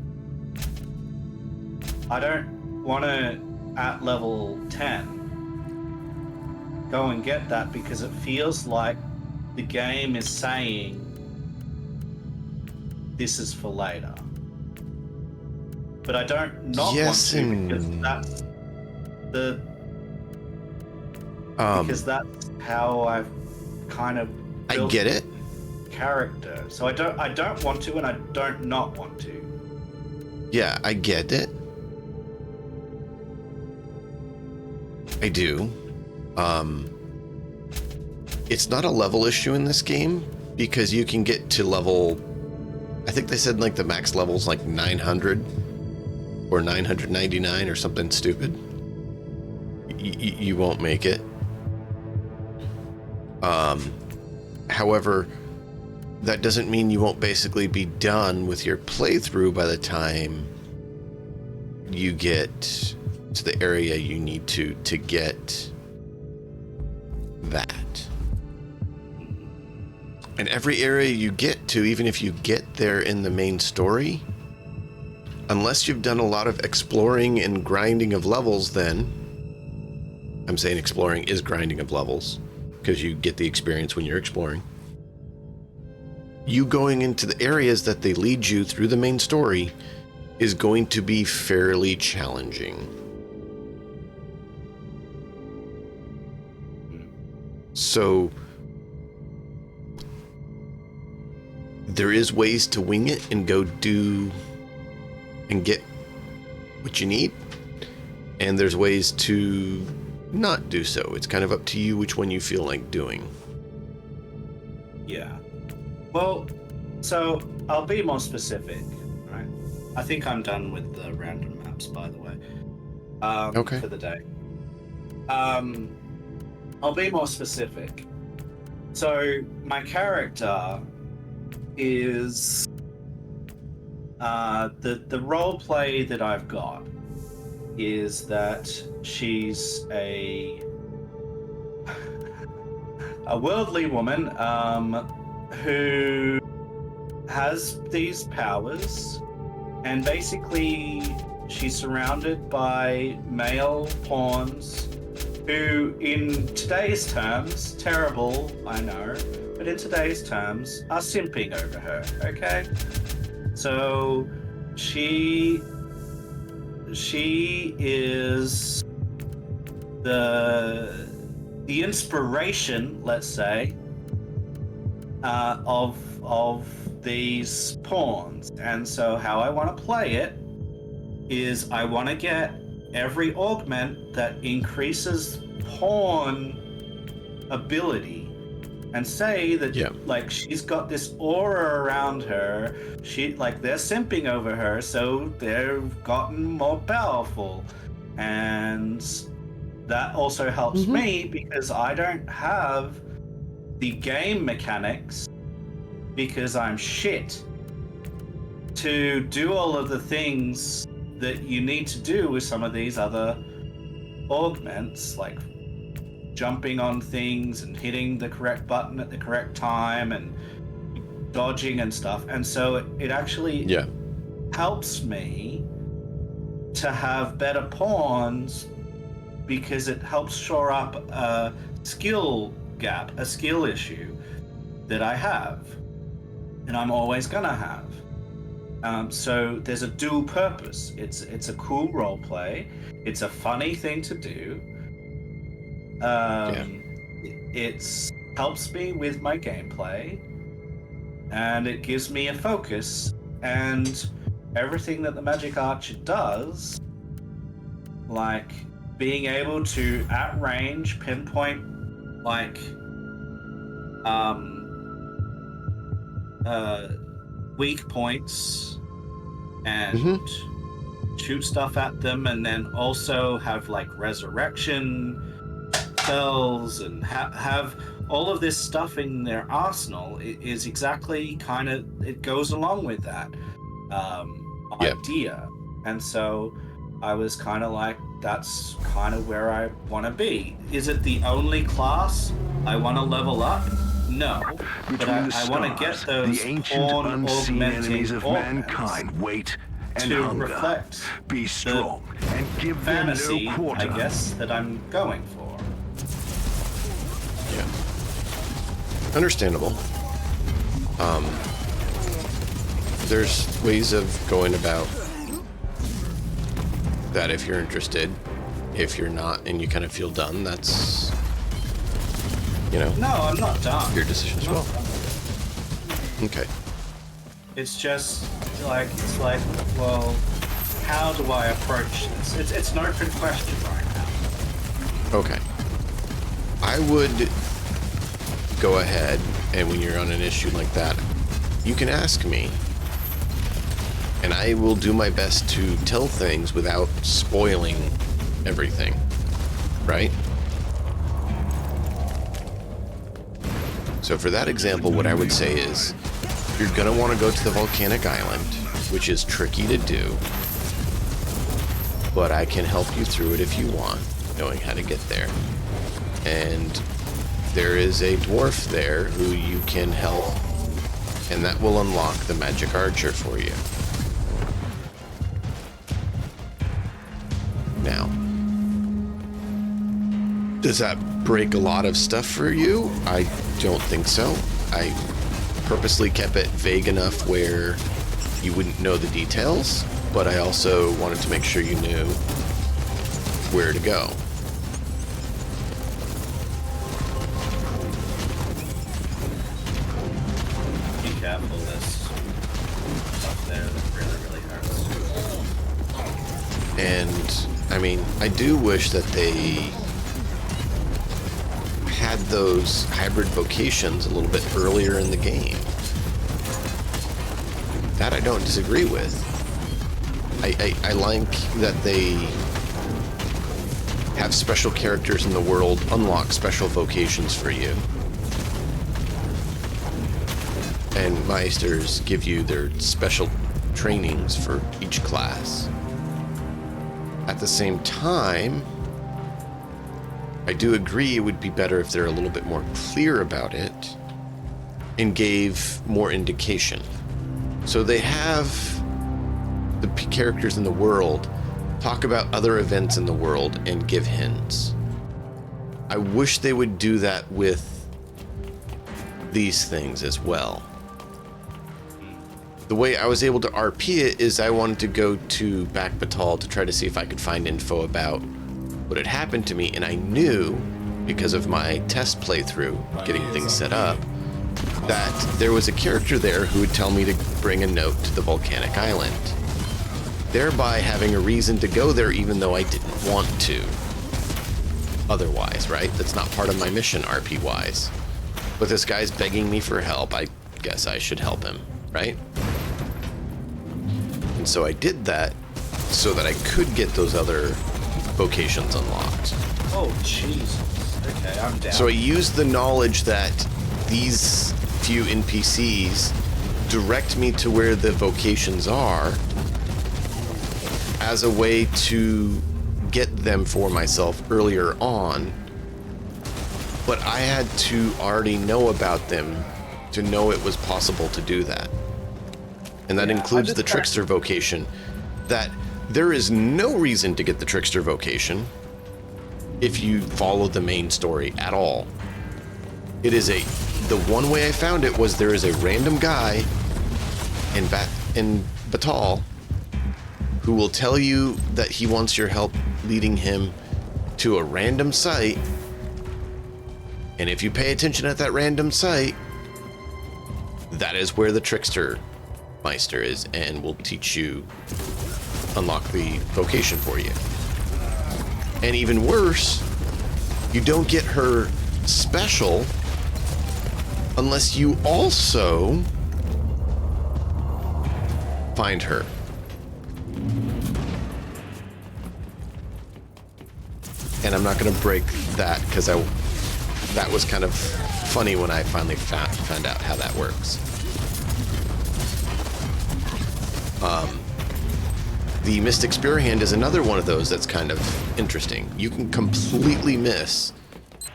I don't want to, at level 10, go and get that because it feels like the game is saying this is for later. But I don't not want to because that's the because that's how I've kind of built I get it. Character. So I don't want to, and I don't not want to. Yeah, I get it. I do. It's not a level issue in this game because you can get to level, I think they said like the max level's like 900 or 999 or something stupid. You won't make it. However, that doesn't mean you won't basically be done with your playthrough by the time you get to the area you need to get that. And every area you get to, even if you get there in the main story, unless you've done a lot of exploring and grinding of levels, then I'm saying exploring is grinding of levels because you get the experience when you're exploring. You going into the areas that they lead you through the main story is going to be fairly challenging. So there is ways to wing it and go do and get what you need, and there's ways to not do so. It's kind of up to you which one you feel like doing. Yeah. Well, so I'll be more specific, right? I think I'm done with the random maps, by the way. Okay. For the day. I'll be more specific. So my character is the role play that I've got is that she's a worldly woman who has these powers, and basically she's surrounded by male pawns who, in today's terms, terrible, I know, but in today's terms, are simping over her, okay? So she is the inspiration, let's say, of these pawns. And so how I want to play it is I want to get every augment that increases pawn ability and say that like she's got this aura around her, she like they're simping over her, so they've gotten more powerful. And that also helps me because I don't have the game mechanics because I'm shit to do all of the things that you need to do with some of these other augments, like jumping on things and hitting the correct button at the correct time and dodging and stuff, and so it actually Yeah. helps me to have better pawns because it helps shore up a skill gap, a skill issue that I have, and I'm always gonna have. So there's a dual purpose. It's a cool role play. It's a funny thing to do. It helps me with my gameplay, and it gives me a focus. And everything that the Magic Archer does, like being able to at range pinpoint, like weak points and shoot stuff at them, and then also have like resurrection spells and have all of this stuff in their arsenal is exactly kind of, it goes along with that idea. And so I was kind of like, that's kind of where I want to be. Is it the only class I want to level up? No, but I want to get those the ancient unseen enemies of mankind wait and to hunger. reflect Be strong and give them fantasy, no quarter. I guess, that I'm going for. Yeah. Understandable. There's ways of going about that if you're interested. If you're not and you kind of feel done, that's, you know. No, I'm not done. Your decision as well. Okay. It's just like, well, how do I approach this? It's an open question right now. Okay. I would go ahead, and when you're on an issue like that, you can ask me, and I will do my best to tell things without spoiling everything, right? So for that example, what I would say is, you're going to want to go to the volcanic island, which is tricky to do, but I can help you through it if you want, knowing how to get there. And there is a dwarf there who you can help, and that will unlock the magic archer for you. Now, does that break a lot of stuff for you? I don't think so. I purposely kept it vague enough where you wouldn't know the details, but I also wanted to make sure you knew where to go. Be careful, there's stuff there that really, really hurts. And, I mean, I do wish that they had those hybrid vocations a little bit earlier in the game. That I don't disagree with. I like that they have special characters in the world unlock special vocations for you. And Meisters give you their special trainings for each class. At the same time, I do agree it would be better if they're a little bit more clear about it and gave more indication. So they have the characters in the world talk about other events in the world and give hints. I wish they would do that with these things as well. The way I was able to RP it is I wanted to go to Back Batal to try to see if I could find info about what had happened to me, and I knew, because of my test playthrough, getting things set up, that there was a character there who would tell me to bring a note to the volcanic island, thereby having a reason to go there even though I didn't want to. Otherwise, right? That's not part of my mission, RP-wise. But this guy's begging me for help, I guess I should help him, right? And so I did that so that I could get those other vocations unlocked. Oh, Jesus. Okay, I'm down. So I used the knowledge that these few NPCs direct me to where the vocations are as a way to get them for myself earlier on, but I had to already know about them to know it was possible to do that. And that includes the Trickster vocation. That there is no reason to get the Trickster vocation if you follow the main story at all. It is the one way I found it was there is a random guy in Batal who will tell you that he wants your help leading him to a random site. And if you pay attention at that random site, that is where the Trickster Meister is, and will teach you, unlock the vocation for you. And even worse, you don't get her special unless you also find her. And I'm not going to break that because that was kind of funny when I finally found out how that works. The Mystic Spear Hand is another one of those that's kind of interesting. You can completely miss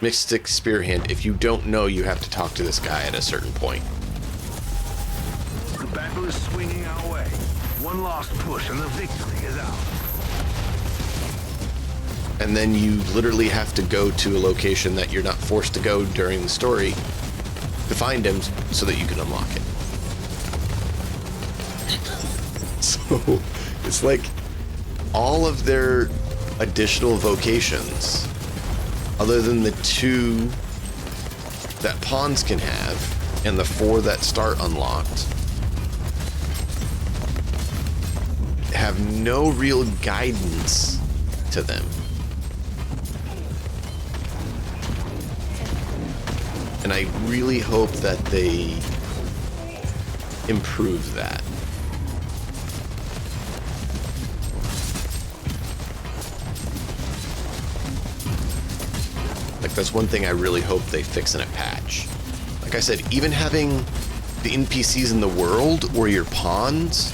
Mystic Spear Hand if you don't know you have to talk to this guy at a certain point. The battle is swinging our way. One last push and the victory is out. And then you literally have to go to a location that you're not forced to go during the story to find him so that you can unlock it. So it's like all of their additional vocations, other than the 2 that pawns can have and the 4 that start unlocked, have no real guidance to them. And I really hope that they improve that. Like, that's one thing I really hope they fix in a patch. Like I said, even having the NPCs in the world or your pawns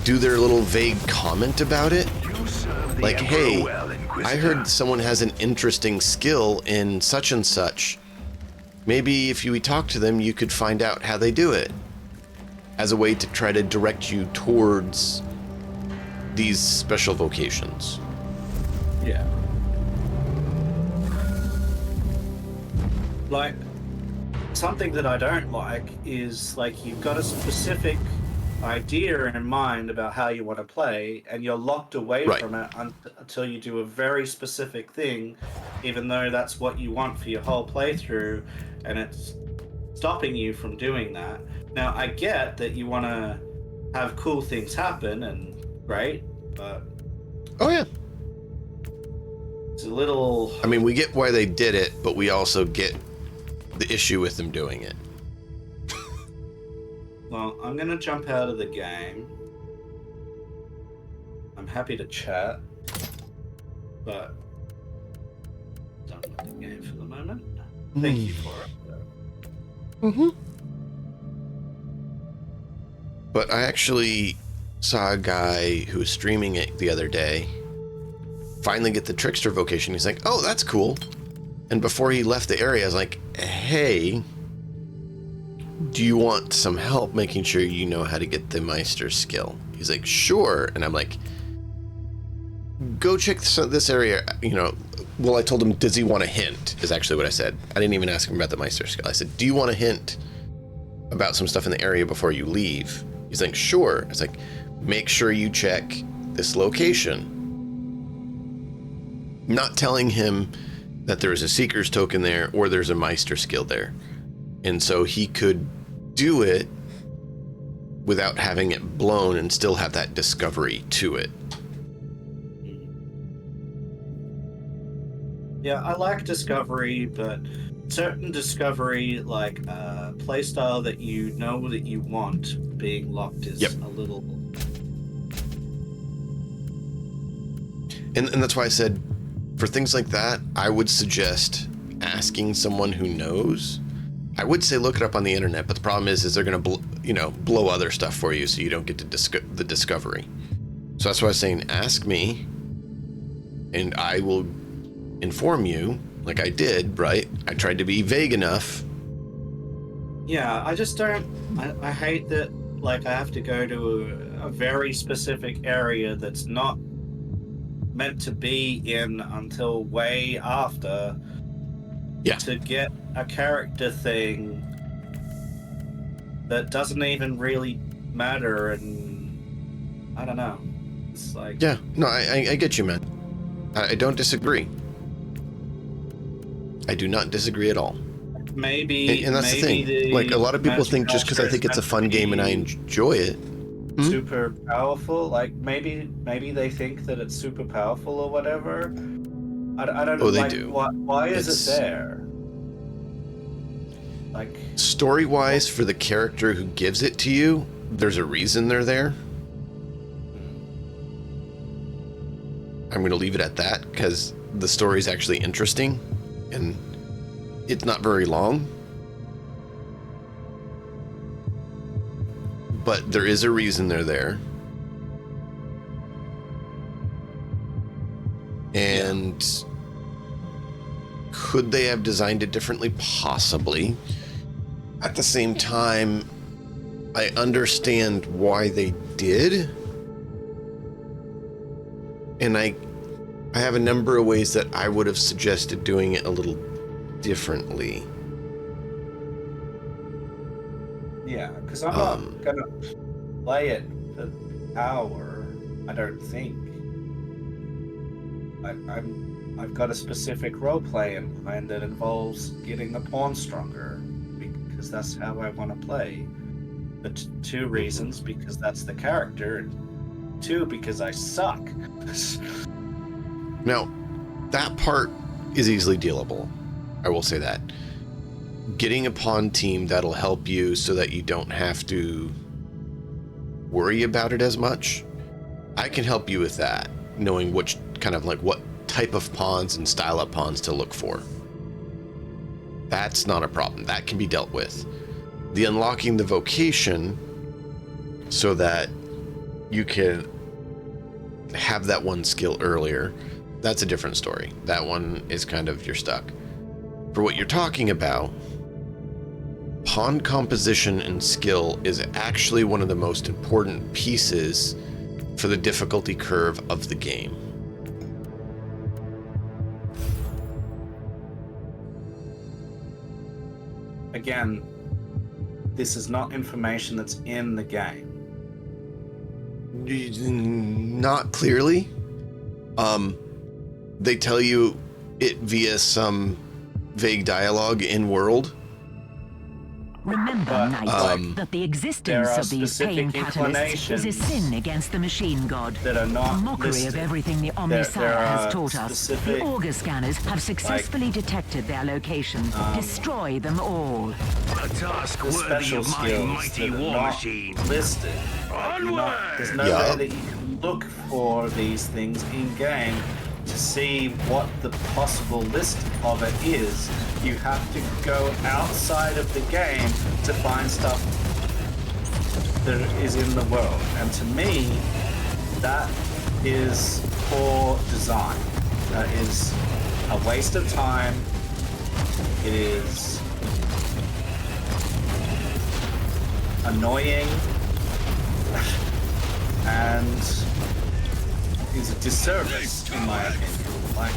do their little vague comment about it. Like, hey, I heard someone has an interesting skill in such and such. Maybe if you talk to them, you could find out how they do it, as a way to try to direct you towards these special vocations. Yeah. Like, something that I don't like is, like, you've got a specific idea in mind about how you want to play, and you're locked away from it until you do a very specific thing, even though that's what you want for your whole playthrough, and it's stopping you from doing that. Now, I get that you want to have cool things happen, and great, but... Oh, yeah. It's a little... I mean, we get why they did it, but we also get the issue with them doing it. Well, I'm going to jump out of the game. I'm happy to chat, but done with the game for the moment. Thank you for it. But I actually saw a guy who was streaming it the other day finally get the Trickster vocation. He's like, oh, that's cool. And before he left the area, I was like, hey, do you want some help making sure you know how to get the Meister skill? He's like, sure. And I'm like, go check this area, you know. Well, I told him, does he want a hint, is actually what I said. I didn't even ask him about the Meister skill. I said, do you want a hint about some stuff in the area before you leave? He's like, sure. I was like, make sure you check this location. Not telling him that there's a Seeker's token there or there's a Meister skill there. And so he could do it without having it blown and still have that discovery to it. Yeah, I like discovery, but certain discovery, like playstyle that you know that you want being locked is a little... And that's why I said, for things like that, I would suggest asking someone who knows. I would say look it up on the internet, but the problem is they're going to blow other stuff for you, so you don't get to the discovery. So that's why I was saying, ask me, and I will inform you, like I did, right? I tried to be vague enough Yeah, I just don't. I hate that. Like, I have to go to a very specific area that's not meant to be in until way after. Yeah. To get a character thing that doesn't even really matter, and I don't know. It's like, Yeah, no, I get you, man. I don't disagree. I do not disagree at all. maybe And that's maybe the thing. Like, a lot of people think just because I think it's a fun game and I enjoy it. super powerful. Like, maybe they think that it's super powerful or whatever. I don't know. Oh, they like, do. Why is It's- it there? Like, Story-wise, for the character who gives it to you, there's a reason they're there. I'm going to leave it at that because the story's actually interesting and it's not very long. But there is a reason they're there. And could they have designed it differently? Possibly. At the same time, I understand why they did. And I have a number of ways that I would have suggested doing it a little differently. yeah, because I'm not gonna play it for an hour. I don't think. I've got a specific role play in mind that involves getting the pawn stronger, because that's how I want to play. But two reasons: because that's the character, and two, because I suck. Now, that part is easily dealable. I will say that. Getting a pawn team that'll help you so that you don't have to worry about it as much. I can help you with that, knowing which kind of like what type of pawns and style of pawns to look for. That's not a problem. That can be dealt with. The unlocking the vocation so that you can have that one skill earlier, that's a different story. That one is kind of, you're stuck. For what you're talking about, pawn composition and skill is actually one of the most important pieces for the difficulty curve of the game. Again, this is not information that's in the game. Not clearly. They tell you it via some vague dialogue in world. Remember, Knight, that the existence of these pain catalysts is a sin against the machine god. That are not a mockery listed. of everything the Omnisire has taught us. The Auger scanners have successfully detected their locations. Destroy them all. A task worthy of my mighty war machine. Listed. Onward! There's no way that you can look for these things in game to see what the possible list of it is. You have to go outside of the game to find stuff that is in the world. And to me, that is poor design. That is a waste of time. It is annoying and is a disservice in my opinion. Like,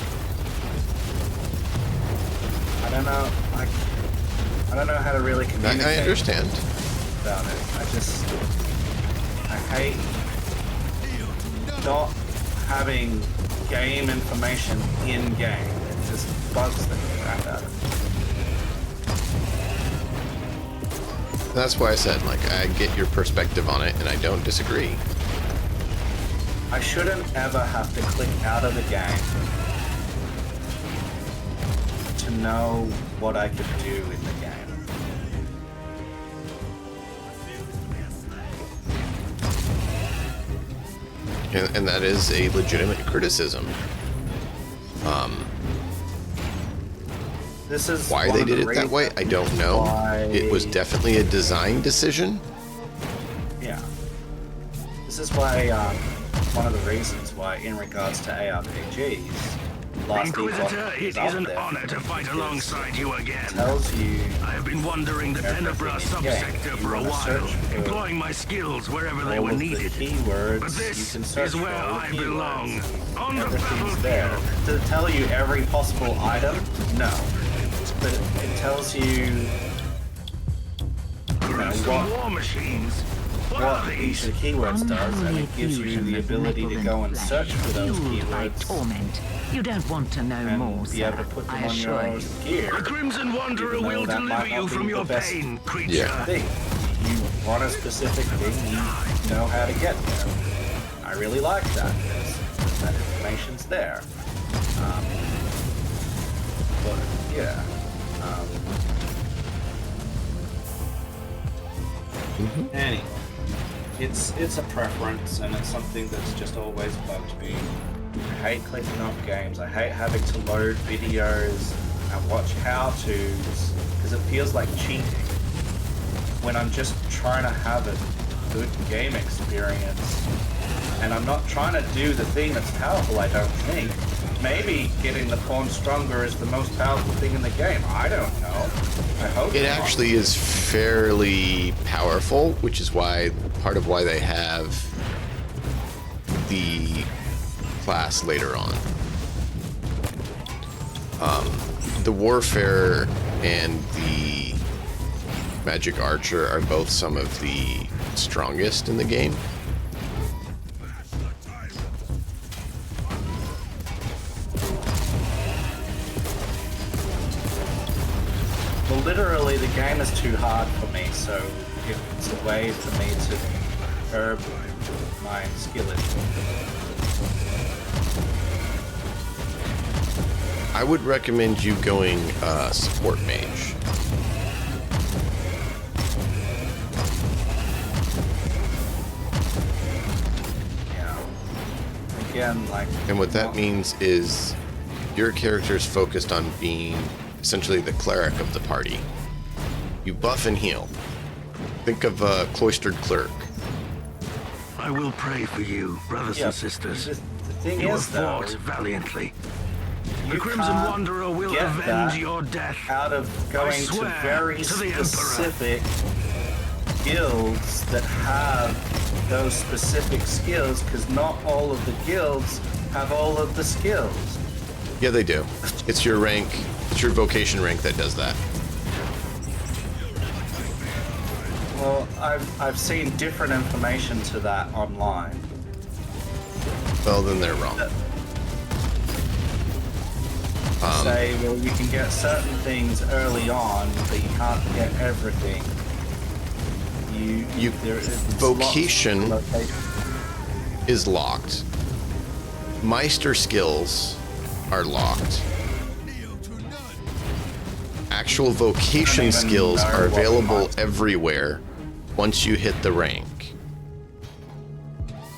I don't know, like, I don't know how to really communicate. I understand about it. I hate not having game information in game. It just bugs the crap out of me. That's why I said, like, I get your perspective on it and I don't disagree. I shouldn't ever have to click out of the game to know what I could do in the game. And that is a legitimate criticism. This is why they did it that way, I don't know. It was definitely a design decision. Yeah. This is why, one of the reasons why, in regards to ARPGs, last Inquisitor, Epoch it is out is an there. honor to fight alongside you again. Tells you I have been wandering the Tenebra subsector for a while, employing my skills wherever they all were of needed. the keywords But you this can search is where for all the I belong. keywords. On the Everything's there. battlefield. Does it tell you every possible item? No. But it tells you Gruesome war machines. What are what each these? of the keywords does, and Unholy it gives you fusion the of ability to metal go and and flesh, search for those fueled by keywords torment. You don't want to know and more, be able to sir. put them I on assure your you. gear. The Crimson Wanderer Even though will that deliver might you not from be your the best pain, creature. Yeah. Thing. You want a specific thing, you know how to get there. I really like that. That information's there. But yeah. Anyway, it's a preference, and it's something that's just always bugged me. I hate clicking off games. I hate having to load videos and watch how-tos because it feels like cheating when I'm just trying to have a good game experience. And I'm not trying to do the thing that's powerful, I don't think. Maybe getting the pawn stronger is the most powerful thing in the game. I don't know. I hope It not. actually is fairly powerful, which is why part of why they have the class later on. The Warfare and the Magic Archer are both some of the strongest in the game. Well, literally, the game is too hard for me, so it's a way for me to curb my skill issue. I would recommend you going support mage. Yeah. Again, like. And what that means is your character is focused on being essentially the cleric of the party. You buff and heal. Think of a cloistered cleric. I will pray for you, brothers Yeah, and sisters. The thing You have is, though, fought valiantly. The you Crimson can't Wanderer will get avenge that your death. out of going to swear very to the Emperor. specific guilds that have those specific skills, because not all of the guilds have all of the skills. Yeah, they do. It's your rank, it's your vocation rank that does that. Well, I've seen different information to that online. Well, then they're wrong. Say, well, you can get certain things early on, but you can't get everything. There is Vocation lots of locations. is locked. Meister skills are locked. Actual vocation even skills know are what available Meister- everywhere once you hit the rank.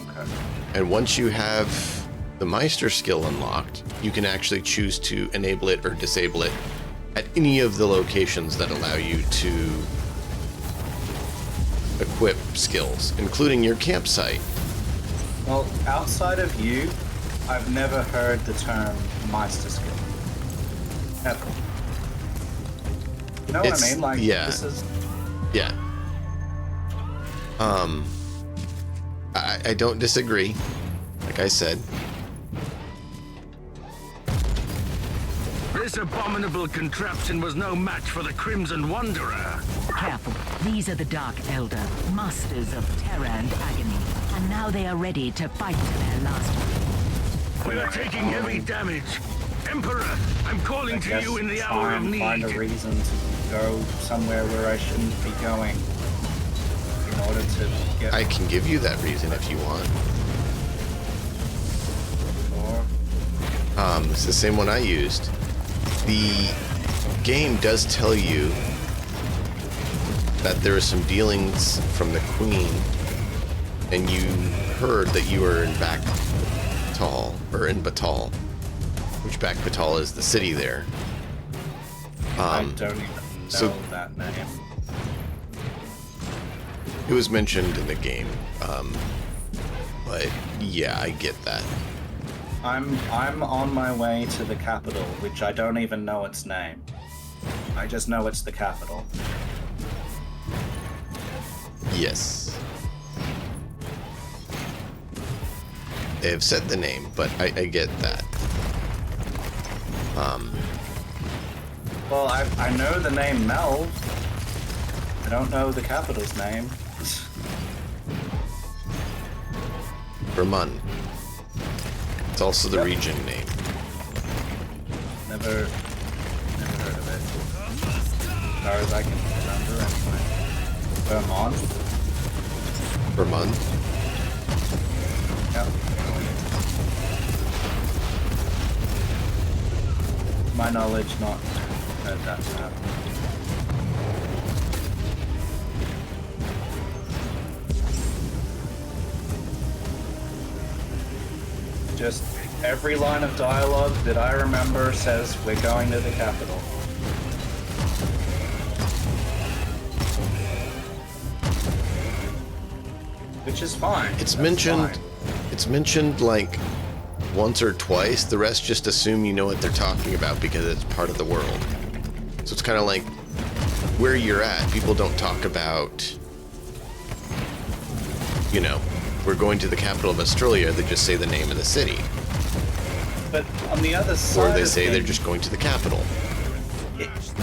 Okay. And once you have the Meister skill unlocked, you can actually choose to enable it or disable it at any of the locations that allow you to equip skills, including your campsite. Well, outside of you, I've never heard the term Meister skill. Ever. You know what I mean? Like, yeah. this is... Yeah. I don't disagree. Like I said, This abominable contraption was no match for the Crimson Wanderer. Careful. These are the Dark Elder, masters of terror and agony. And now they are ready to fight to their last. We are taking heavy damage. Emperor, I'm calling to you in the hour of need. Find a reason to go somewhere where I shouldn't be going in order to get... I can give you that reason if you want. Or... It's the same one I used. The game does tell you that there are some dealings from the Queen, and you heard that you were in Batal, or in Batal, which Batal is the city there. I don't even know that name. It was mentioned in the game, but yeah, I get that. I'm on my way to the capital, which I don't even know its name. I just know it's the capital. Yes. They have said the name, but I get that. Well, I know the name Melv. I don't know the capital's name. Vermund. It's also the region name. Never heard of it. As far as I can remember, anyway. Vermont? Vermund. Yep. My knowledge, not heard that map. Just every line of dialogue that I remember says we're going to the capital. Which is fine. It's That's mentioned. fine. It's mentioned like once or twice. The rest just assume you know what they're talking about because it's part of the world. So it's kind of like where you're at. People don't talk about, you know, we're going to the capital of Australia. They just say the name of the city, But on the other side, or they of say they're things, just going to the capital.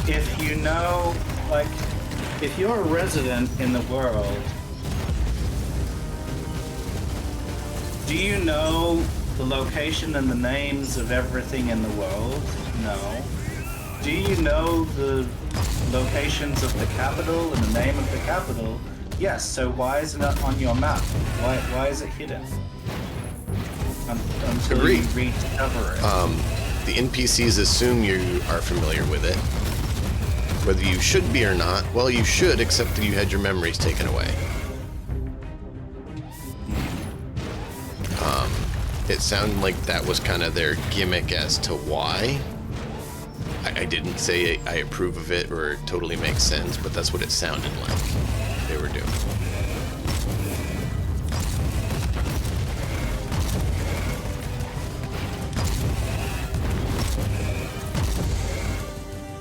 if you know, like, if you're a resident in the world, do you know the location and the names of everything in the world? No. Do you know the locations of the capital and the name of the capital? Yes. So why isn't it on your map? Why is it hidden? Until Agreed. you rediscover it. The NPCs assume you are familiar with it. Whether you should be or not, well, you should, except that you had your memories taken away. It sounded like that was kind of their gimmick as to why. I didn't say I approve of it or it totally makes sense, but that's what it sounded like they were doing.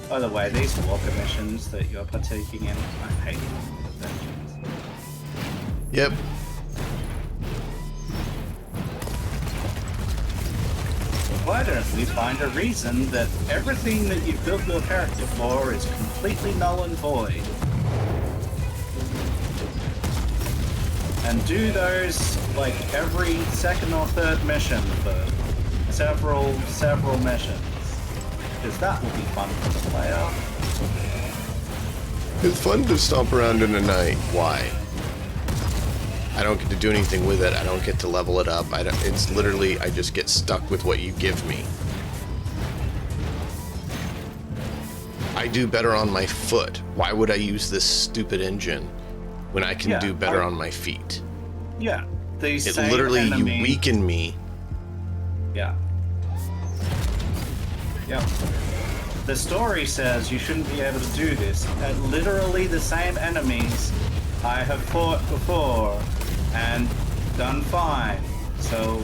By the way, these walker missions that you're partaking in, I hate them. Yep. Why don't we find a reason that everything that you've built your character for is completely null and void? And do those like every second or third mission for several missions. Because that will be fun for the player. It's fun to stomp around in the night. Why? I don't get to do anything with it. I don't get to level it up. It's literally, I just get stuck with what you give me. I do better on my foot. Why would I use this stupid engine when I can do better on my feet? Yeah. These It same literally, enemy, you weaken me. Yeah. Yep. The story says you shouldn't be able to do this. Literally the same enemies I have fought before and done fine. So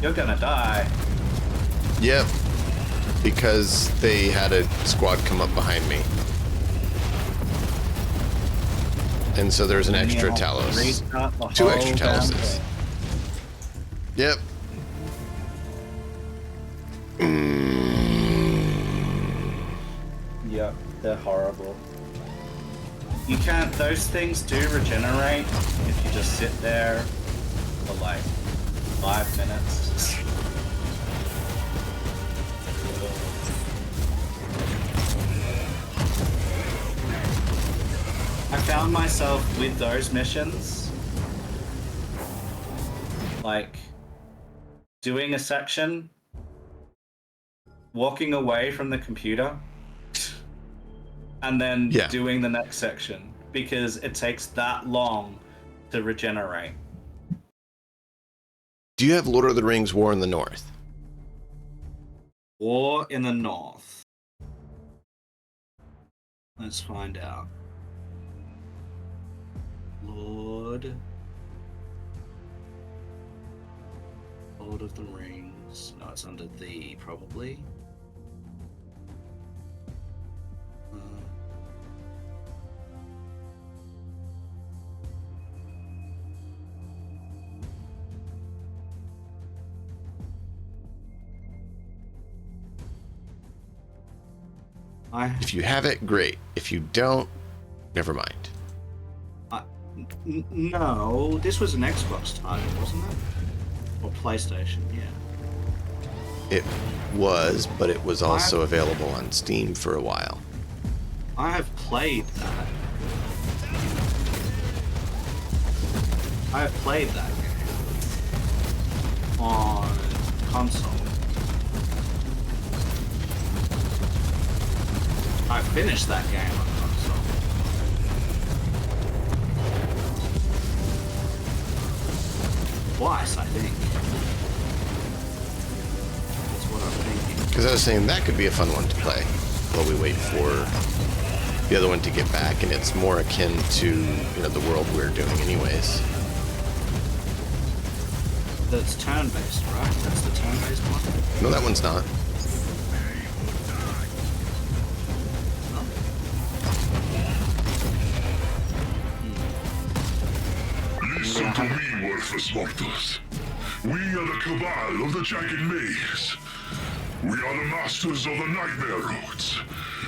you're gonna die. Yep. Because they had a squad come up behind me. And so there's an And extra you'll Talos. restart the 2 extra whole damn Taloses. thing. Yep. Yep, they're horrible. You can't, those things do regenerate if you just sit there for like 5 minutes. I found myself with those missions, like doing a section, walking away from the computer, and then doing the next section because it takes that long to regenerate. Do you have Lord of the Rings War in the North? War in the North. Let's find out. Lord Lord of the Rings. No, it's under the, probably. If you have it, great. If you don't, never mind. No, this was an Xbox title, wasn't it? Or PlayStation, yeah. It was, but it was also available on Steam for a while. I have played that. I have played that game on console. I finished that game on console. Twice, I think. That's what I'm thinking. Because I was saying that could be a fun one to play while we wait for the other one to get back, and it's more akin to, the world we're doing anyways. That's turn-based, right? That's the turn-based one? No, that one's not. Listen to me, worthless mortals. We are the cabal of the Jagged Maze. We are the masters of the nightmare roads.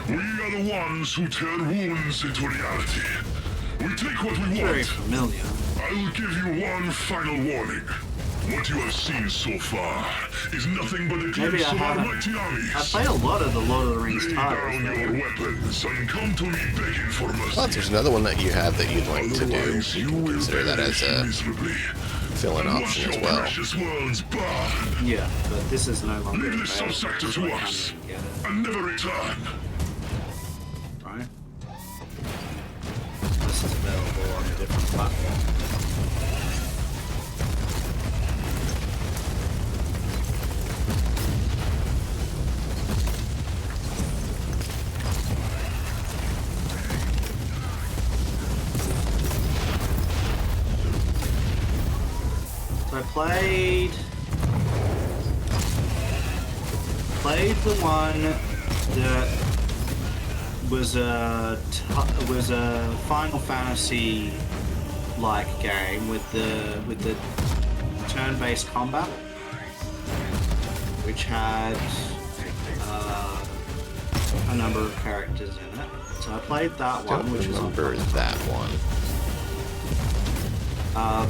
We are the ones who turn wounds into reality. We take what we want. Very familiar. I will give you one final warning. What you have seen so far is nothing but a glimpse of our mighty armies. I played a lot of the Lord of the Rings Lay titles. down your weapons and come to me begging for mercy. Well, there's another one that you have that you'd like to do. Otherwise, You can will consider that as a miserably. fill-in And option watch as your well. precious worlds burn. Yeah, but this is no longer Leave this available, subsector so I to can't us even get it, and never return. right? This is available on a different platform. So I played the one that was a Final Fantasy like game with the turn-based combat, which had a number of characters in it. So I played that one, which was on remember that one.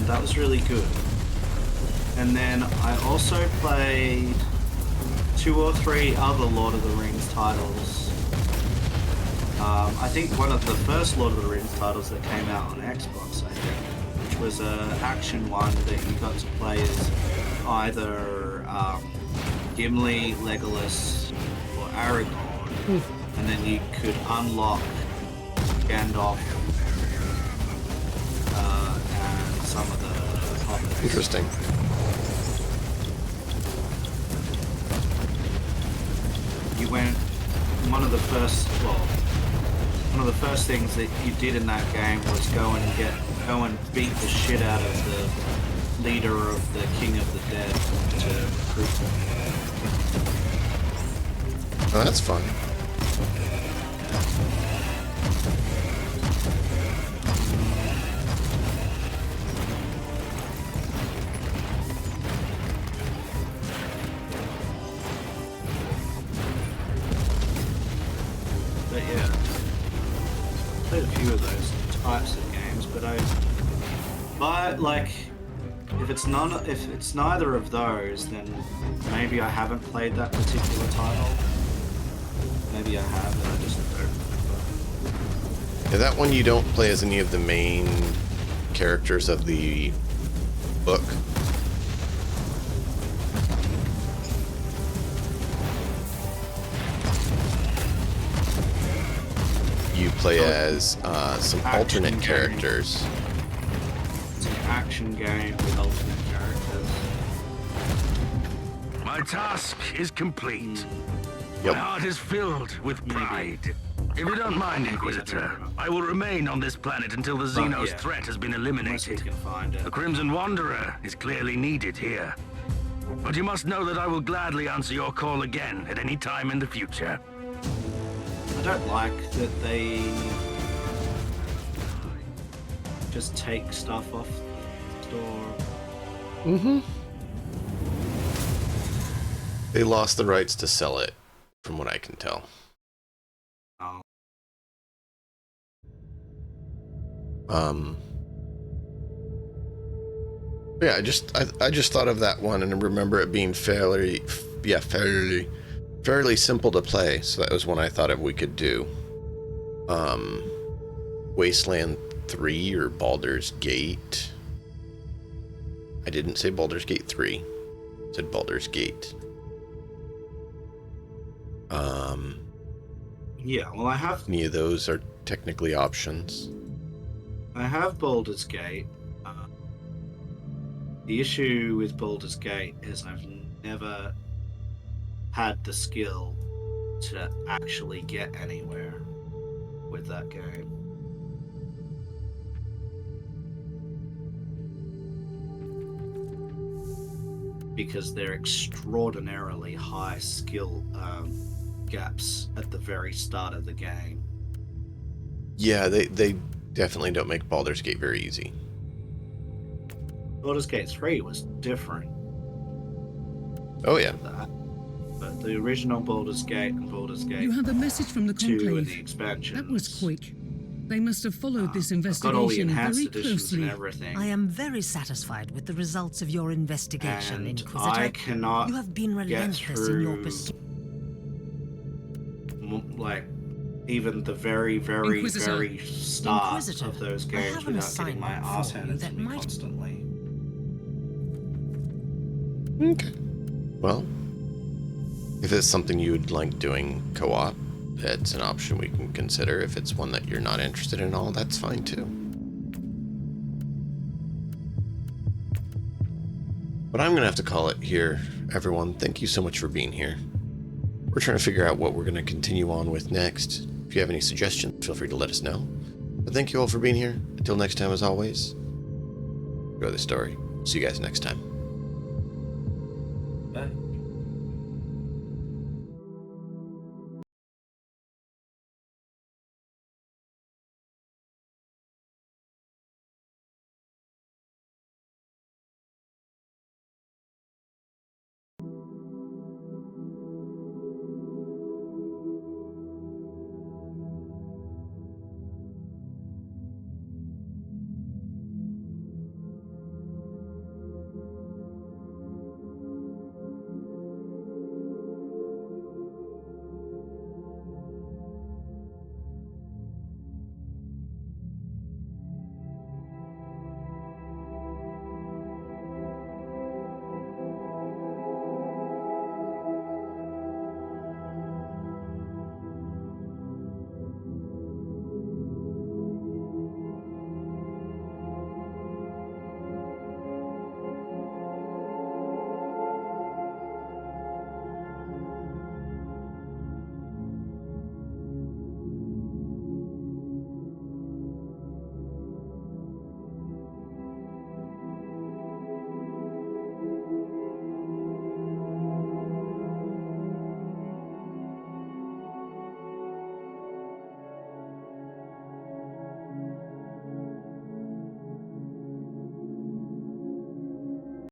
that was really good. And then I also played 2 or 3 other Lord of the Rings titles. I think one of the first Lord of the Rings titles that came out on Xbox, I think, which was an action one that you got to play as either Gimli, Legolas, or Aragorn, and then you could unlock Gandalf and some of the hobbits. Interesting. You went, one of the first things that you did in that game was go and beat the shit out of the leader of the King of the Dead to recruit him. Oh, that's fun. But yeah, I played a few of those types of games, but if it's neither of those, then maybe I haven't played that particular title. Maybe I have, and I just don't remember. Yeah, that one you don't play as any of the main characters of the book. You play as some alternate characters. It's an action game with alternate characters. My task is complete. Yep. My heart is filled with pride. If you don't mind, Inquisitor, I will remain on this planet until the Xenos threat has been Unless you eliminated. can find it. The Crimson Wanderer is clearly needed here. But you must know that I will gladly answer your call again at any time in the future. I don't like that they just take stuff off the store. Mm-hmm. They lost the rights to sell it, from what I can tell. Oh. Yeah, I just thought of that one and remember it being fairly simple to play. So that was one I thought of we could do. Wasteland 3 or Baldur's Gate. I didn't say Baldur's Gate 3. I said Baldur's Gate. Yeah, well, I have. Any of those are technically options. I have Baldur's Gate. The issue with Baldur's Gate is I've never had the skill to actually get anywhere with that game. Because they're extraordinarily high skill gaps at the very start of the game. Yeah, they definitely don't make Baldur's Gate very easy. Baldur's Gate 3 was different. Oh yeah. But the original Baldur's Gate and Baldur's Gate You have a message from the 2 and the Conclave. expansion. That was quick. They must have followed this Got all the investigation enhanced very editions closely. and everything. I am very satisfied with the results of your investigation, And Inquisitor. I cannot You have been relentless in your pursuit. like even the very, very, Inquisitor. very start Inquisitor, of those I games have an without getting my assignment ass for you handed to that me might- constantly. Okay. Well, if it's something you would like doing co-op, that's an option we can consider. If it's one that you're not interested in all, that's fine too. But I'm gonna have to call it here, everyone. Thank you so much for being here. We're trying to figure out what we're gonna continue on with next. If you have any suggestions, feel free to let us know. But thank you all for being here. Until next time, as always, enjoy the story. See you guys next time. Bye.